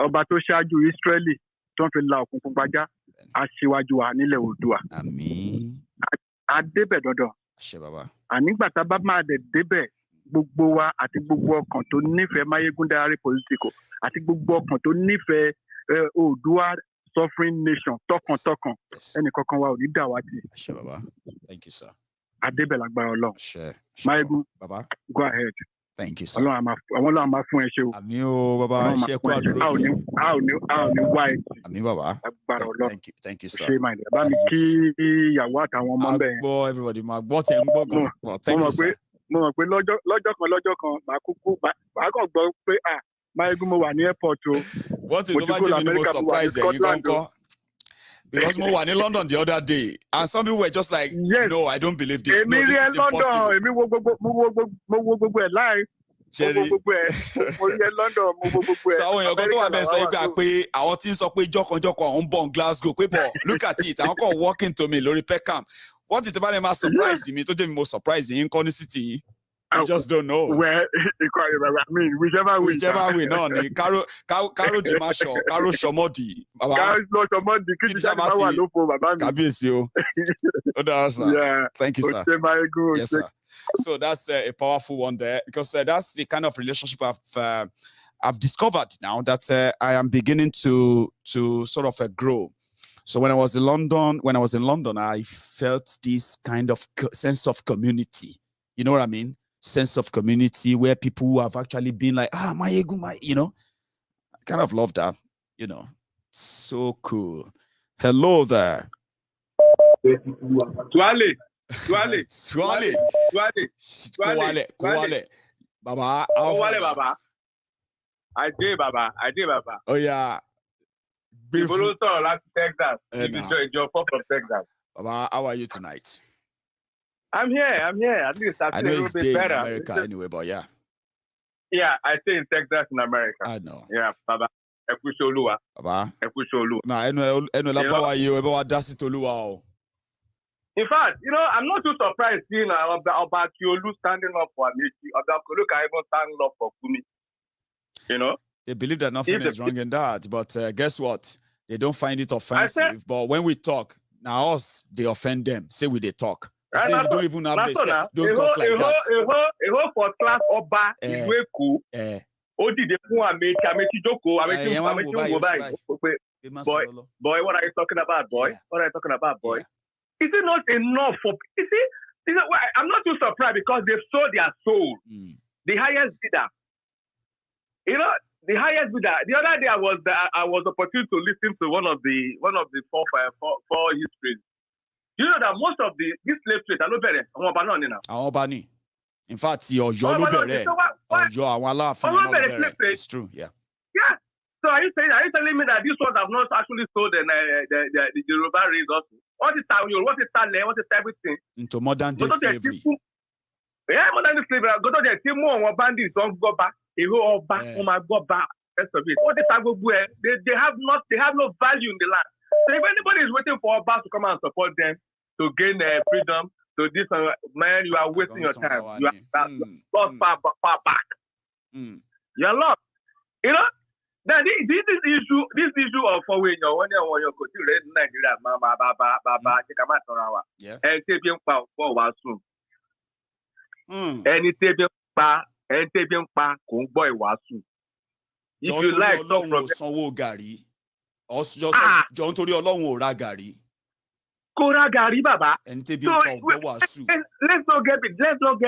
Ọba tó ṣáájú Ísírẹ́lì tó ń fi la òkun pupa já aṣíwájú wa nílẹ̀ Oòduà. A débẹ̀ dandan. Ànígbà tá a bá máa débẹ̀ gbogbo wa àti gbogbo ọkàn tó nífẹ̀ẹ́ MaiyegunDiary Politico àti gbogbo ọkàn tó nífẹ̀ẹ́ Oòduà suffering nation tọkàntọkàn ẹnì kankan wa ò ní dàwátì. Thank you, sir. A débẹ̀ lágbára Ọlọ́run. Maiyegun, go ahead. Thank you, sir. Ọlọ́run á máa fún ẹ ṣe o. Àmín o, bàbá. Ṣé kú àdúró tí. A ò ní wá ẹ. Àmín, bàbá. Lágbára Ọlọ́run. Thank you, sir. Ṣé máa bá mi kí ìyàwó àtàwọn ọmọ bẹ́ẹ̀. Gbọ́ everybody máa gbọ́ tẹ̀ ń gbọ́ gan. Thank you, sir. Mo mọ̀ pé lọ́jọ́ kan màá kàn gbọ́ pé Maiyegun mo wà ní airport o. Wọ́n ti tó bá jẹ́ mi ni mo surprise ẹ̀yin kọ́ńkọ́. Because mo wà ní London the other day and some people were just like, no, I don't believe this. No, this is impossible. Èmi wo gbogbo ẹ̀ live. Gbogbo ẹ̀ mo rí ẹ London mo wo gbogbo ẹ̀. So àwọn èèyàn kan tó wà bẹ́ẹ̀ sọ yìí pé àwọn tí ń sọ pé jọ́kanjọ́kan ń bọ̀ ní Glasgow pé bọ̀ look at it àwọn kan walking to me lórí Peckham. Wọ́n ti tẹ́bá ní máa surprise mi tó jẹ́ mi mo surprise yín kọ́ ní city yìí. I just don't know. Well, I mean, whichever way náà ni Karo Dimasho, Karo Shomodi. Karo Shomodi, kí ni sábà wà lóko bàbá mi. Kábíyèsí o. Ó dára sir. Yeah. Thank you, sir. Yes, sir. So that's a powerful one there because that's the kind of relationship I've discovered now that I am beginning to sort of grow. So when I was in London, I felt this kind of sense of community. You know what I mean? Sense of community where people who have actually been like, Maiyegun, you know, I kind of love that, you know, so cool. Hello there. Tuale. Baba. Baba. I did, Baba. Oh, yeah. People talk like Texas. You're from Texas. Baba, how are you tonight? I'm here. At least I know it's day better. In America anyway, but yeah. Yeah, I stay in Texas in America. I know. Yeah, Baba. Baba. Nah, in fact, you know, I'm not too surprised seeing about Kiolu standing up for Amici. About Koluka even standing up for Kumi. You know? They believe that nothing is wrong in that, but guess what? They don't find it offensive. But when we talk, now us, they offend them. Say they talk. Say you don't even have respect. Don't talk like that. A whole for class Oba Iweku. Odi de fun Amechi Joko, Amechi boy, what are you talking about, boy? What are you talking about, boy? Is it not enough for? I'm not too surprised because they've sold their soul. The highest bidder. You know, the highest bidder. The other day I was opportune to listen to one of the four histories. You know that most of these slave trades are not very. In fact, It's true, yeah. Yeah. So are you telling me that these ones have not actually sold the Yoruba race also? What is everything? Into modern day slavery. Yeah, modern day slavery. Go to the team more bandits don't go back. They go back. Go back. Rest of it. What is that? They have no value in the land. So if anybody is waiting for Oba to come and support them to gain freedom, so this man, you are wasting your time. You are lost far back. You are lost. You know. Then this issue of when you go to Nigeria, yeah. And taking power for was soon. And it taking power, boy was soon. If you like, Sanwó gàrí. Also just John Tori Olorun ra gàrí. Kora gàrí, Baba. And let's not get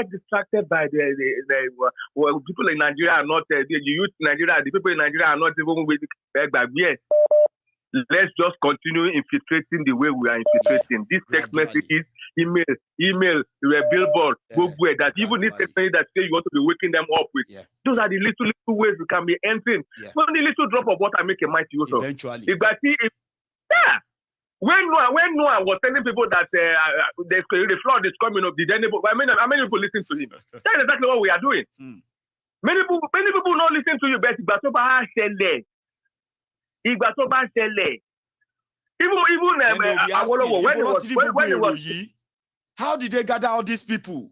distracted by the people in Nigeria are not the youth in Nigeria. The people in Nigeria are not even with yes. Let's just continue infiltrating the way we are infiltrating. These text messages, email, billboard, Google that even this text message that say you want to be waking them up with. Yeah. Those are the little ways we can be entering. Only little drop of water make a mighty ocean. Eventually. Yeah. When Noah was telling people that the flood is coming up, did anybody? How many people listen to him? That's exactly what we are doing. Many people not listen to you, but how did they gather all these people?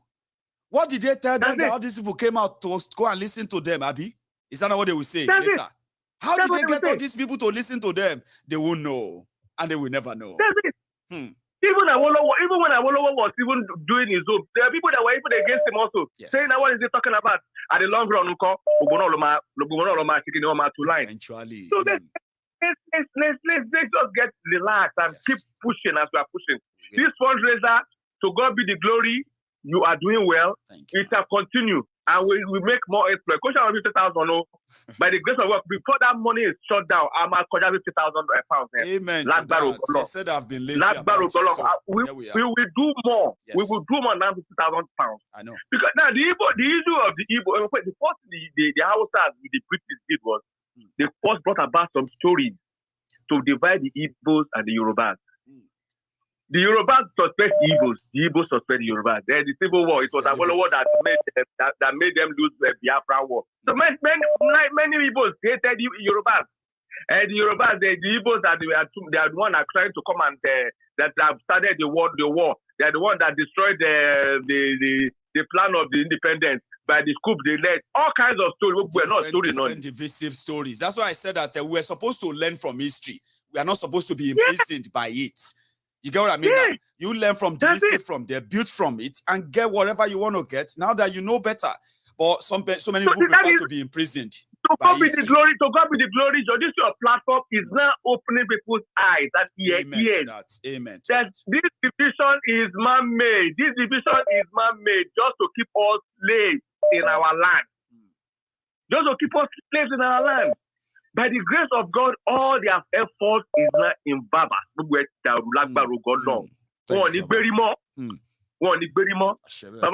What did they tell them that all these people came out to go and listen to them, Abi? Is that not what they will say later? How did they get all these people to listen to them? They won't know, and they will never know. That's it. Even when Awolowo was even doing his own, there are people that were even against him also, saying that what is he talking about? At the long run, eventually. So let's just get relaxed and keep pushing as we are pushing. This fundraiser, to God be the glory. You are doing well. It shall continue. And we make more exploit. Question of 50,000, by the grace of God, before that money is shut down, I'm at 50,000 pounds. Amen. They said I've been lazy about it, so we will do more. Yes. We will do more than 50,000 pounds. I know. Because now the issue of the Igbo, the first the Hausas with the British did was they first brought about some stories to divide the Igbos and the Yorubas. The Yorubas suspect the Igbos suspect the Yorubas. Then the Civil War, it was Awolowo that made them lose the Biafra war. So many Igbos hated the Yorubas. And the Yorubas, the Igbos they are the one that are trying to come and that have started the war. They are the one that destroyed the plan of the independence by the coup they led. All kinds of stories. We're not different divisive stories. That's why I said that we're supposed to learn from history. We are not supposed to be imprisoned by it. You get what I mean? Yeah. You learn from the mistake from there, build from it, and get whatever you want to get now that you know better. But so many people prefer to be imprisoned. To God be the glory. This your platform is now opening people's eyes and ears. Amen. This division is man-made. This division is man-made just to keep us slaves in our land. Just to keep us slaves in our land. By the grace of God, all their efforts is not in Baba. Baba,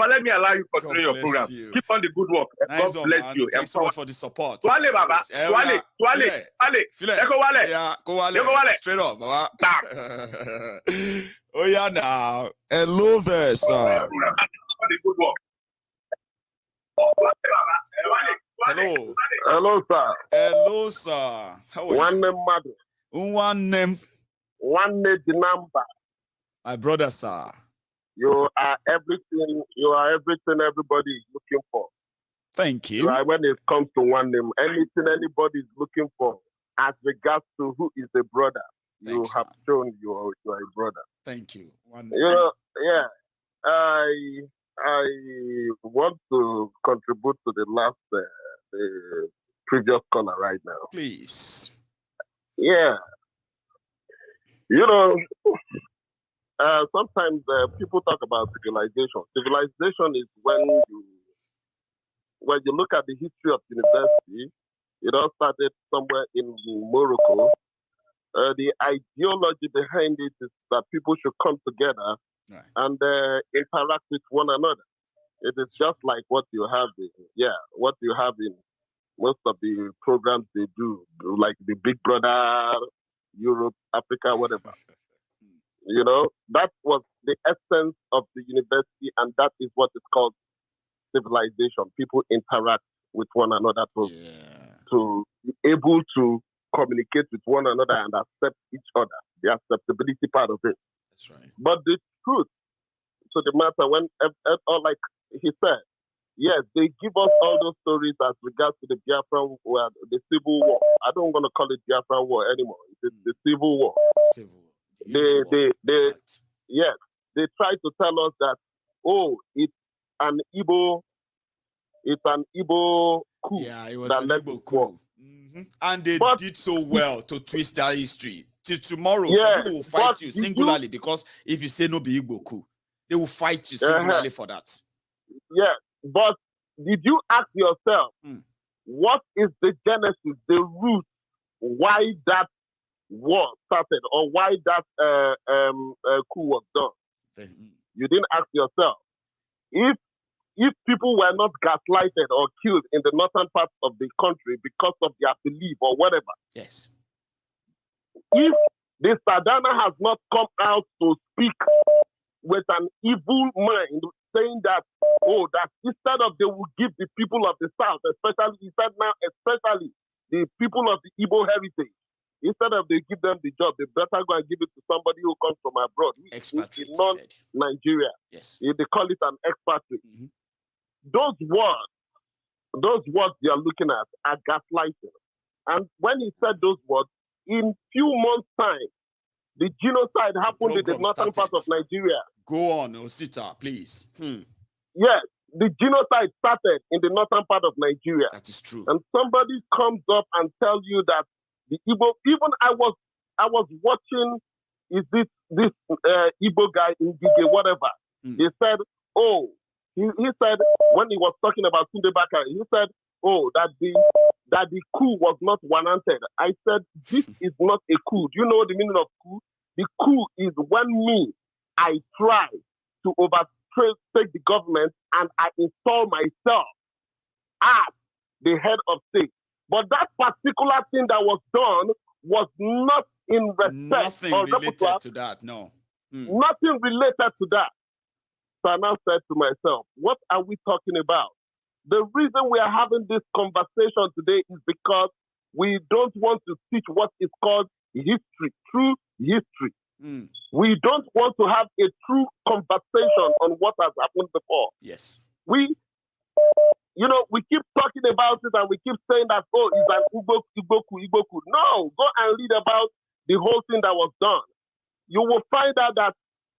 let me allow you to continue your program. Keep on the good work. Nice God bless you. Thanks so much for the support. Wale, Baba. Wale. Straight up, Baba. Oh, yeah, now. Hello there, sir. Hello. Hello, sir. Hello, sir. How are you? One name, mother. One name. One name, the number. My brother, sir. You are everything. You are everything everybody is looking for. Thank you. Right, when it comes to one name, anything anybody is looking for, as regards to who is a brother, you have shown you are a brother. Thank you. One name. You know, yeah. I want to contribute to the last, the previous caller right now. Please. Yeah. You know, sometimes people talk about civilization. Civilization is when you look at the history of university, it all started somewhere in Morocco. The ideology behind it is that people should come together and interact with one another. It is just like what you have in most of the programs they do, like the Big Brother, Europe, Africa, whatever. You know, that was the essence of the university, and that is what is called civilization. People interact with one another to be able to communicate with one another and accept each other, the acceptability part of it. That's right. But the truth to the matter, when, like he said, yes, they give us all those stories as regards to the Biafran war, the Civil War. I don't want to call it Biafran War anymore. It's the Civil War. They try to tell us that, it's an Igbo coup. Yeah, it was an Igbo coup. Mm-hmm. And they did so well to twist that history. Till tomorrow, some people will fight you singularly because if you say no be Igbo coup, they will fight you singularly for that. Yeah, but did you ask yourself, what is the genesis, the root, why that war started or why that coup was done? You didn't ask yourself. If people were not gaslighted or killed in the northern part of the country because of their belief or whatever, yes. If The Sadana has not come out to speak with an evil mind, saying that, oh, that instead of they will give the people of the South, especially, he said now, especially the people of the Igbo heritage, instead of they give them the job, they better go and give it to somebody who comes from abroad, expatriate, non-Nigeria. Yes. They call it an expatriate. Those words you are looking at are gaslighting. And when he said those words, in few months' time, the genocide happened in the northern part of Nigeria. Go on, Osita, please. Yes, the genocide started in the northern part of Nigeria. That is true. And somebody comes up and tells you that the Igbo, even I was watching, is this Igbo guy in Gige, whatever. He said, oh, he said, when he was talking about Tunde Bakari, he said, oh, that the coup was not warranted. I said, this is not a coup. Do you know the meaning of coup? The coup is when I try to overtake the government and I install myself as the head of state. But that particular thing that was done was not in respect. Nothing related to that, no. Nothing related to that. So I now said to myself, what are we talking about? The reason we are having this conversation today is because we don't want to teach what is called history, true history. We don't want to have a true conversation on what has happened before. Yes. We keep talking about it and we keep saying that, oh, it's an Igboku. No, go and read about the whole thing that was done. You will find out that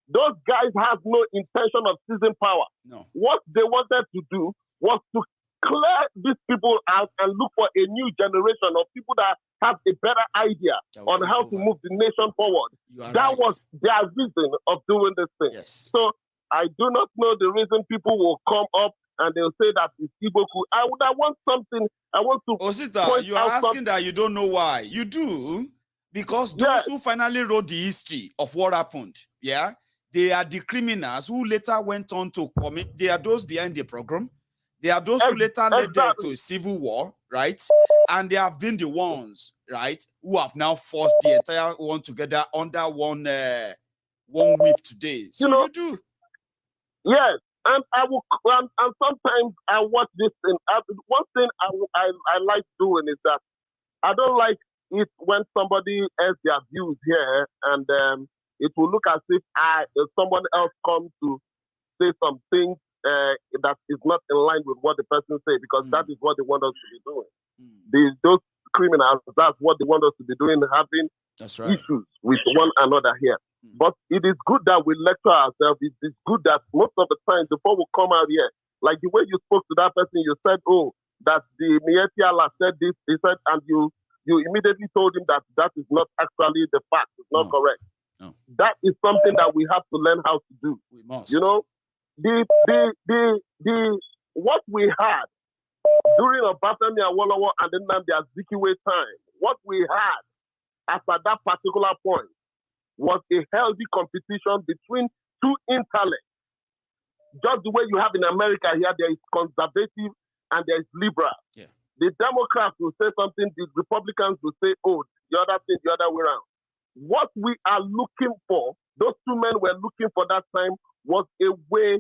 those guys have no intention of seizing power. No. What they wanted to do was to clear these people out and look for a new generation of people that have a better idea on how to move the nation forward. That was their reason of doing this thing. Yes. So I do not know the reason people will come up and they'll say that it's Igboku. I want to Osita, you are asking that you don't know why. You do, because those who finally wrote the history of what happened, they are the criminals who later went on to commit. They are those behind the program. They are those who later led to a civil war, right? And they have been the ones, right, who have now forced the entire one together under one whip today. So you do. Yes, and and sometimes I watch this thing. One thing I like doing is that I don't like it when somebody has their views here and it will look as if someone else comes to say some things that is not in line with what the person said, because that is what they want us to be doing. Those criminals, that's what they want us to be doing, having issues with one another here. But it is good that we lecture ourselves. It is good that most of the time, before we come out here, like the way you spoke to that person, you said, oh, that the Miyetti Allah said this, he said, and you immediately told him that is not actually the fact. It's not correct. No. That is something that we have to learn how to do. We must. You know, what we had during Obatemi Awolowo and then Nnamdi Azikiwe time, what we had at that particular point was a healthy competition between two intellects. Just the way you have in America here, there is conservative and there is liberal. Yeah. The Democrats will say something, the Republicans will say, oh, the other thing, the other way around. What we are looking for, those two men were looking for that time, was a way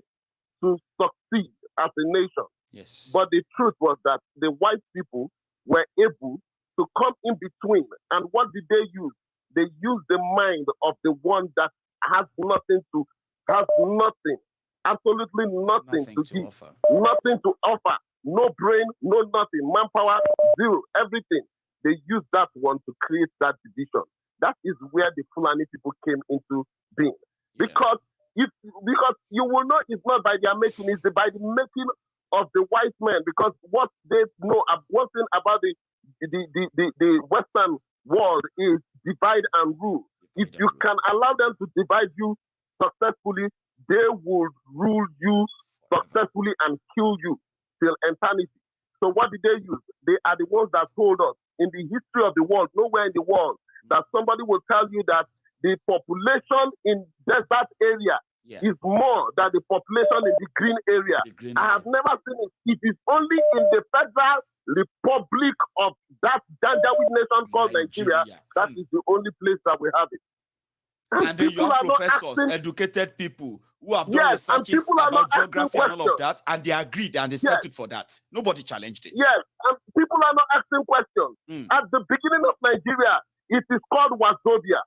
to succeed as a nation. Yes. But the truth was that the white people were able to come in between. And what did they use? They used the mind of the one that has nothing, absolutely nothing to give, nothing to offer, no brain, no nothing, manpower, zero, everything. They used that one to create that division. That is where the Fulani people came into being. Because because you will know it's not by their making, it's by the making of the white men. Because what they know, one thing about the Western world is divide and rule. If you can allow them to divide you successfully, they will rule you successfully and kill you till eternity. So what did they use? They are the ones that told us in the history of the world, nowhere in the world, that somebody will tell you that the population in desert area is more than the population in the green area. I have never seen it. It is only in the Federal Republic of that Janjaweed nation called Nigeria, that is the only place that we have it. And then you have professors, educated people who have done researches about geography and all of that, and they agreed and they settled for that. Nobody challenged it. Yes, and people are not asking questions. At the beginning of Nigeria, it is called Wazobia.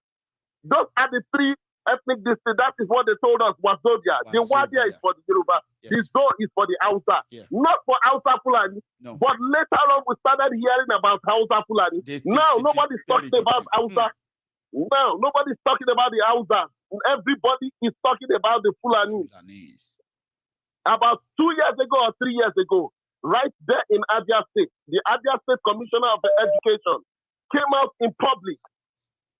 Those are the three ethnic districts. That is what they told us, Wazobia. The Wadia is for the Yoruba. The Zo is for the Hausa. Not for Hausa Fulani. But later on, we started hearing about Hausa Fulani. Now, nobody's talking about Hausa. Now, nobody's talking about the Hausa. Everybody is talking about the Fulani. About 2 years ago or 3 years ago, right there in Abia State, the Abia State Commissioner of Education came out in public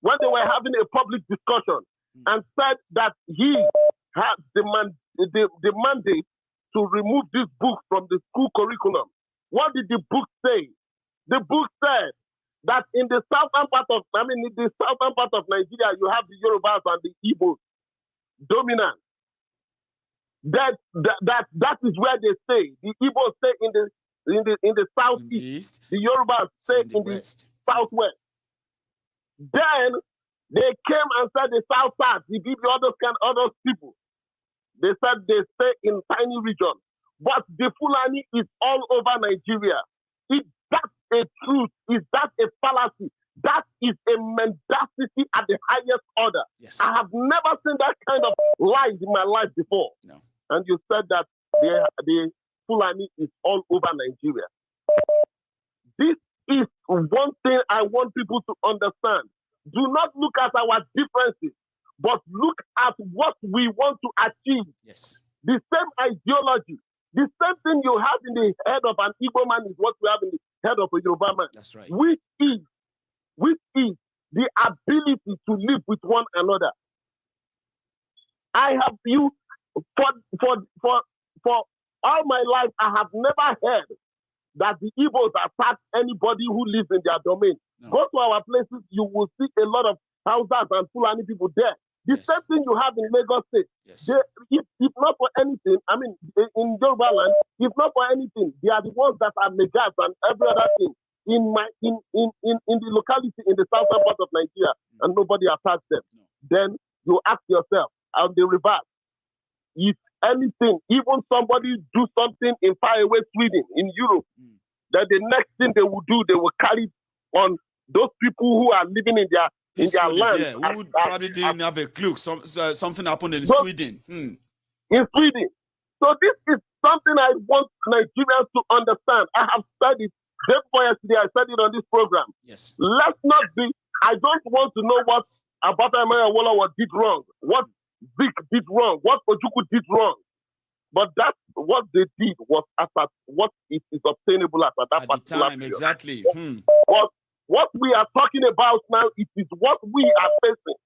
when they were having a public discussion and said that he had the mandate to remove this book from the school curriculum. What did the book say? The book said that in the southern part of Nigeria, you have the Yorubas and the Igbos dominant. That is where they stay. The Igbos stay in the southeast. The Yorubas stay in the southwest. Then they came and said the south, the other people. They said they stay in tiny regions. But the Fulani is all over Nigeria. Is that a truth? Is that a fallacy? That is a mendacity at the highest order. Yes. I have never seen that kind of lies in my life before. No. And you said that the Fulani is all over Nigeria. This is one thing I want people to understand. Do not look at our differences, but look at what we want to achieve. Yes. The same ideology, the same thing you have in the head of an Igbo man is what we have in the head of a Yoruba man. That's right. Which is the ability to live with one another. I have you for all my life, I have never heard that the Igbos attack anybody who lives in their domain. No. Go to our places, you will see a lot of Hausas and Fulani people there. The same thing you have in Lagos State. Yes. If not for anything, I mean, in Yoruba land, if not for anything, they are the ones that are megas and every other thing in the locality in the southern part of Nigeria, and nobody attacks them. No. Then you ask yourself, on the reverse, if anything, even somebody do something in faraway Sweden, in Europe, that the next thing they will do, they will carry on those people who are living in their land. Yeah, who probably didn't have a clue. Something happened in Sweden. In Sweden. So this is something I want Nigerians to understand. I have said it before yesterday. I said it on this program. Yes. Let's not be. I don't want to know what Abata Maiyegun did wrong, what Vic did wrong, what Ojukwu did wrong. But that's what they did was at what it is obtainable at that particular time. Exactly. What we are talking about now, it is what we are facing.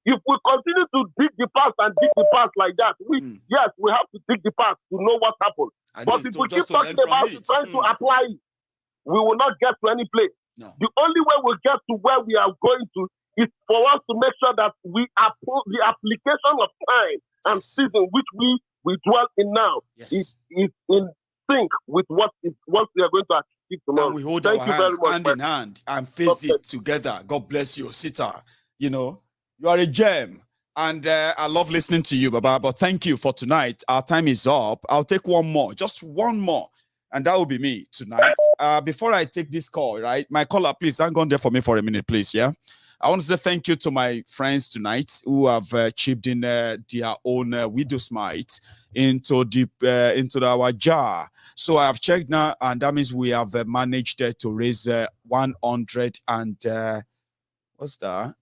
If we continue to dig the past and dig the past like that, yes, we have to dig the past to know what happened. But if we keep talking about it, trying to apply it, we will not get to any place. No. The only way we'll get to where we are going to is for us to make sure that we approve the application of time and season which we dwell in now is in sync with what we are going to achieve tomorrow. And we hold our hands hand in hand and face it together. God bless you, Sita. You know, you are a gem. And I love listening to you, Baba. But thank you for tonight. Our time is up. I'll take one more, just one more. And that will be me tonight. Before I take this call, right? My caller, please hang on there for me for a minute, please. Yeah. I want to say thank you to my friends tonight who have chipped in their own widow's mite into our jar. So I have checked now, and that means we have managed to raise 100 and what's that? I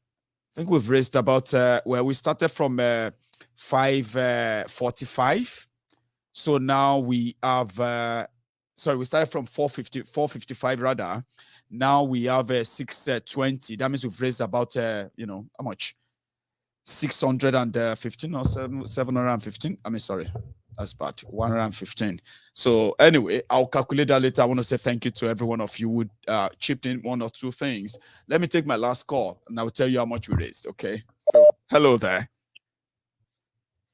think we've raised about we started from 545. So now we have we started from 455 rather. Now we have 620. That means we've raised about how much? 615 or 715. I mean, sorry, that's bad. 115. So anyway, I'll calculate that later. I want to say thank you to every one of you who chipped in one or two things. Let me take my last call and I'll tell you how much we raised. Okay. So hello there.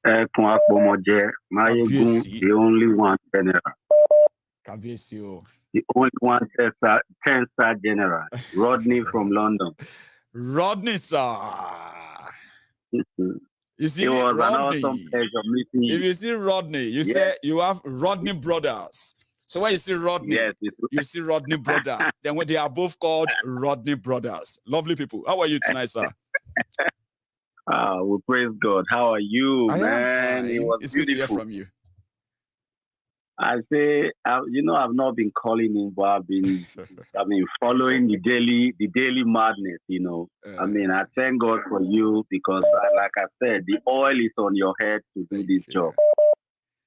Maiyegun, the only one general. Kabiyesi. The only one 10-star general, Rodney from London. Rodney, sir. You see, It was Rodney. an awesome pleasure meeting you. If you see Rodney, you say you have Rodney brothers. So when you see Rodney, you see Rodney brother. Then when they are both called Rodney brothers. Lovely people. How are you tonight, sir? We praise God. How are you, I man? am fine. It was It's beautiful. good to hear from you. I say, I've not been calling in, but I've been following the daily madness, I thank God for you because, like I said, the oil is on your head to do this job.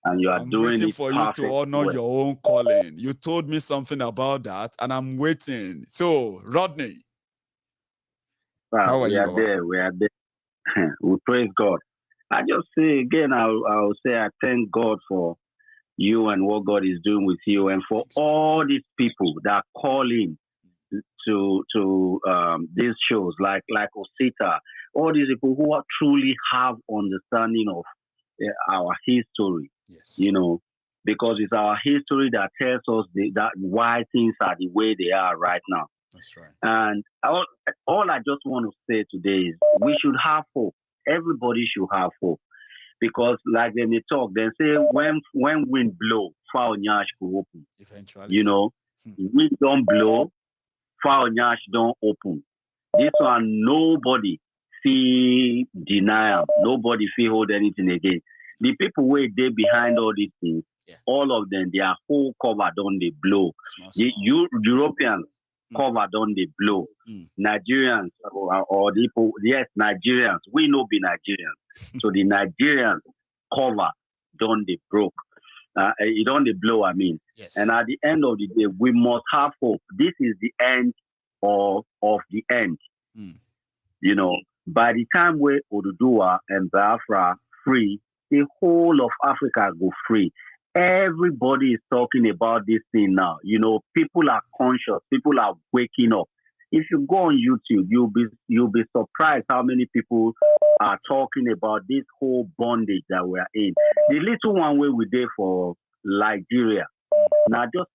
And you are doing waiting it for you to honor your own calling. You told me something about that, and I'm waiting. So, Rodney, how are you? We are there. We praise God. I just say again, I'll say I thank God for you and what God is doing with you, and for all these people that call in to these shows like Osita, all these people who truly have understanding of our history. Yes. Because it's our history that tells us that why things are the way they are right now. That's right. And all I just want to say today is we should have hope. Everybody should have hope. Because like when they talk, they say when wind blow, foul nyash will open. Eventually. Wind don't blow, foul nyash don't open. This one, nobody feel denial. Nobody feel hold anything again. The people who they behind all these things, all of them, their whole cover don't they blow. The Europeans cover don't they blow. Nigerians or the people, yes, Nigerians, we know be Nigerians. So the Nigerians cover don't they broke. It don't they blow, I mean. Yes. And at the end of the day, we must have hope. This is the end of the end. By the time we Oduduwa and Biafra free, the whole of Africa go free. Everybody is talking about this thing now. People are conscious. People are waking up. If you go on YouTube, you'll be surprised how many people are talking about this whole bondage that we are in. The little one way we did for Nigeria, not just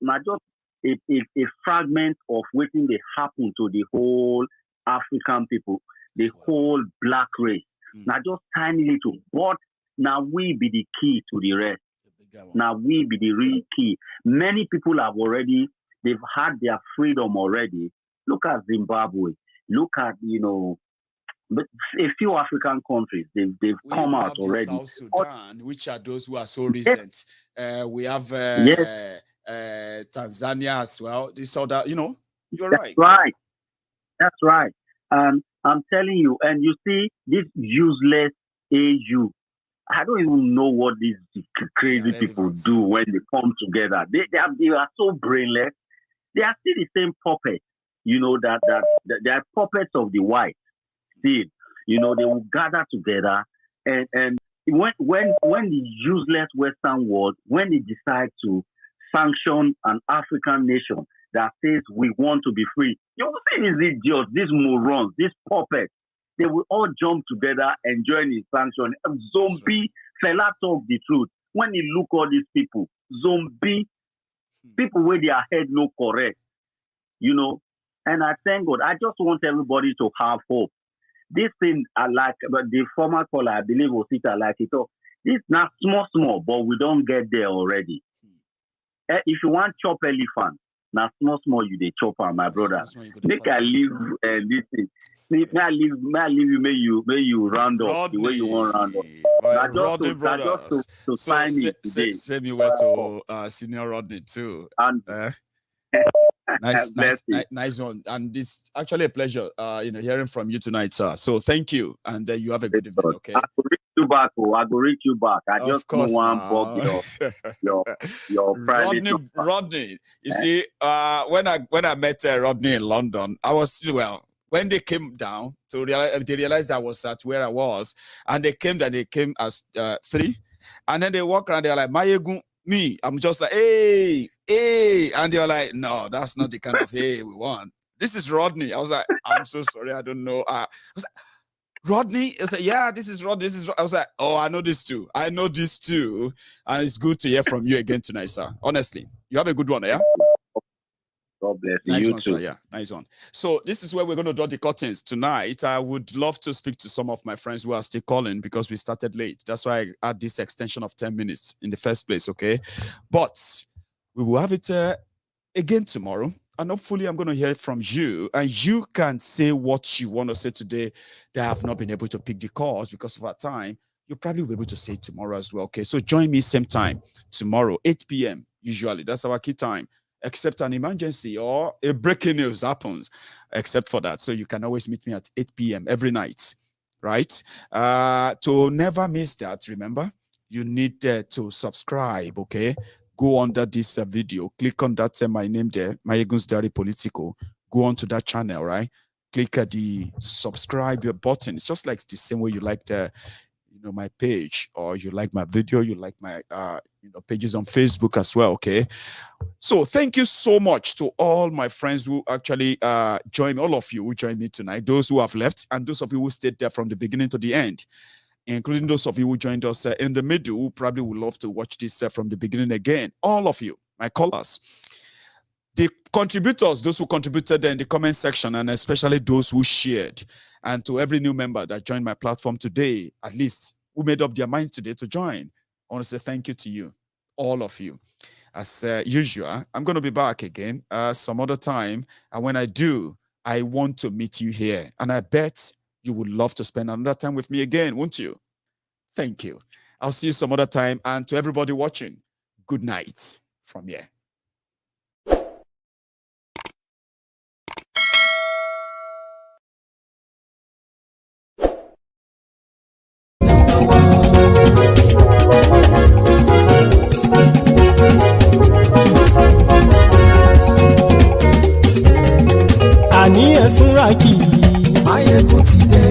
a fragment of what they happen to the whole African people, the whole black race. Not just tiny little, but now we be the key to the rest. Now we be the real key. Many people they've had their freedom already. Look at Zimbabwe. Look at, but a few African countries, they've come out already. South Sudan, which are those who are so recent. We have Tanzania as well. This other, you're right. That's right. And I'm telling you, and you see this useless AU. I don't even know what these crazy people do when they come together. They are so brainless. They are still the same puppets. That they are puppets of the white. Still, they will gather together and when the useless Western world, when they decide to sanction an African nation that says we want to be free, you will see these idiots, these morons, these puppets. They will all jump together and join in sanction. Zombie fella talk the truth. When you look all these people, zombie people where their head no correct, And I thank God. I just want everybody to have hope. This thing, I like, but the former caller, I believe, was it, I like it. So it's not small, but we don't get there already. If you want chop elephant, now small, you they chop on my brother. Make I leave this thing. May I leave you, may you round up Rodney. The way you want round up. Rodney brothers. To sign it today. Send me where to senior Rodney too. And nice one. And it's actually a pleasure, hearing from you tonight, sir. So thank you, and you have a good evening. Okay. I will reach you back. I will reach you back. I just don't want to bug your private. Rodney. You see, when I met Rodney in London, I was when they came down to realize, they realized I was at where I was, and they came as 3, and then they walk around. They're like, Maiyegun, me. I'm just like, hey, and they're like, no, that's not the kind of hey we want. This is Rodney. I was like, I'm so sorry, I don't know. I was like, Rodney? I said, yeah, this is Rodney. I was like, oh, I know this too. And it's good to hear from you again tonight, sir. Honestly, you have a good one, yeah. God bless you. Nice You one, too. sir. Yeah, nice one. So this is where we're going to draw the curtains tonight. I would love to speak to some of my friends who are still calling because we started late. That's why I had this extension of 10 minutes in the first place, okay? But we will have it again tomorrow. And hopefully I'm going to hear from you. And you can say what you want to say today that I have not been able to pick the calls because of our time. You'll probably be able to say it tomorrow as well, okay? So join me same time tomorrow, 8 p.m. usually. That's our key time. Except an emergency or a breaking news happens, except for that. So you can always meet me at 8 p.m. every night, right? To never miss that, remember, you need to subscribe, okay? Go under this video, click on that, my name there, MaiyegunsDiary Politico. Go on to that channel, right? Click at the subscribe button. It's just like the same way you like the, my page, or you like my video, you like my pages on Facebook as well, okay? So thank you so much to all my friends who actually joined me, all of you who joined me tonight, those who have left, and those of you who stayed there from the beginning to the end, including those of you who joined us in the middle, who probably would love to watch this from the beginning again. All of you, my callers, the contributors, those who contributed in the comment section, and especially those who shared, and to every new member that joined my platform today, at least who made up their mind today to join, I want to say thank you to you, all of you. As usual, I'm going to be back again some other time. And when I do, I want to meet you here. And I bet you would love to spend another time with me again, won't you? Thank you. I'll see you some other time. And to everybody watching, good night from here. Àní ẹ̀sùnra kì í. Maiyegun ti dé.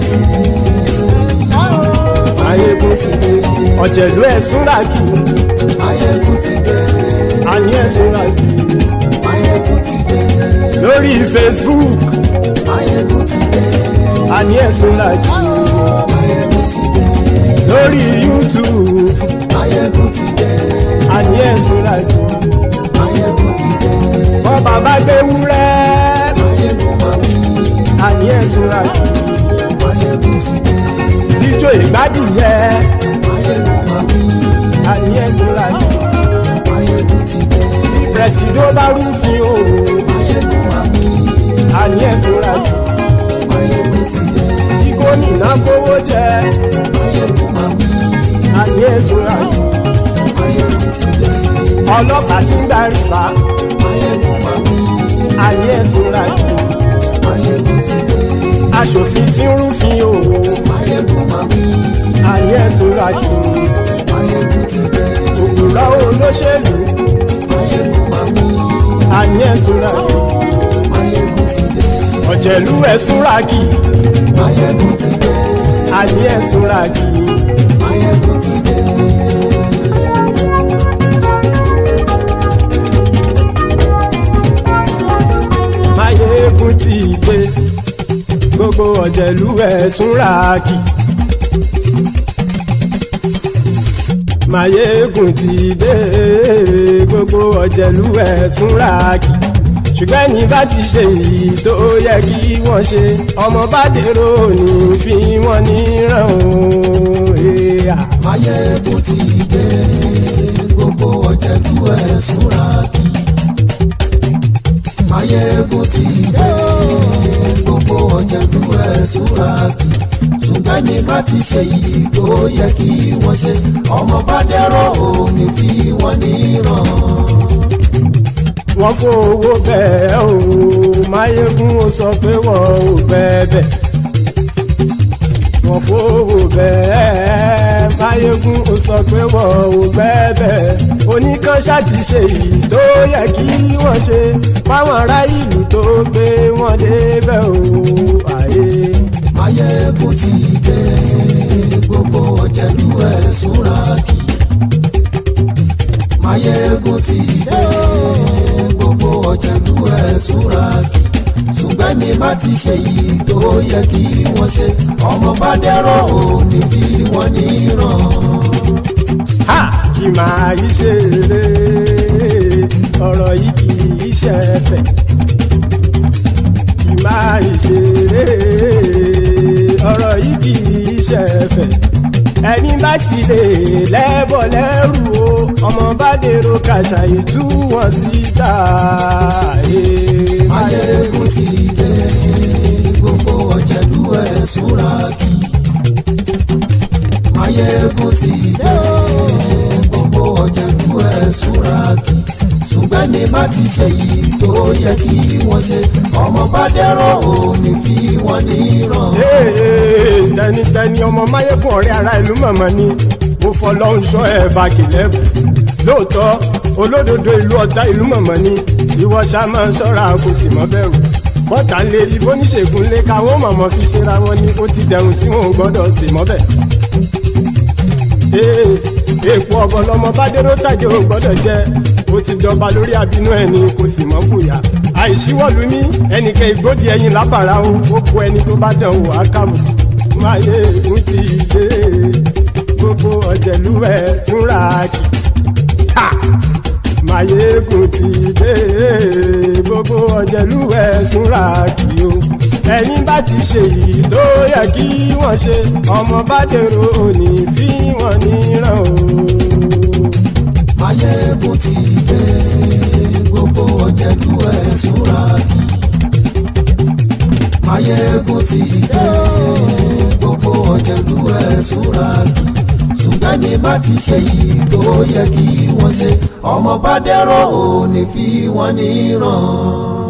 Maiyegun ti dé. Ọ̀jẹ̀lú ẹ̀sùnra kì í. Maiyegun ti dé. Àní ẹ̀sùnra kì í. Maiyegun ti dé. Lórí Facebook. Maiyegun ti dé. Àní ẹ̀sùnra kì í. Maiyegun ti dé. Lórí YouTube. Maiyegun ti dé. Àní ẹ̀sùnra kì í. Maiyegun ti dé. Bọ́ bàbá gbé wúrẹ́. Àní ẹ̀sùnra kì í. Maiyegun ti dé. Ijó ìgbádìyẹ. Maiyegun máa wí. Àní ẹ̀sùnra kì í. Maiyegun ti dé. Pẹ̀sìdó bá rúfin o. Maiyegun máa wí. Àní ẹ̀sùnra kì í. Maiyegun ti dé. Kí gómìnà kówó jẹ. Maiyegun máa wí. Àní ẹ̀sùnra kì í. Maiyegun ti dé. Ọlọ́pàá ti ń darí bá. Maiyegun máa wí. Àní ẹ̀sùnra kì í. Maiyegun ti dé. Aṣòfin tí ń rúfin o. Maiyegun máa wí. Àní ẹ̀sùnra kì í. Maiyegun ti dé. Òkúra olóṣèlú. Maiyegun máa wí. Àní ẹ̀sùnra kì í. Maiyegun ti dé. Ọ̀jẹ̀lú ẹ̀sùnra kì í. Maiyegun ti dé. Àní ẹ̀sùnra kì í. Maiyegun ti dé. Maiyegun ti dé. Gbogbo ọ̀jẹ̀lú ẹ̀sùnra kì í. Maiyegun ti dé. Gbogbo ọ̀jẹ̀lú ẹ̀sùnra kì í. Ṣùgbọ́n ní bá ti ṣe èyí tó yẹ kí wọ́n ṣe, ọmọ bá dèrò ní fi wọ́n níran o. Maiyegun ti dé. Gbogbo ọ̀jẹ̀lú ẹ̀sùnra kì í. Maiyegun ti dé. Gbogbo ọ̀jẹ̀lú ẹ̀sùnra kì í. Ṣùgbọ́n ní bá ti ṣe èyí tó yẹ kí wọ́n ṣe, ọmọ bá dèrò ní fi wọ́n níran. Wọ́n fowó bẹ́ẹ̀ o, Maiyegun ó sọ pé wọ́n ò fẹ́ bẹ́ẹ̀. Wọ́n fowó bẹ́ẹ̀, Maiyegun ó sọ pé wọ́n ò fẹ́ bẹ́ẹ̀. Oníkanṣá ti ṣe èyí tó yẹ kí wọ́n ṣe, fáwọn ará ìlú tó gbé wọn débẹ̀ o. Maiyegun ti dé. Gbogbo ọ̀jẹ̀lú ẹ̀sùnra kì í. Maiyegun ti dé. Gbogbo ọ̀jẹ̀lú ẹ̀sùnra kì í. Ṣùgbọ́n ní bá ti ṣe yìí tó yẹ kí wọ́n ṣe, ọmọ bá dẹ́rọ̀ ò ní fi wọ́n níran. Kì máa yí ṣe eré, ọ̀rọ̀ yìí kì í ṣẹ̀fẹ̀ kì máa ṣeré ọ̀rọ̀ yìí kì í ṣẹ̀fẹ̀ ẹni bá ti lè lẹ́bọ̀ lẹ́rù o ọmọ bá dèrò kàṣàyè tú wọn síta. Maiyegun ti dé gbogbo ọ̀jẹ̀lú ẹ̀ súnra kí. Maiyegun ti dé gbogbo ọ̀jẹ̀lú ẹ̀ súnra kí. ṣùgbọ́n ní bá ti ṣe yìí tó yẹ kí wọ́n ṣe ọmọ bá dẹ́rọ̀ òní fi wọ́n níran. tẹnitẹni ọmọ Maiyegun ọ̀rẹ́ ara ìlú mọ̀mọ́ ni mo fọlọ́run sọ ẹ̀ bá kìlẹ́bù lóòótọ́ olódodo ìlú ọ̀tá ìlú mọ̀mọ́ ni ìwọ ṣá máa ń ṣọ́ra kò sì mọ́ bẹ̀rù bọ́tà ń lè rí bóníṣègùn lé káwọn mọ̀mọ́ fi ṣera wọn ni ó ti dẹ̀rùn tí wọn ò gbọ́dọ̀ sì mọ́ bẹ̀. èèpo ọ̀bọ lọmọ bá dérò tàjẹ́ ò gbọ́dọ̀ jẹ́ ó ti jọba lórí àbínú ẹni kò sì mọ́ fòyà àìsíwọ́lu ní ẹnìkẹ́ ìgbódì ẹyin lábàrá ó kó ẹni tó bá dán wò á kàmù. Maiyegun ti dé gbogbo ọ̀jẹ̀lú ẹ̀ túnra kì. Maiyegun ti dé gbogbo ọ̀jẹ̀lú ẹ̀ túnra kì o ẹni bá ti ṣe yìí tó yẹ kí wọ́n ṣe ọmọ bá dèrò òní fi wọ́n níran o. Maiyegun ti dé gbogbo ọ̀jẹ̀lú ẹ̀ túnra kì. Maiyegun ti dé gbogbo ọ̀jẹ̀lú ẹ̀ túnra kì. ṣùgbọ́n ní bá ti ṣe yìí tó yẹ kí wọ́n ṣe ọmọ bá dẹ́rọ̀ òní fi wọ́n níran.